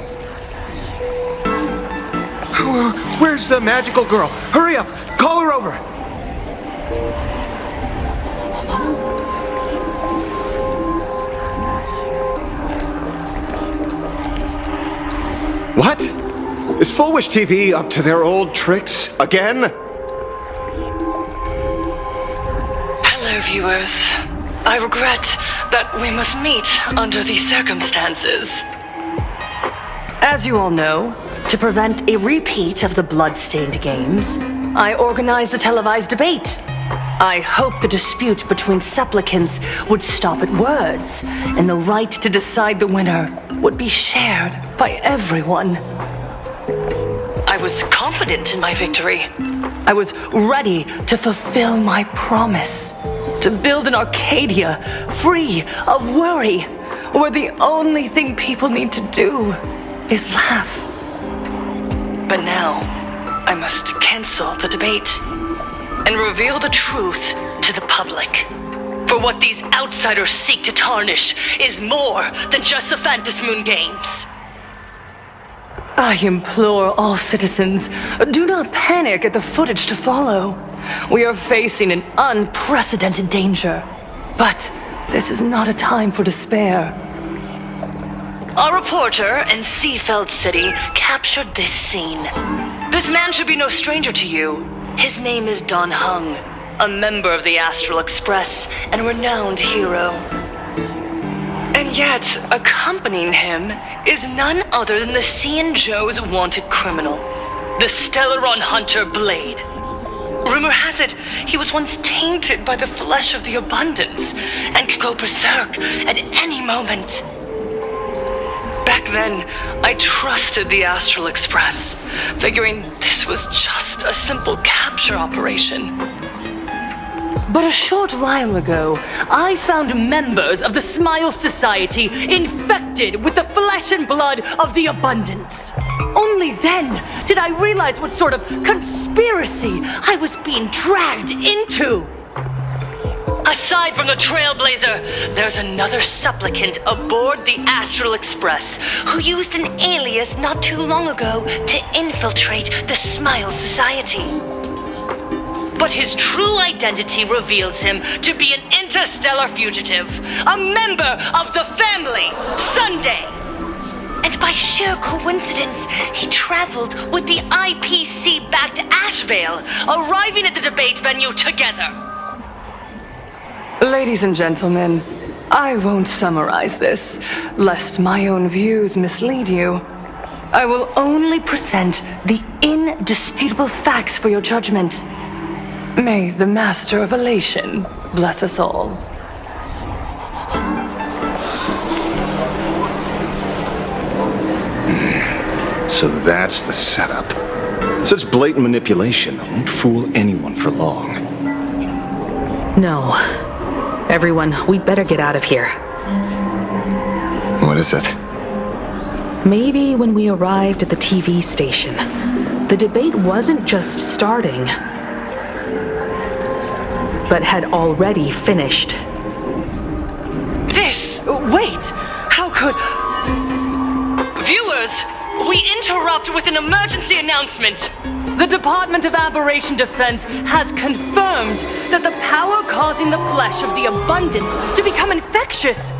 Where's the magical girl? Hurry up! Call her over! What? Is Full Wish TV up to their old tricks again? Hello, viewers. I regret that we must meet under these circumstances. As you all know, to prevent a repeat of the blood-stained games, I organized a televised debate. I hope the dispute between supplicants would stop at words, and the right to decide the winner would be shared by everyone. I was confident in my victory. I was ready to fulfill my promise, to build an Arcadia free of worry, where the only thing people need to do is laugh. But now, I must cancel the debate and reveal the truth to the public. For what these outsiders seek to tarnish is more than just the Phantasmoon games. I implore all citizens, do not panic at the footage to follow. We are facing an unprecedented danger. But this is not a time for despair. Our reporter in Seafeld City captured this scene. This man should be no stranger to you. His name is Don Hung, a member of the Astral Express and a renowned hero. And yet, accompanying him is none other than the Cian Joe's wanted criminal, the Stellaron hunter Blade. Rumor has it he was once tainted by the flesh of the Abundance and could go berserk at any moment. Back then, I trusted the Astral Express, figuring this was just a simple capture operation. But a short while ago, I found members of the Smile Society infected with the flesh and blood of the Abundance. Only then did I realize what sort of conspiracy I was being dragged into. Aside from the Trailblazer, there's another supplicant aboard the Astral Express who used an alias not too long ago to infiltrate the Smile Society. But his true identity reveals him to be an interstellar fugitive, a member of the family, Sunday. And by sheer coincidence, he traveled with the IPC back to Ashvale, arriving at the debate venue together. Ladies and gentlemen, I won't summarize this, lest my own views mislead you. I will only present the indisputable facts for your judgment. May the Master of Elation bless us all. So that's the setup. Such blatant manipulation won't fool anyone for long. No. Everyone, we'd better get out of here. What is it? Maybe when we arrived at the TV station, the debate wasn't just starting. but had already finished. Wait! How could... Viewers, we interrupt with an emergency announcement. The Department of Aberration Defense has confirmed that the power causing the flesh of the abundance to become infectious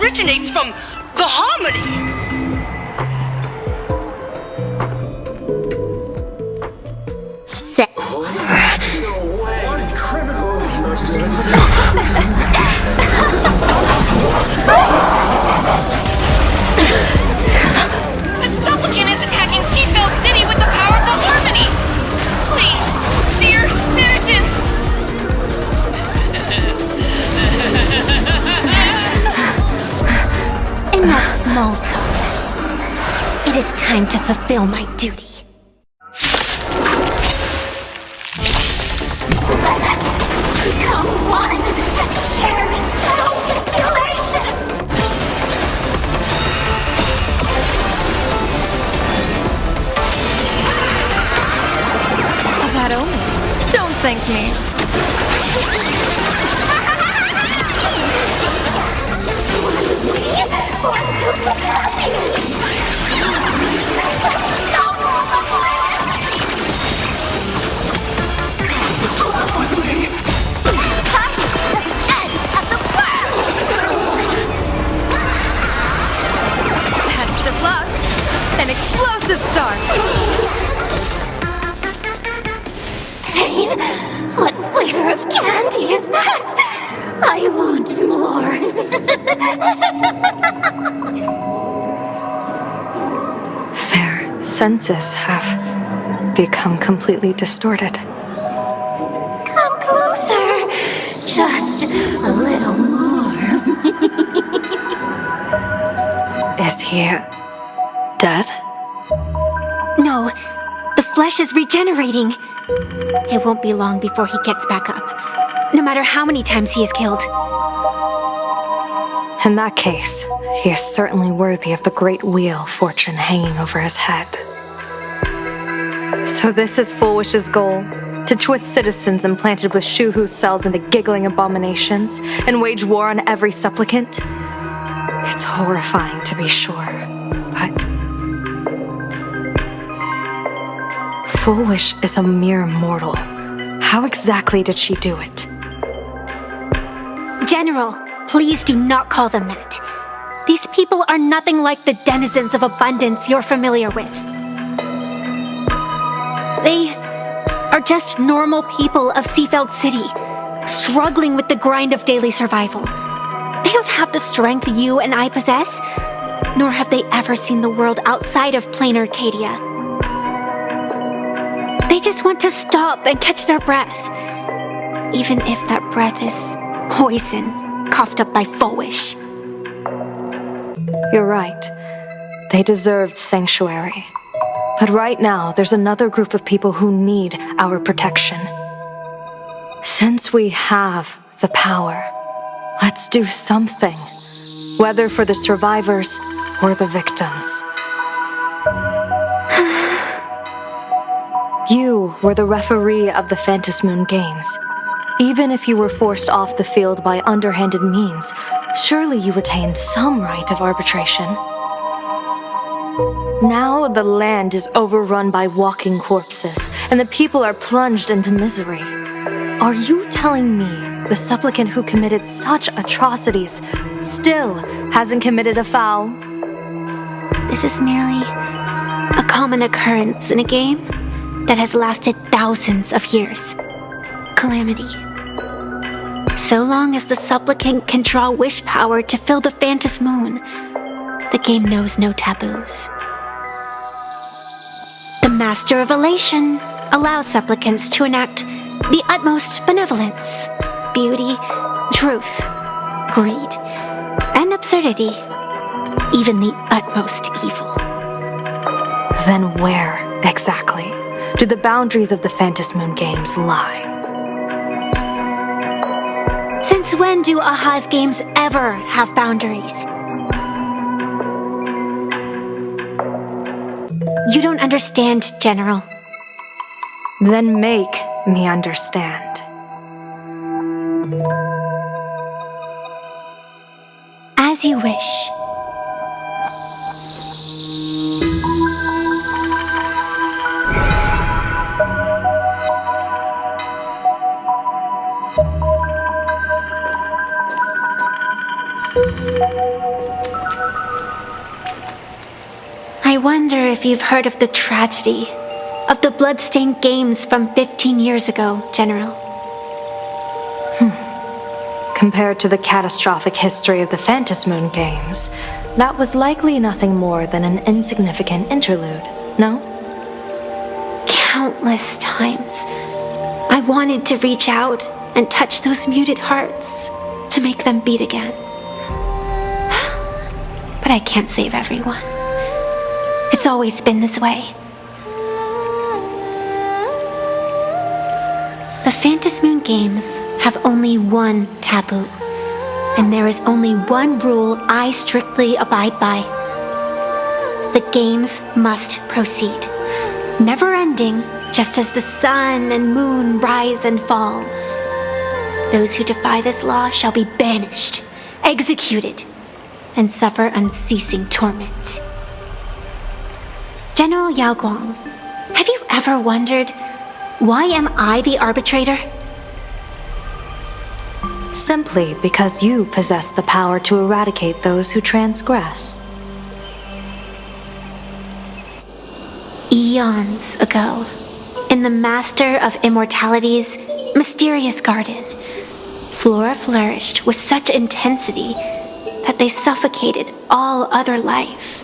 originates from the harmony. The supplicant is attacking Seafeld City with the power of the harmony! Please, dear citizens! Enough small talk. It is time to fulfill my duty. Let us become one and share in no isolation. A bad omen. Don't thank me. Let's do some happiness. Don't rule the forest. End of the world. Best of luck. An explosive start. Pain? What flavor of candy is that? I want more. Their senses have become completely distorted. Come closer. Just a little more. Is he dead? No, the flesh is regenerating. It won't be long before he gets back up, no matter how many times he is killed. In that case, he is certainly worthy of the great wheel fortune hanging over his head. So this is Fullwish's goal? To twist citizens implanted with Shuhu's cells into giggling abominations and wage war on every supplicant? It's horrifying to be sure, but... Fullwish is a mere mortal. How exactly did she do it? General, please do not call them that. These people are nothing like the denizens of abundance you're familiar with. They are just normal people of Seafeld City, struggling with the grind of daily survival. They don't have the strength you and I possess, nor have they ever seen the world outside of Planarcadia. They just want to stop and catch their breath, even if that breath is poison coughed up by Fullwish. You're right. They deserved sanctuary. But right now, there's another group of people who need our protection. Since we have the power, let's do something, whether for the survivors or the victims. You were the referee of the Phantom Moon Games. Even if you were forced off the field by underhanded means, surely you retained some right of arbitration. Now the land is overrun by walking corpses, and the people are plunged into misery. Are you telling me the supplicant who committed such atrocities still hasn't committed a foul? This is merely a common occurrence in a game that has lasted thousands of years. Calamity. So long as the supplicant can draw wish power to fill the Phantom Moon, the game knows no taboos. The Master of Elation allows supplicants to enact the utmost benevolence, beauty, truth, greed, and absurdity, even the utmost evil. Then where, exactly, do the boundaries of the Phantom Moon Games lie? Since when do Aha's games ever have boundaries? You don't understand, General. Then make me understand. As you wish. I wonder if you've heard of the tragedy of the bloodstained games from 15 years ago, General. Compared to the catastrophic history of the Phantasmoon Games, that was likely nothing more than an insignificant interlude, no? Countless times, I wanted to reach out and touch those muted hearts to make them beat again. But I can't save everyone. It's always been this way. The Phantasmoon Games have only one taboo, and there is only one rule I strictly abide by. The games must proceed, never ending, just as the sun and moon rise and fall. Those who defy this law shall be banished, executed, and suffer unceasing torment. General Yao Guang, have you ever wondered, why am I the arbitrator? Simply because you possess the power to eradicate those who transgress. Eons ago, in the Master of Immortality's mysterious garden, flora flourished with such intensity that they suffocated all other life.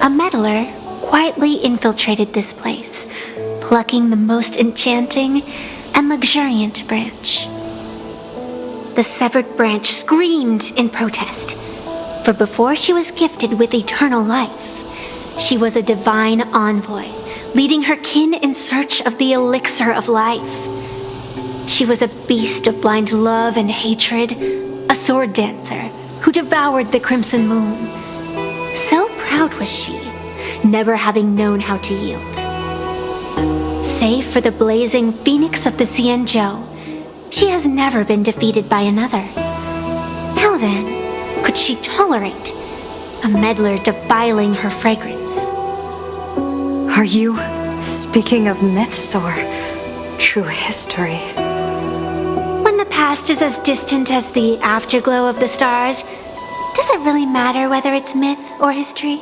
A meddler quietly infiltrated this place, plucking the most enchanting and luxuriant branch. The severed branch screamed in protest, for before she was gifted with eternal life, she was a divine envoy, leading her kin in search of the elixir of life. She was a beast of blind love and hatred, a sword dancer who devoured the crimson moon. So proud was she, never having known how to yield. Save for the blazing phoenix of the Xianzhou, she has never been defeated by another. How then could she tolerate a meddler defiling her fragrance? Are you speaking of myths or true history? When the past is as distant as the afterglow of the stars, does it really matter whether it's myth or history?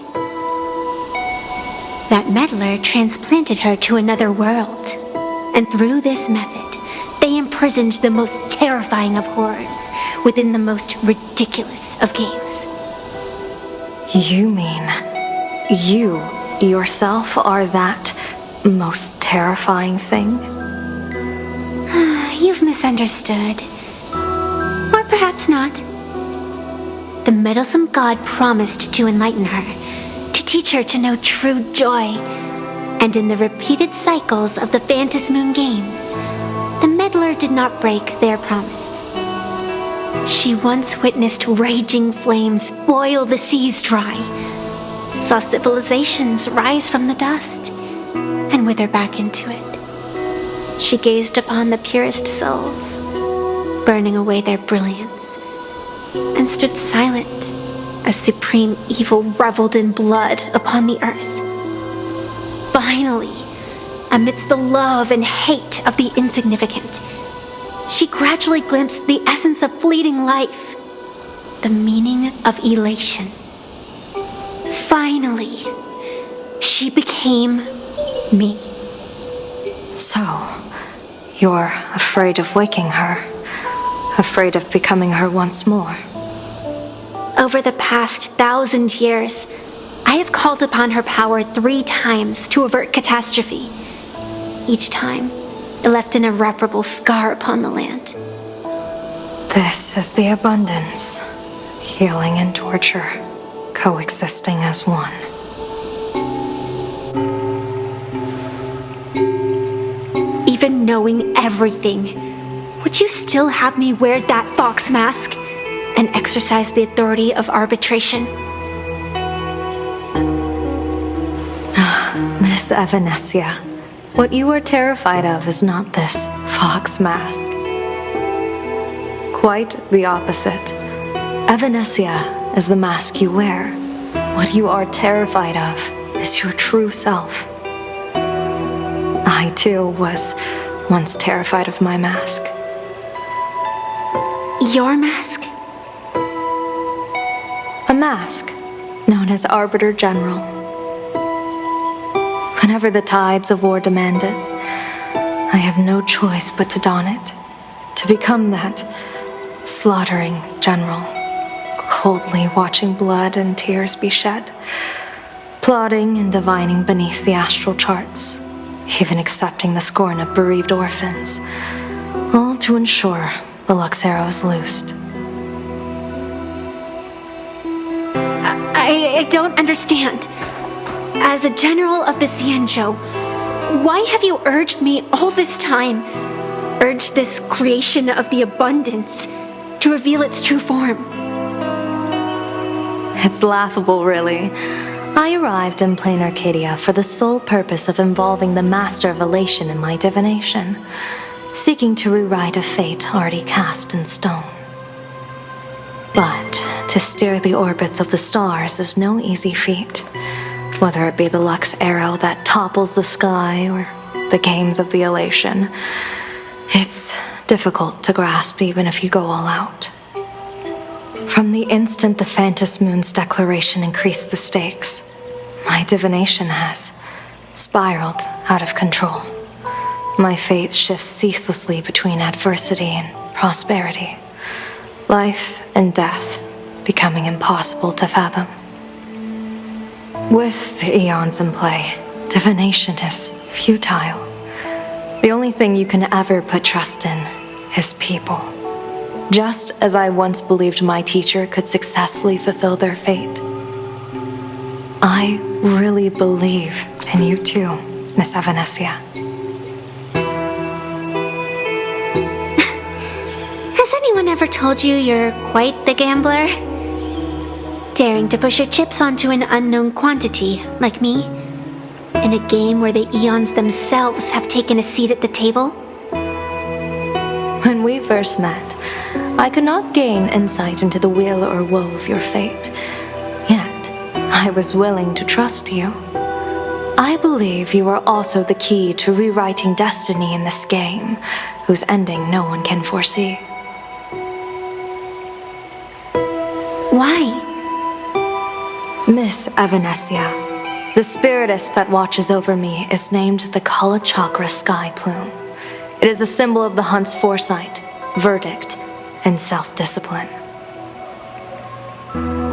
That meddler transplanted her to another world, and through this method, they imprisoned the most terrifying of horrors within the most ridiculous of games. You mean you yourself are that most terrifying thing? You've misunderstood. Or perhaps not. The meddlesome god promised to enlighten her, to teach her to know true joy. And in the repeated cycles of the Phantasmoon Games, the meddler did not break their promise. She once witnessed raging flames boil the seas dry, saw civilizations rise from the dust, and wither back into it. She gazed upon the purest souls, burning away their brilliance, and stood silent as supreme evil reveled in blood upon the earth. Finally, amidst the love and hate of the insignificant, she gradually glimpsed the essence of fleeting life, the meaning of elation. Finally, she became me. So, you're afraid of waking her, afraid of becoming her once more. Over the past 1,000 years, I have called upon her power 3 times to avert catastrophe. Each time, it left an irreparable scar upon the land. This is the abundance, healing and torture, coexisting as one. Even knowing everything, would you still have me wear that fox mask and exercise the authority of arbitration? Miss Evanesia, what you are terrified of is not this fox mask. Quite the opposite. Evanesia is the mask you wear. What you are terrified of is your true self. I, too, was once terrified of my mask. Your mask? A mask known as Arbiter General. Whenever the tides of war demand it, I have no choice but to don it, to become that slaughtering general, coldly watching blood and tears be shed, plotting and divining beneath the astral charts, even accepting the scorn of bereaved orphans, all to ensure the Luxero is loosed. I don't understand. As a general of the Xianzhou, why have you urged me all this time? Urged this creation of the abundance to reveal its true form? It's laughable, really. I arrived in Planarcadia for the sole purpose of involving the Master of Elation in my divination, seeking to rewrite a fate already cast in stone. But to steer the orbits of the stars is no easy feat, whether it be the Lux arrow that topples the sky or the games of the Elation. It's difficult to grasp even if you go all out. From the instant the Phantom Moon's declaration increased the stakes, my divination has spiraled out of control. My fate shifts ceaselessly between adversity and prosperity, life and death becoming impossible to fathom. With the eons in play, divination is futile. The only thing you can ever put trust in is people. Just as I once believed my teacher could successfully fulfill their fate. I really believe in you too, Miss Evanesia. Has anyone ever told you you're quite the gambler? Daring to push your chips onto an unknown quantity, like me? In a game where the eons themselves have taken a seat at the table? When we first met, I could not gain insight into the will or woe of your fate. Yet, I was willing to trust you. I believe you are also the key to rewriting destiny in this game, whose ending no one can foresee. Why? Miss Evanesia, the spiritess that watches over me is named the Kala Chakra Sky Plume. It is a symbol of the hunt's foresight, verdict, and self-discipline.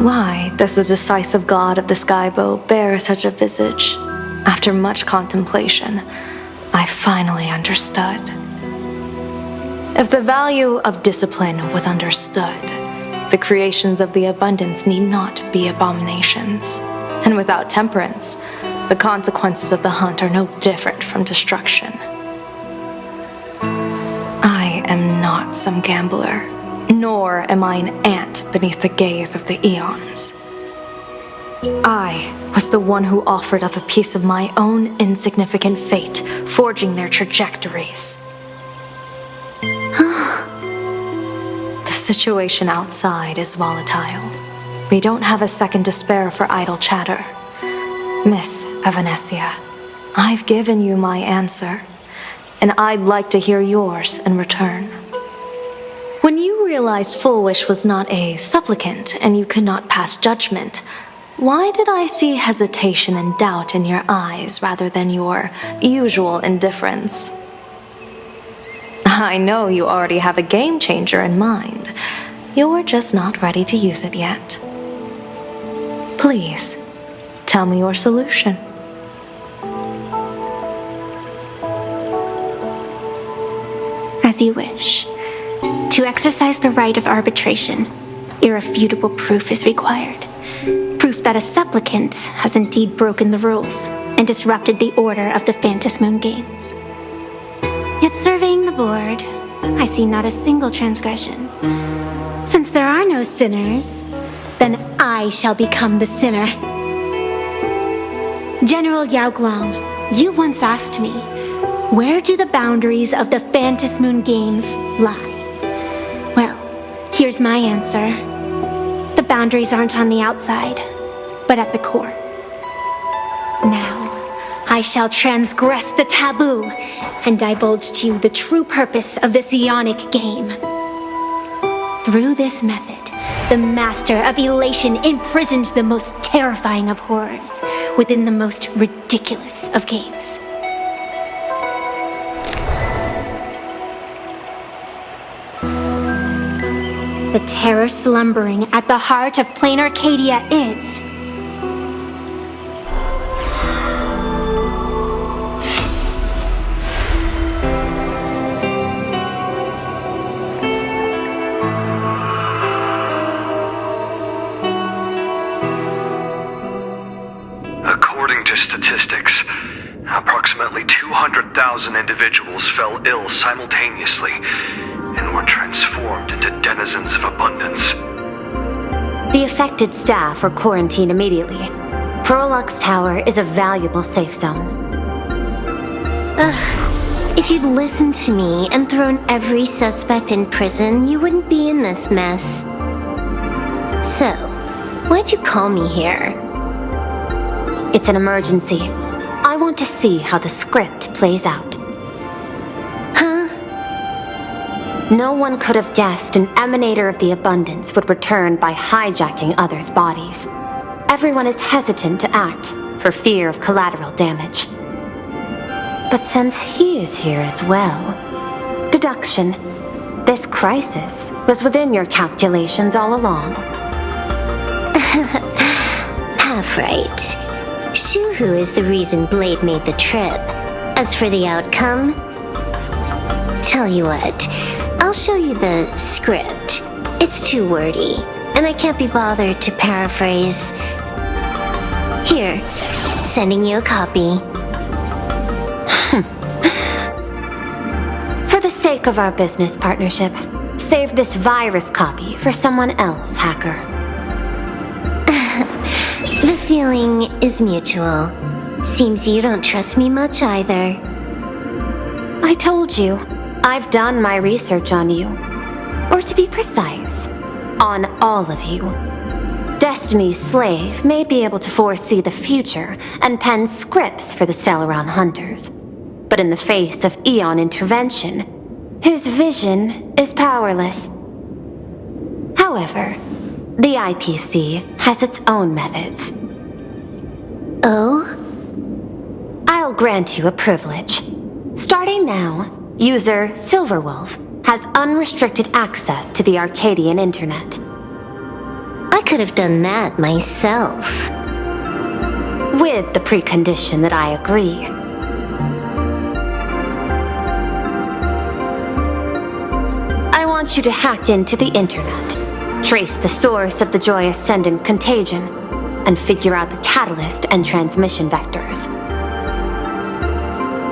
Why does the decisive god of the skybow bear such a visage? After much contemplation, I finally understood. If the value of discipline was understood, the creations of the abundance need not be abominations. And without temperance, the consequences of the hunt are no different from destruction. I am not some gambler, nor am I an ant beneath the gaze of the eons. I was the one who offered up a piece of my own insignificant fate, forging their trajectories. The situation outside is volatile. We don't have a second to spare for idle chatter. Miss Evanesia, I've given you my answer, and I'd like to hear yours in return. When you realized Full Wish was not a supplicant and you could not pass judgment, why did I see hesitation and doubt in your eyes rather than your usual indifference? I know you already have a game changer in mind. You're just not ready to use it yet. Please, tell me your solution. As you wish. To exercise the right of arbitration, irrefutable proof is required. Proof that a supplicant has indeed broken the rules and disrupted the order of the Phantom Moon Games. Yet surveying the board, I see not a single transgression. Since there are no sinners, then I shall become the sinner. General Yao Guang, you once asked me, where do the boundaries of the Phantom Moon Games lie? Well, here's my answer. The boundaries boundaries aren't on the outside, but at the core. Now, I shall transgress the taboo and divulge to you the true purpose of this Ionic game. Through this method, the Master of Elation imprisoned the most terrifying of horrors within the most ridiculous of games. The terror slumbering at the heart of Planarcadia is... According to statistics, approximately 200,000 individuals fell ill simultaneously and were transformed into denizens of abundance. The affected staff were quarantined immediately. Prolux Tower is a valuable safe zone. If you'd listened to me and thrown every suspect in prison, you wouldn't be in this mess. So, why'd you call me here? It's an emergency. I want to see how the script plays out. No one could have guessed an emanator of the abundance would return by hijacking others' bodies. Everyone is hesitant to act for fear of collateral damage. But since he is here as well, deduction. This crisis was within your calculations all along. Half right. Shuhu is the reason Blade made the trip. As for the outcome, tell you what, I'll show you the script. It's too wordy, and I can't be bothered to paraphrase. Here, sending you a copy. For the sake of our business partnership, save this virus copy for someone else, hacker. The feeling is mutual. Seems you don't trust me much either. I told you, I've done my research on you. Or to be precise, on all of you. Destiny's slave may be able to foresee the future and pen scripts for the Stellaron hunters. But in the face of Eon intervention, his vision is powerless. However, the IPC has its own methods. Oh? I'll grant you a privilege. Starting now, user Silverwolf has unrestricted access to the Arcadian internet. I could have done that myself. With the precondition that I agree. I want you to hack into the internet, trace the source of the Joy Ascendant contagion, and figure out the catalyst and transmission vectors.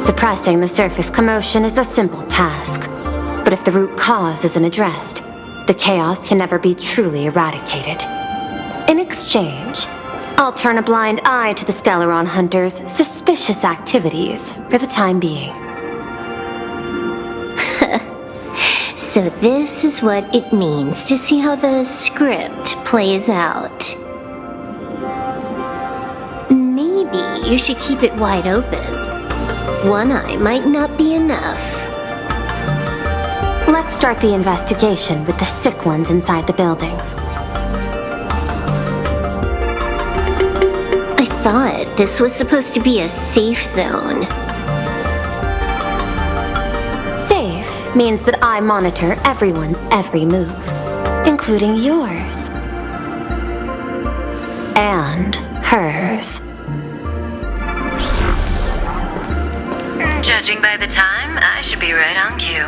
Suppressing the surface commotion is a simple task, but if the root cause isn't addressed, the chaos can never be truly eradicated. In exchange, I'll turn a blind eye to the Stellaron hunters' suspicious activities for the time being. So this is what it means to see how the script plays out. Maybe you should keep it wide open. One eye might not be enough. Let's start the investigation with the sick ones inside the building. I thought this was supposed to be a safe zone. Safe means that I monitor everyone's every move, including yours. And hers. Judging by the time, I should be right on cue.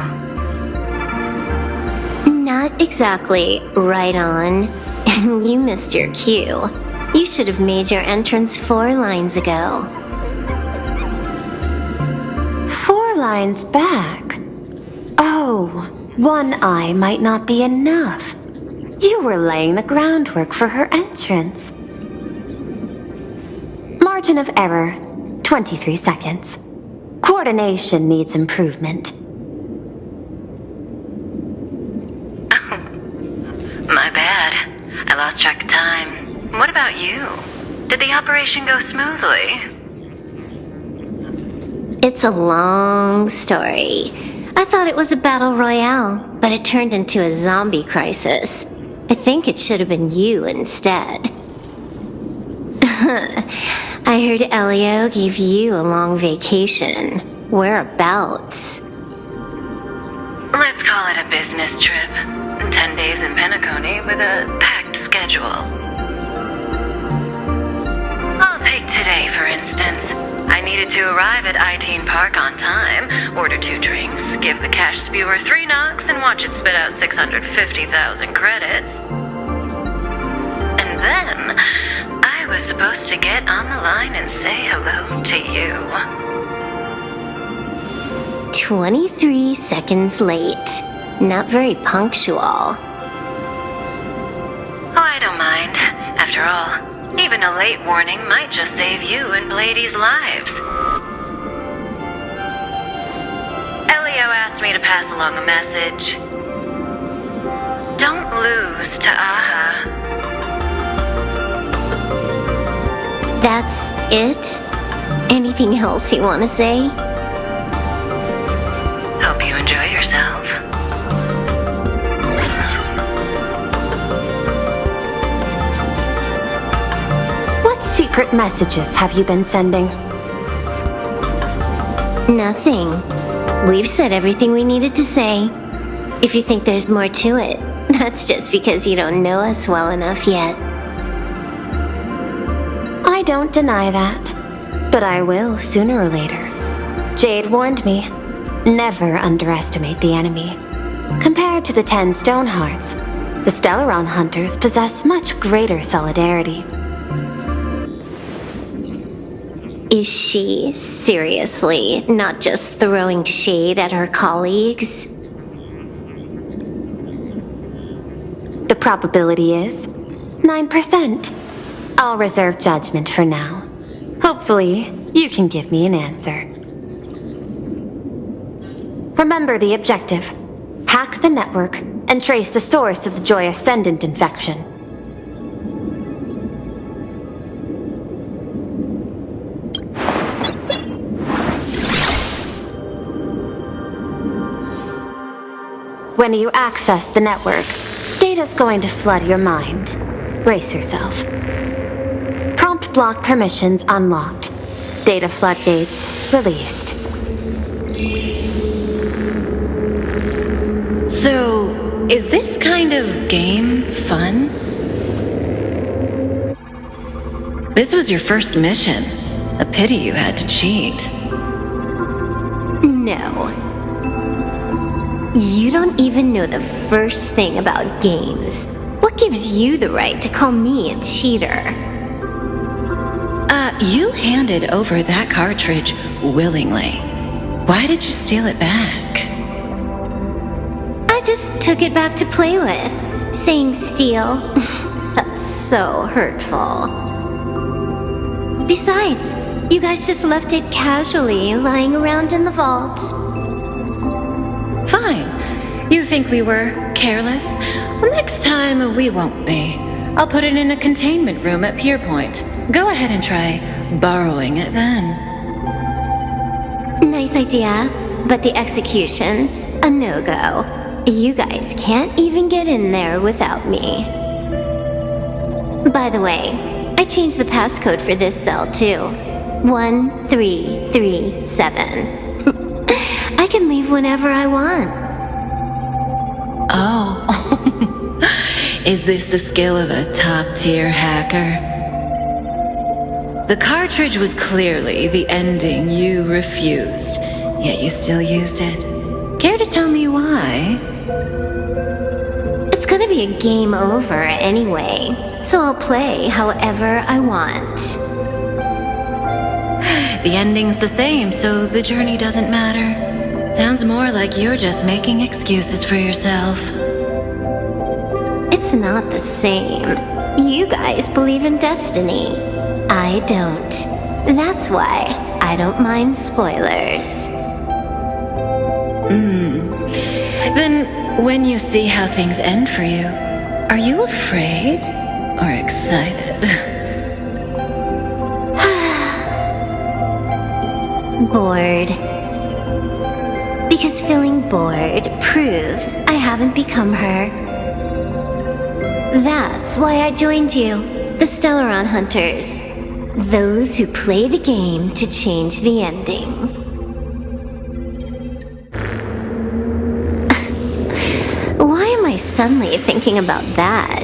Not exactly right on. And you missed your cue. You should have made your entrance 4 lines ago. 4 lines back? Oh, one eye might not be enough. You were laying the groundwork for her entrance. Margin of error, 23 seconds. Coordination needs improvement. My bad. I lost lost track of time. What about you? Did the operation go smoothly? It's a long story. I thought it was a battle royale, but it turned into a zombie crisis. I think it should have been you instead. I heard Elio gave you a long vacation. Whereabouts? Let's call it a business trip. 10 days in Penacony with a packed schedule. I'll take today, for instance. I needed to arrive at I-Teen Park on time, order 2 drinks, give the cash spewer 3 knocks, and watch it spit out 650,000 credits. And then, I was supposed to get on the line and say hello to you. 23 seconds late. Not very punctual. Oh, I don't mind. After all, even a late warning might just save you and Blady's lives. Elio asked me to pass along a message. Don't lose to Aha. That's it? Anything else you want to say? Hope you enjoy yourself. What secret messages have you been sending? Nothing. We've said everything we needed to say. If you think there's more to it, that's just because you don't know us well enough yet. I don't deny that, but I will sooner or later. Jade warned me, never underestimate the enemy. Compared to the 10 Stonehearts, the Stellaron hunters possess much greater solidarity. Is she seriously not just throwing shade at her colleagues? The probability is 9%. I'll reserve judgment for now. Hopefully, you can give me an answer. Remember the objective. Hack the network and trace the source of the Joy Ascendant infection. When you access the network, data's going to flood your mind. Brace yourself. Prompt block permissions unlocked. Data floodgates released. So, is this kind of game fun? This was your first mission. A pity you had to cheat. No. You don't even know the first thing about games. What gives you the right to call me a cheater? You handed over that cartridge willingly. Why did you steal it back? I just took it back to play with. Saying steal, that's so hurtful. Besides, you guys just left it casually lying around in the vault. Fine. You think we were careless? Well, next time we won't be. I'll put it in a containment room at Pier Point. Go ahead and try borrowing it then. Nice idea, but the execution's a no-go. You guys can't even get in there without me. By the way, I changed the passcode for this cell too. 1337. I can leave whenever I want. Oh. Is this the skill of a top-tier hacker? The cartridge was clearly the ending you refused, yet you still used it. Care to tell me why? It's gonna be a game over anyway, so I'll play however I want. The ending's the same, so the journey doesn't matter. Sounds more like you're just making excuses for yourself. It's not the same. You guys believe in destiny. I don't. That's why I don't mind spoilers. Then, when you see how things end for you, are you afraid? or excited? Bored. Because feeling bored proves I haven't become her. That's why I joined you, the Stellaron Hunters. Those who play the game to change the ending. Why am I suddenly thinking about that?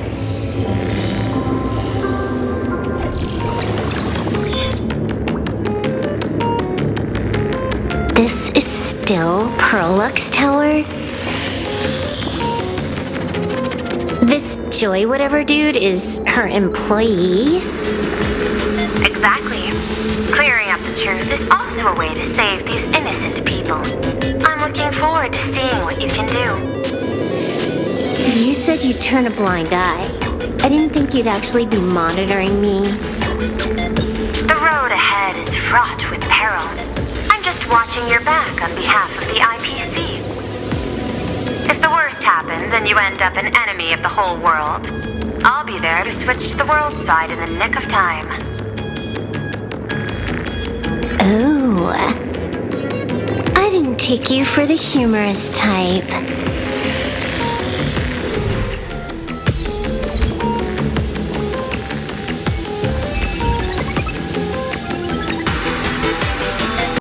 This is still Pearlux Tower? This Joy whatever dude is her employee? Exactly. Clearing up the truth is also a way to save these innocent people. I'm looking forward to seeing what you can do. You said you'd turn a blind eye. I didn't think you'd actually be monitoring me. The road ahead is fraught with peril. I'm just watching your back on behalf of the IPC. If the worst happens and you end up an enemy of the whole world, I'll be there to switch to the world side in the nick of time. Oh. I didn't take you for the humorous type.